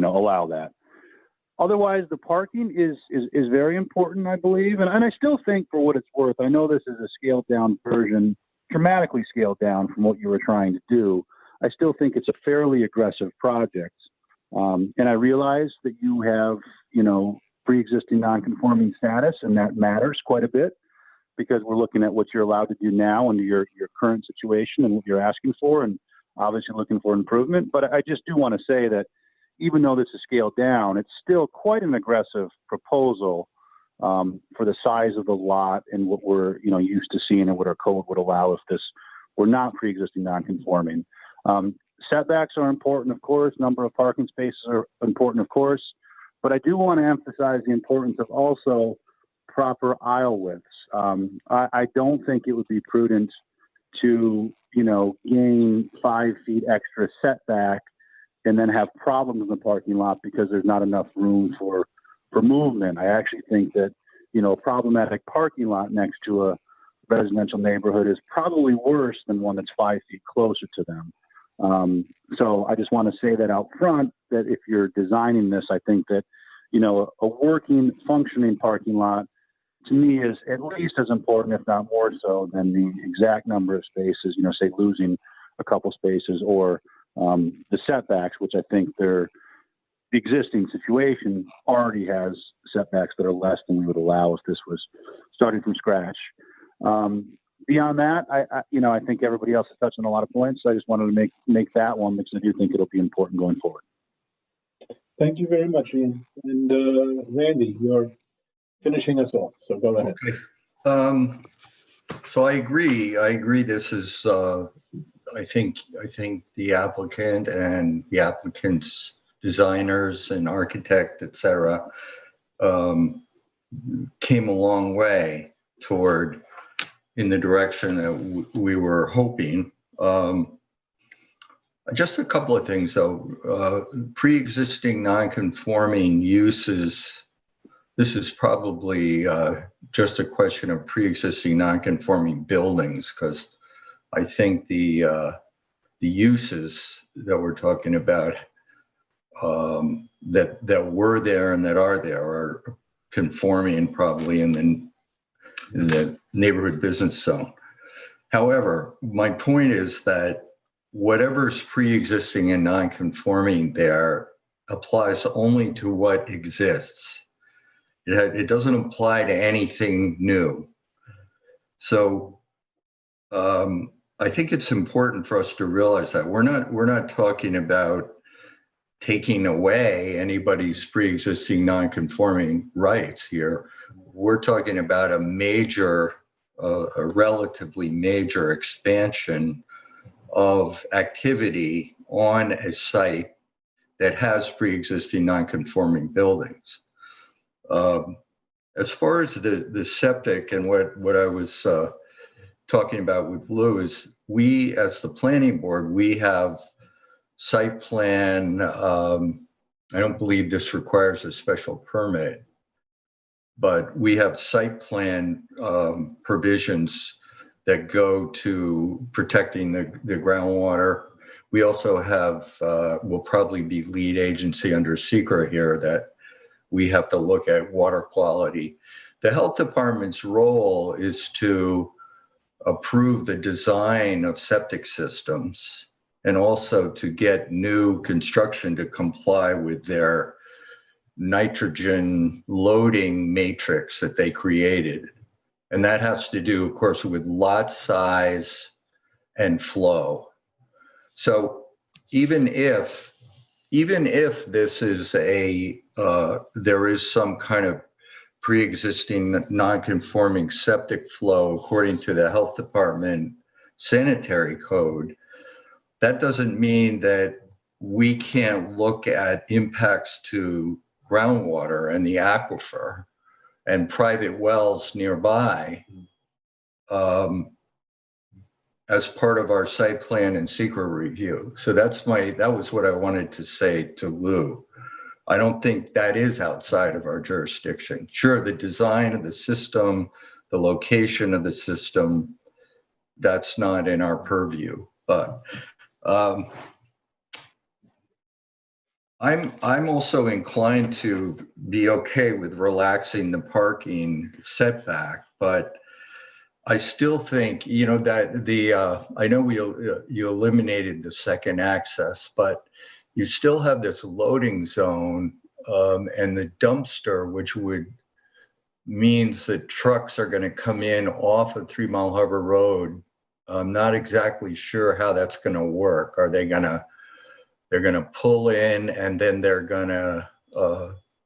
M: allow that. Otherwise, the parking is very important, I believe, and I still think, for what it's worth, I know this is a scaled down version, dramatically scaled down from what you were trying to do. I still think it's a fairly aggressive project, and I realize that you have pre-existing non-conforming status, and that matters quite a bit, because we're looking at what you're allowed to do now under your current situation and what you're asking for, and obviously looking for improvement. But I just do want to say that even though this is scaled down, it's still quite an aggressive proposal for the size of the lot and what we're used to seeing and what our code would allow if this were not pre-existing non-conforming. Setbacks are important, of course. Number of parking spaces are important, of course. But I do want to emphasize the importance of also proper aisle widths. I don't think it would be prudent to, gain 5 feet extra setback and then have problems in the parking lot because there's not enough room for movement. I actually think that, a problematic parking lot next to a residential neighborhood is probably worse than one that's 5 feet closer to them. So I just want to say that out front, that if you're designing this, I think that, a working, functioning parking lot to me is at least as important, if not more so, than the exact number of spaces, say losing a couple spaces, or the setbacks, which I think the existing situation already has setbacks that are less than we would allow if this was starting from scratch. Beyond that, I think everybody else has touched on a lot of points. So I just wanted to make that one, because I do think it'll be important going forward.
H: Thank you very much, Ian. And Randy, you're finishing us off, so go ahead.
G: Okay. So I agree. This is, I think the applicant and the applicant's designers and architect, et cetera, came a long way toward in the direction that we were hoping. Just a couple of things, though. Pre-existing non-conforming uses. This is probably just a question of pre-existing non-conforming buildings, because I think the uses that we're talking about that were there and that are there are conforming probably in the neighborhood business zone. However, my point is that whatever's pre-existing and non-conforming there applies only to what exists. It doesn't apply to anything new. So I think it's important for us to realize that we're not talking about taking away anybody's pre-existing non-conforming rights here. We're talking about a relatively major expansion of activity on a site that has pre-existing non-conforming buildings. As far as the septic and what I was talking about with Lou is, we, as the planning board, we have site plan. I don't believe this requires a special permit, but we have site plan provisions that go to protecting the groundwater. We also have, we'll probably be lead agency under SECRA here, that we have to look at water quality. The health department's role is to approve the design of septic systems and also to get new construction to comply with their nitrogen loading matrix that they created. And that has to do, of course, with lot size and flow. So even if this is there is some kind of pre-existing non-conforming septic flow according to the health department sanitary code, that doesn't mean that we can't look at impacts to groundwater and the aquifer and private wells nearby as part of our site plan and SECRA review. So that was what I wanted to say to Lou. I don't think that is outside of our jurisdiction. Sure, the design of the system, the location of the system, that's not in our purview. But I'm also inclined to be okay with relaxing the parking setback, but I still think, that I know you eliminated the second access, but you still have this loading zone and the dumpster, which means that trucks are going to come in off of 3 Mile Harbor Road. I'm not exactly sure how that's going to work. Are they they're going to pull in and then they're going to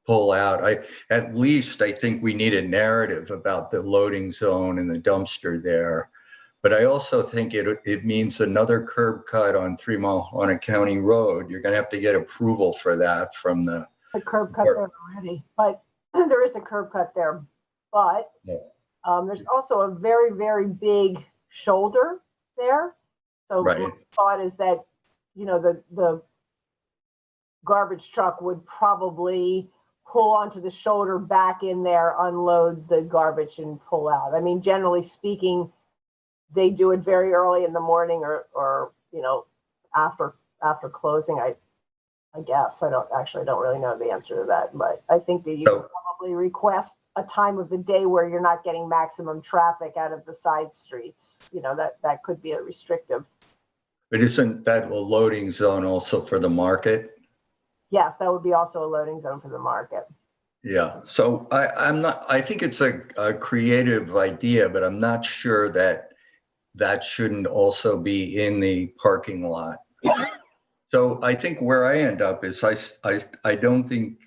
G: pull out? At least I think we need a narrative about the loading zone and the dumpster there. But I also think it means another curb cut on 3 Mile on a county road. You're going to have to get approval for that from the
N: curb cut there already, but there is a curb cut there. But there's also a very, very big shoulder there. So
G: right.
N: My thought is that, the garbage truck would probably pull onto the shoulder, back in there, unload the garbage and pull out. I mean, generally speaking, they do it very early in the morning or after closing. I guess I don't really know the answer to that, but I think that you could probably request a time of the day where you're not getting maximum traffic out of the side streets. That could be a restrictive.
G: But isn't that a loading zone also for the market?
N: Yes, that would be also a loading zone for the market.
G: Yeah. So I think it's a creative idea, but I'm not sure that shouldn't also be in the parking lot. So I think where I end up is I don't think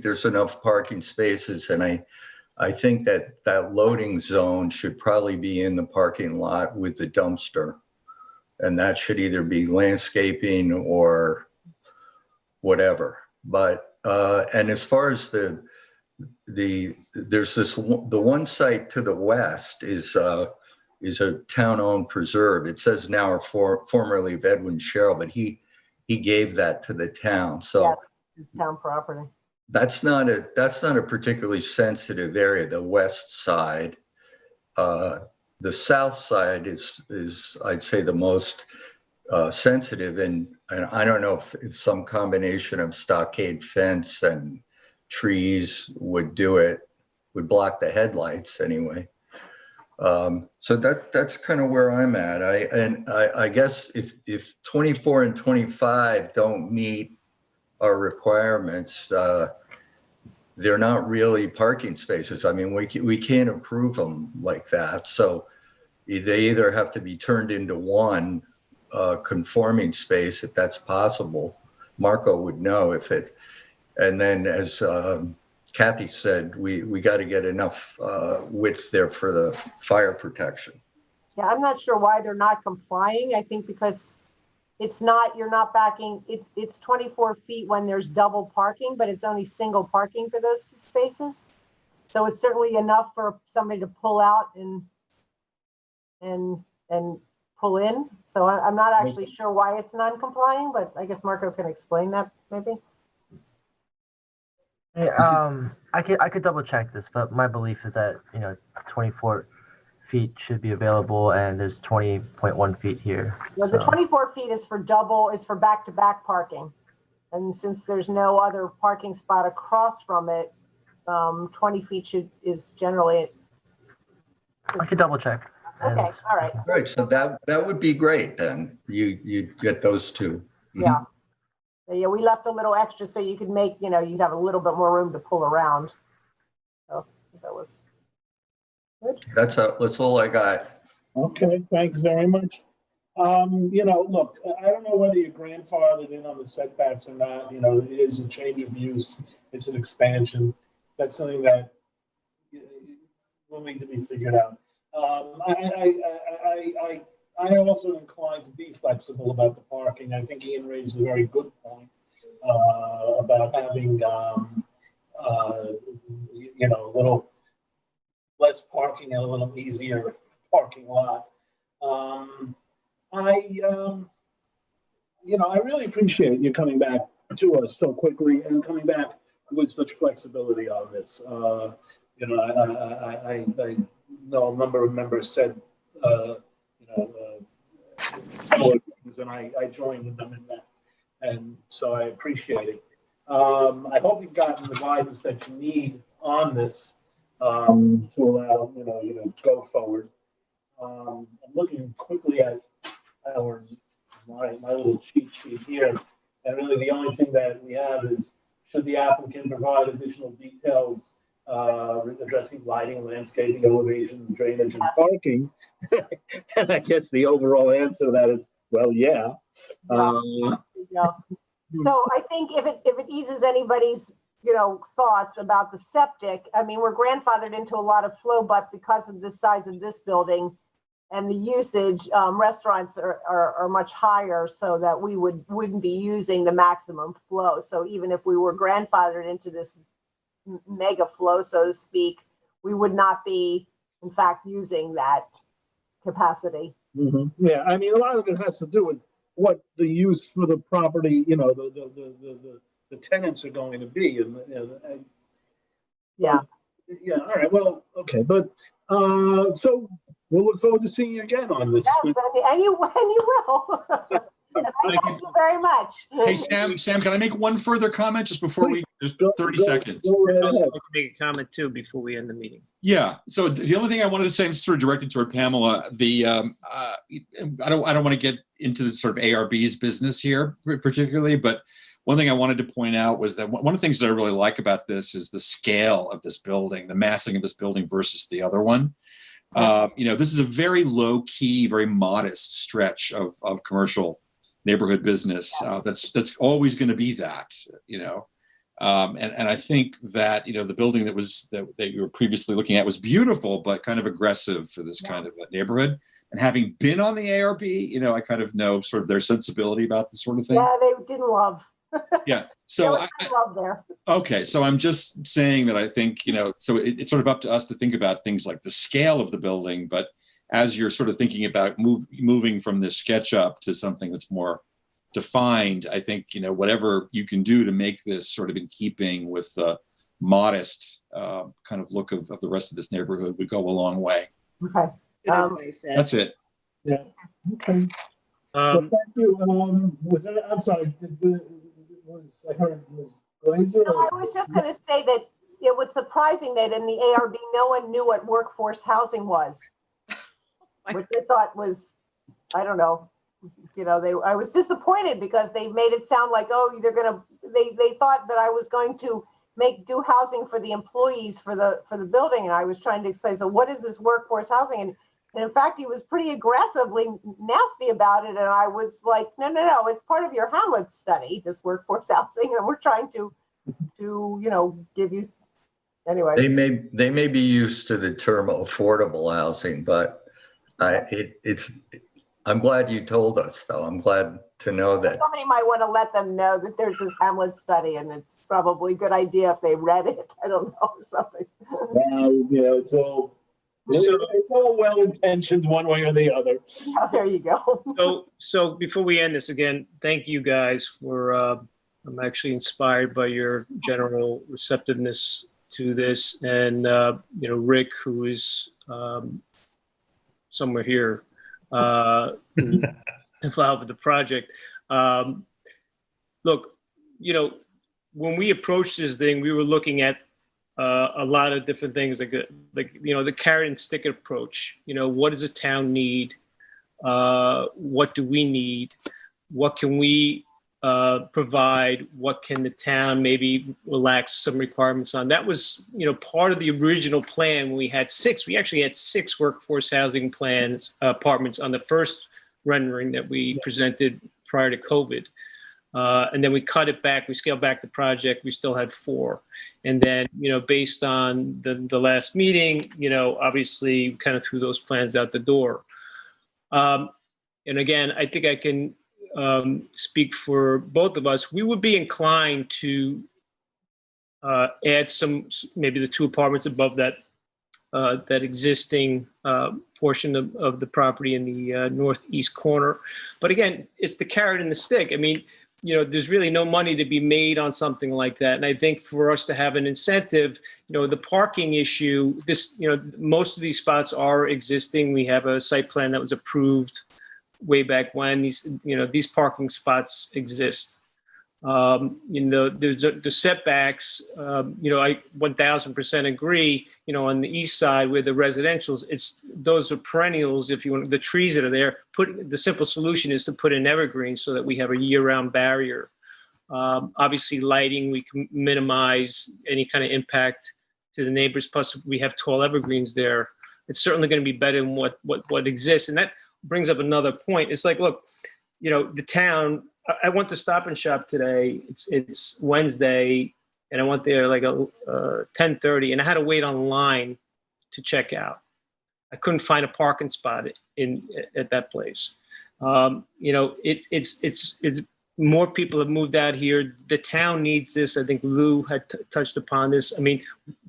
G: there's enough parking spaces, and I think that loading zone should probably be in the parking lot with the dumpster, and that should either be landscaping or whatever. But and as far as there's the one site to the west is a town-owned preserve. It says now or formerly of Edwin Sherrill, but he gave that to the town. So
N: yeah, it's town property.
G: That's not a particularly sensitive area, the west side. The south side is I'd say the most sensitive, and I don't know if some combination of stockade fence and trees would block the headlights anyway. So that's kind of where I'm at. I guess if 24 and 25 don't meet our requirements, they're not really parking spaces. I mean, we can't approve them like that. So they either have to be turned into one conforming space, if that's possible. Marco would know if it, and then as Kathy said, we got to get enough width there for the fire protection.
N: Yeah, I'm not sure why they're not complying. I think because it's not, you're not backing, it's 24 feet when there's double parking, but it's only single parking for those 2 spaces. So it's certainly enough for somebody to pull out and pull in. So I'm not actually sure why it's non-complying, but I guess Marco can explain that maybe.
B: Hey, I could double check this, but my belief is that 24 feet should be available, and there's 20.1 feet here.
N: Yeah, the 24 feet is for back-to-back parking, and since there's no other parking spot across from it, 20 feet is generally.
B: I could double check.
N: Okay, all right.
G: Right, so that would be great then. You get those two.
N: Yeah. Yeah, we left a little extra so you could make, you'd have a little bit more room to pull around. So that was good.
G: That's all I got.
H: Okay, thanks very much. Look, I don't know whether you're grandfathered in on the setbacks or not. It is a change of use. It's an expansion. That's something that will need to be figured out. I also inclined to be flexible about the parking. I think Ian raised a very good point about having, a little less parking and a little easier parking lot. I really appreciate you coming back to us so quickly and coming back with such flexibility on this. I know a number of members said, similar things, and I joined with them in that, and so I appreciate it. I hope you've gotten the guidance that you need on this to allow you to go forward. I'm looking quickly at my little cheat sheet here, and really the only thing that we have is should the applicant provide additional details addressing lighting, landscaping, elevation, drainage, and parking. And I guess the overall answer to that is, well, yeah.
N: Yeah. So I think if it eases anybody's thoughts about the septic, I mean, we're grandfathered into a lot of flow, but because of the size of this building and the usage, restaurants are much higher, so that we wouldn't be using the maximum flow. So even if we were grandfathered into this mega flow, so to speak, we would not be, in fact, using that capacity.
H: Mm-hmm. Yeah, I mean, a lot of it has to do with what the use for the property, the tenants are going to be, and
N: yeah.
H: Yeah. All right. Well, okay, but so we'll look forward to seeing you again on this.
N: Yes, and you will. And thank you very much.
K: Hey, Sam, can I make one further comment just before just 30 seconons?
P: I'll make a comment too before we end the meeting.
K: Yeah. So the only thing I wanted to say, is sort of directed toward Pamela, I don't want to get into the sort of ARB's business here particularly, but one thing I wanted to point out was that one of the things that I really like about this is the scale of this building, the massing of this building versus the other one. This is a very low key, very modest stretch of commercial neighborhood business. That's always going to be that, and I think that, the building that you were previously looking at was beautiful, but kind of aggressive for this kind of a neighborhood. And having been on the ARB, I kind of know sort of their sensibility about this sort of thing.
N: Yeah, they didn't love.
K: Yeah. So
N: I love there.
K: Okay. So I'm just saying that I think, so it's sort of up to us to think about things like the scale of the building, but as you're sort of thinking about moving from this SketchUp to something that's more defined, I think, whatever you can do to make this sort of in keeping with the modest kind of look of the rest of this neighborhood would go a long way.
N: Okay.
K: That's it.
H: Yeah. Okay. So thank you. I'm sorry. I heard Ms. Glazer.
N: No, I was just going to say that it was surprising that in the ARB, no one knew what workforce housing was, which I thought was, I don't know, I was disappointed because they made it sound like, oh, they thought that I was going to do housing for the employees for the building. And I was trying to say, so what is this workforce housing? And in fact, he was pretty aggressively nasty about it. And I was like, no, it's part of your Hamlet study, this workforce housing. And we're trying to give you, anyway.
G: They may be used to the term affordable housing, but I'm glad you told us, though. I'm glad to know that.
N: Somebody might want to let them know that there's this Hamlet study, and it's probably a good idea if they read it. I don't know, or something.
H: It's all well-intentioned one way or the other.
N: Yeah, there you go.
P: So before we end this again, thank you guys for, I'm actually inspired by your general receptiveness to this. And, Rick, who is somewhere here, involved with the project. Look, when we approached this thing, we were looking at a lot of different things, like the carrot and stick approach. What does a town need? What do we need? What can we provide? What can the town maybe relax some requirements on? That was, part of the original plan. When we actually had six workforce housing plans, apartments on the first rendering that we presented prior to COVID. And then we cut it back, we scaled back the project, we still had 4. And then, based on the last meeting, obviously kind of threw those plans out the door. And again, I think I can speak for both of us. We would be inclined to add maybe the 2 apartments above that existing portion of the property in the northeast corner. But again, it's the carrot and the stick. I mean, there's really no money to be made on something like that. And I think for us to have an incentive, the parking issue, most of these spots are existing. We have a site plan that was approved way back when. These parking spots exist. There's the setbacks, I 1000% agree, on the east side with the residentials, those are perennials. If you want the trees that are there, the simple solution is to put in evergreens so that we have a year-round barrier. Obviously lighting, we can minimize any kind of impact to the neighbors. Plus we have tall evergreens there. It's certainly going to be better than what exists. And that brings up another point. It's like, look, the town, I went to Stop and Shop today. It's Wednesday, and I went there like 10:30, and I had to wait online to check out. I couldn't find a parking spot at that place. It's more people have moved out here. The town needs this. I think Lou had touched upon this. I mean,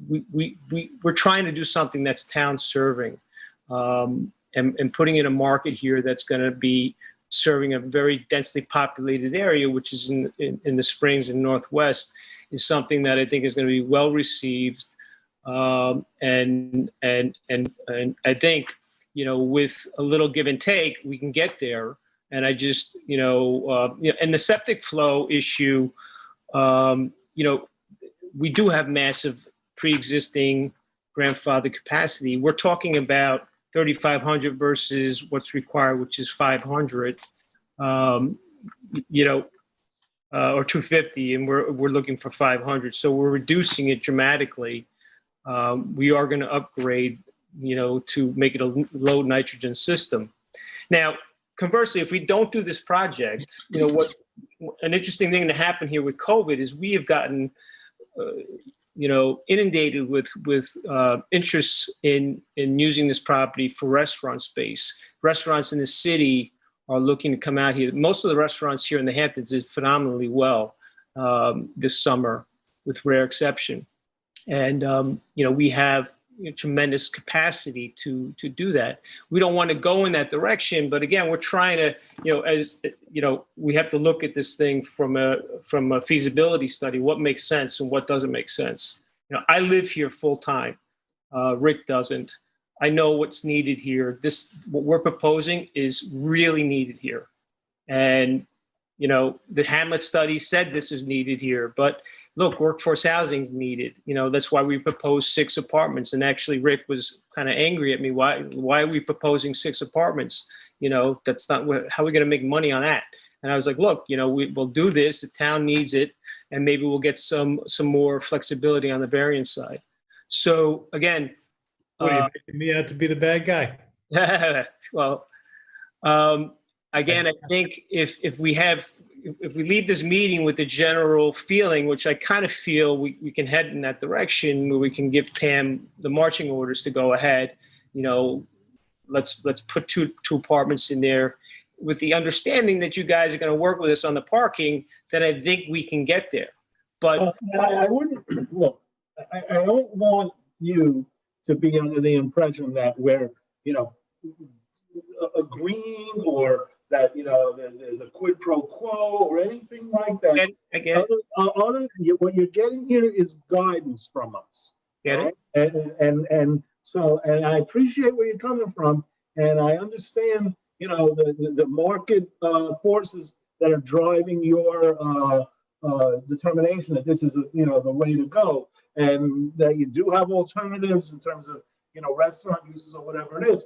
P: we're trying to do something that's town serving, and putting in a market here that's going to be serving a very densely populated area, which is in the Springs and Northwest, is something that I think is going to be well received. And I think, with a little give and take, we can get there. And I just, and the septic flow issue, we do have massive pre-existing grandfather capacity. We're talking about 3,500 versus what's required, which is 500, or 250, and we're looking for 500. So we're reducing it dramatically. We are going to upgrade, to make it a low nitrogen system. Now, conversely, if we don't do this project, what an interesting thing to happen here with COVID is we have gotten inundated with interest in using this property for restaurant space. Restaurants in the city are looking to come out here. Most of the restaurants here in the Hamptons did phenomenally well this summer, with rare exception. And we have tremendous capacity to do that. We don't want to go in that direction, but again, we're trying to, we have to look at this thing from a feasibility study. What makes sense and what doesn't make sense. I live here full time. Rick doesn't. I know what's needed here. What we're proposing is really needed here. And, the Hamlet study said this is needed here, but look, workforce housing is needed. That's why we proposed 6 apartments. And actually, Rick was kind of angry at me. Why are we proposing 6 apartments? That's not how we're going to make money on that. And I was like, look, we'll do this. The town needs it, and maybe we'll get some more flexibility on the variance side. So again,
O: What are you making me out to be the bad guy?
P: well, again, I think if we leave this meeting with the general feeling, which I kind of feel we can head in that direction, where we can give Pam the marching orders to go ahead. Let's put two apartments in there with the understanding that you guys are going to work with us on the parking. Then I think we can get there. But
H: I wouldn't look. I don't want you to be under the impression that we're agreeing or that there's a quid pro quo or anything like that.
P: I get it.
H: What you're getting here is guidance from us.
P: Get
H: right?
P: it?
H: And I appreciate where you're coming from, and I understand the market forces that are driving your determination that this is the way to go, and that you do have alternatives in terms of restaurant uses or whatever it is.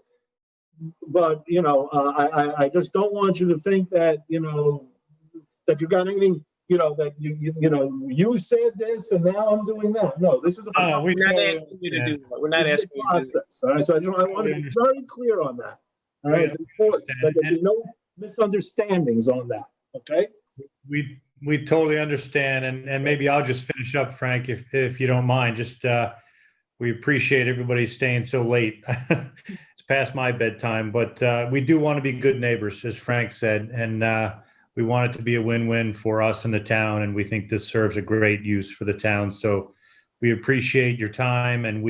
H: But I just don't want you to think that that you got anything that you said this and now I'm doing that. No, this is a
P: we're not asking you to do that. We're not asking you to do that.
H: All right, so I want to be very clear on that. All right, it's important that there be no misunderstandings on that. Okay.
O: We totally understand, and maybe I'll just finish up, Frank, if you don't mind. Just we appreciate everybody staying so late. It's past my bedtime, but we do want to be good neighbors, as Frank said, and we want it to be a win-win for us and the town, and we think this serves a great use for the town. So we appreciate your time, and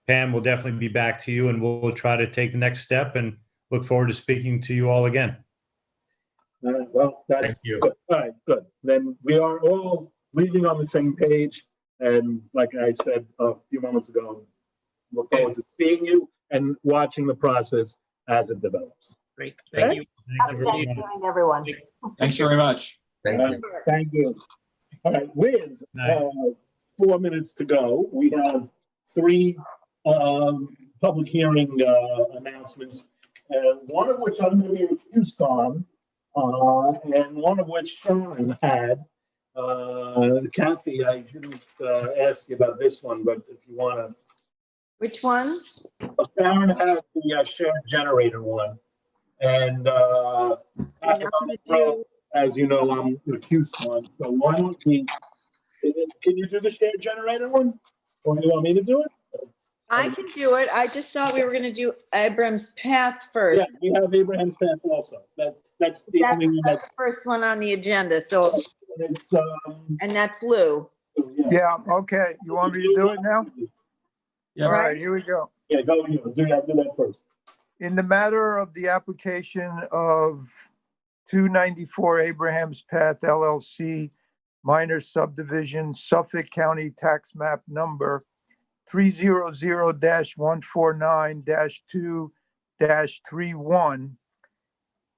O: Pam, will definitely be back to you, and we'll try to take the next step and look forward to speaking to you all again.
H: Well, that's good. All right, good. Then we are all reading on the same page. And like I said a few moments ago, look forward to seeing you and watching the process as it develops.
P: Great. Thank you.
N: Happy Thanksgiving, everyone.
K: Thanks very much.
H: Thank you. All right, with 4 minutes to go, we have 3 public hearing announcements, one of which I'm going to be recused on, and one of which Sharon had. Kathy, I didn't ask you about this one, but if you want to.
C: Which one?
H: Sharon had the shared generator one. And as you know, I'm recused on. So why don't we, can you do the shared generator one? Or do you want me to do it?
C: I can do it. I just thought we were going to do Abraham's Path first.
H: Yeah, we have Abraham's Path also. That's the only one
C: that's the first one on the agenda. So, and that's Lou.
L: Yeah, okay. You want me to do it now?
H: Yeah.
L: All right, here we go.
H: Yeah, go. Do that first.
L: In the matter of the application of 294 Abraham's Path LLC, minor subdivision, Suffolk County Tax Map Number 300-149-2-31,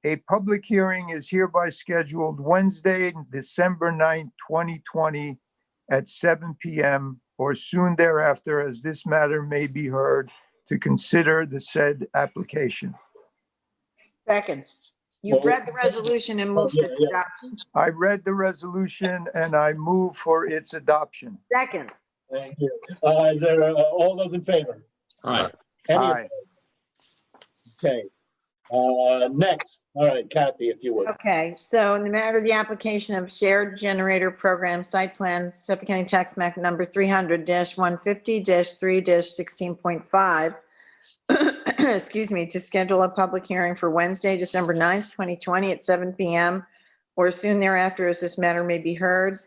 L: a public hearing is hereby scheduled Wednesday, December 9th, 2020 at 7 p.m. or soon thereafter, as this matter may be heard to consider the said application.
C: Second. You've read the resolution and moved for its adoption.
L: I read the resolution and I move for its adoption.
C: Second.
H: Thank you. Is there all those in favor?
K: Aye.
L: Aye.
H: Okay. Next. All right, Kathy, if you would.
C: Okay, so in the matter of the application of shared generator program site plan, Suffolk County Tax Map number 300-150-3-16.5, excuse me, to schedule a public hearing for Wednesday, December 9th, 2020 at 7 p.m. or soon thereafter, as this matter may be heard.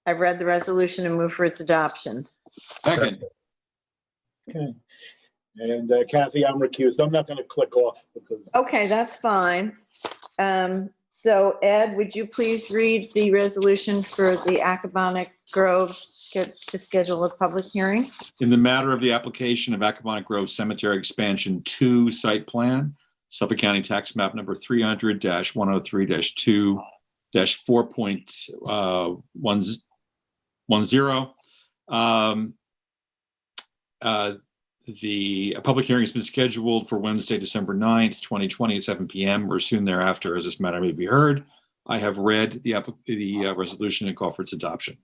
C: I've read the resolution and move for its adoption.
K: Second.
H: Okay. And Kathy, I'm recused. I'm not going to click off because.
C: Okay, that's fine. So Ed, would you please read the resolution for the Accabonac Grove to schedule a public hearing?
K: In the matter of the application of Accabonac Grove Cemetery Expansion 2 site plan, Suffolk County Tax Map number 300-103-2-4.10. The public hearing has been scheduled for Wednesday, December 9th, 2020 at 7 p.m. or soon thereafter, as this matter may be heard. I have read the resolution and call for its adoption.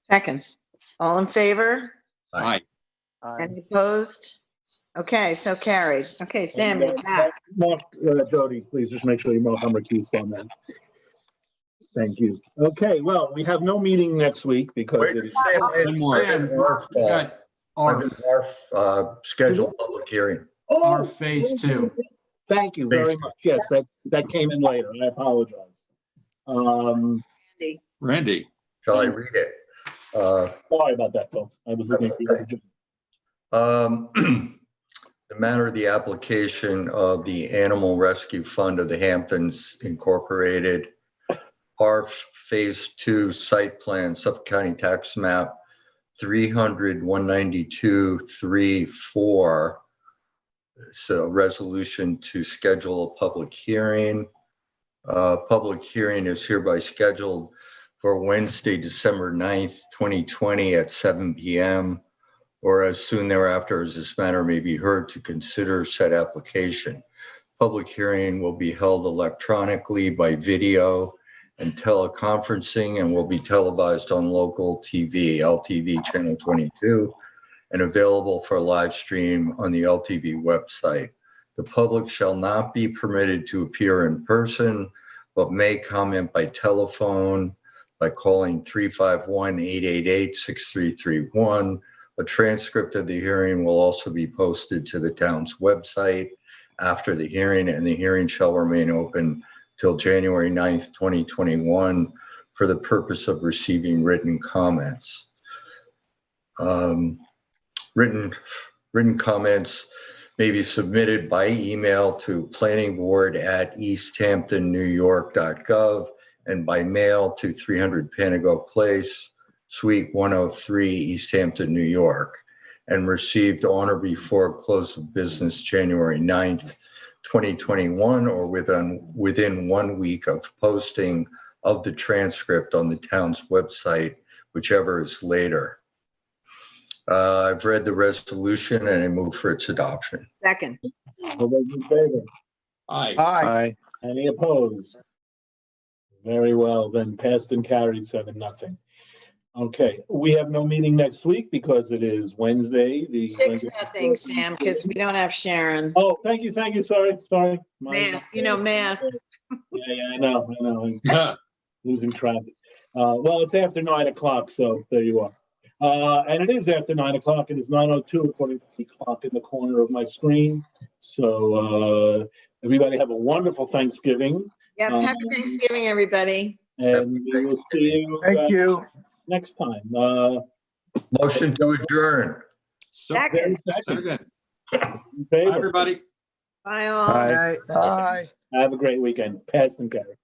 C: Second. All in favor?
K: Aye.
C: Any opposed? Okay, so carried. Okay, Sam, you're back.
H: Mark, Jody, please just make sure you mark I'm recused on that. Thank you. Okay, well, we have no meeting next week because
G: Wait,
H: it is.
G: Our scheduled public hearing.
I: Our phase 2.
H: Thank you very much. Yes, that came in later. I apologize.
K: Randy.
G: Shall I read it?
H: Sorry about that, folks. I was looking at
G: the matter of the application of the Animal Rescue Fund of the Hamptons Incorporated, our phase 2 site plan, Suffolk County Tax Map 300-192-3-4. So resolution to schedule a public hearing. Public hearing is hereby scheduled for Wednesday, December 9th, 2020 at 7 p.m. or as soon thereafter as this matter may be heard to consider said application. Public hearing will be held electronically by video and teleconferencing and will be televised on local TV, LTV channel 22, and available for live stream on the LTV website. The public shall not be permitted to appear in person, but may comment by telephone by calling 351-888-6331. A transcript of the hearing will also be posted to the town's website after the hearing, and the hearing shall remain open till January 9th, 2021 for the purpose of receiving written comments. Written comments may be submitted by email to planningboard@easthamptonnewyork.gov and by mail to 300 Panago Place, Suite 103, East Hampton, New York, and received on or before close of business January 9th, 2021, or within 1 week of posting of the transcript on the town's website, whichever is later. I've read the resolution and I move for its adoption.
C: Second.
H: All those in favor?
K: Aye.
O: Aye.
H: Any opposed? Very well, then passed and carried 7-0. Okay, we have no meeting next week because it is Wednesday.
C: 6-0, Sam, because we don't have Sharon.
H: Oh, thank you. Sorry.
C: Math, math.
H: Yeah, I know. I'm losing track. Well, it's after 9 o'clock, so there you are. And it is after 9 o'clock. It is 9:02 according to the clock in the corner of my screen. So everybody have a wonderful Thanksgiving.
C: Yep, happy Thanksgiving, everybody.
H: And we will see you.
Q: Thank you.
H: Next time.
G: Motion to adjourn.
C: Second.
K: Second.
H: In favor?
K: Everybody.
C: Bye all.
O: Aye.
Q: Bye.
H: Have a great weekend. Passed and carried.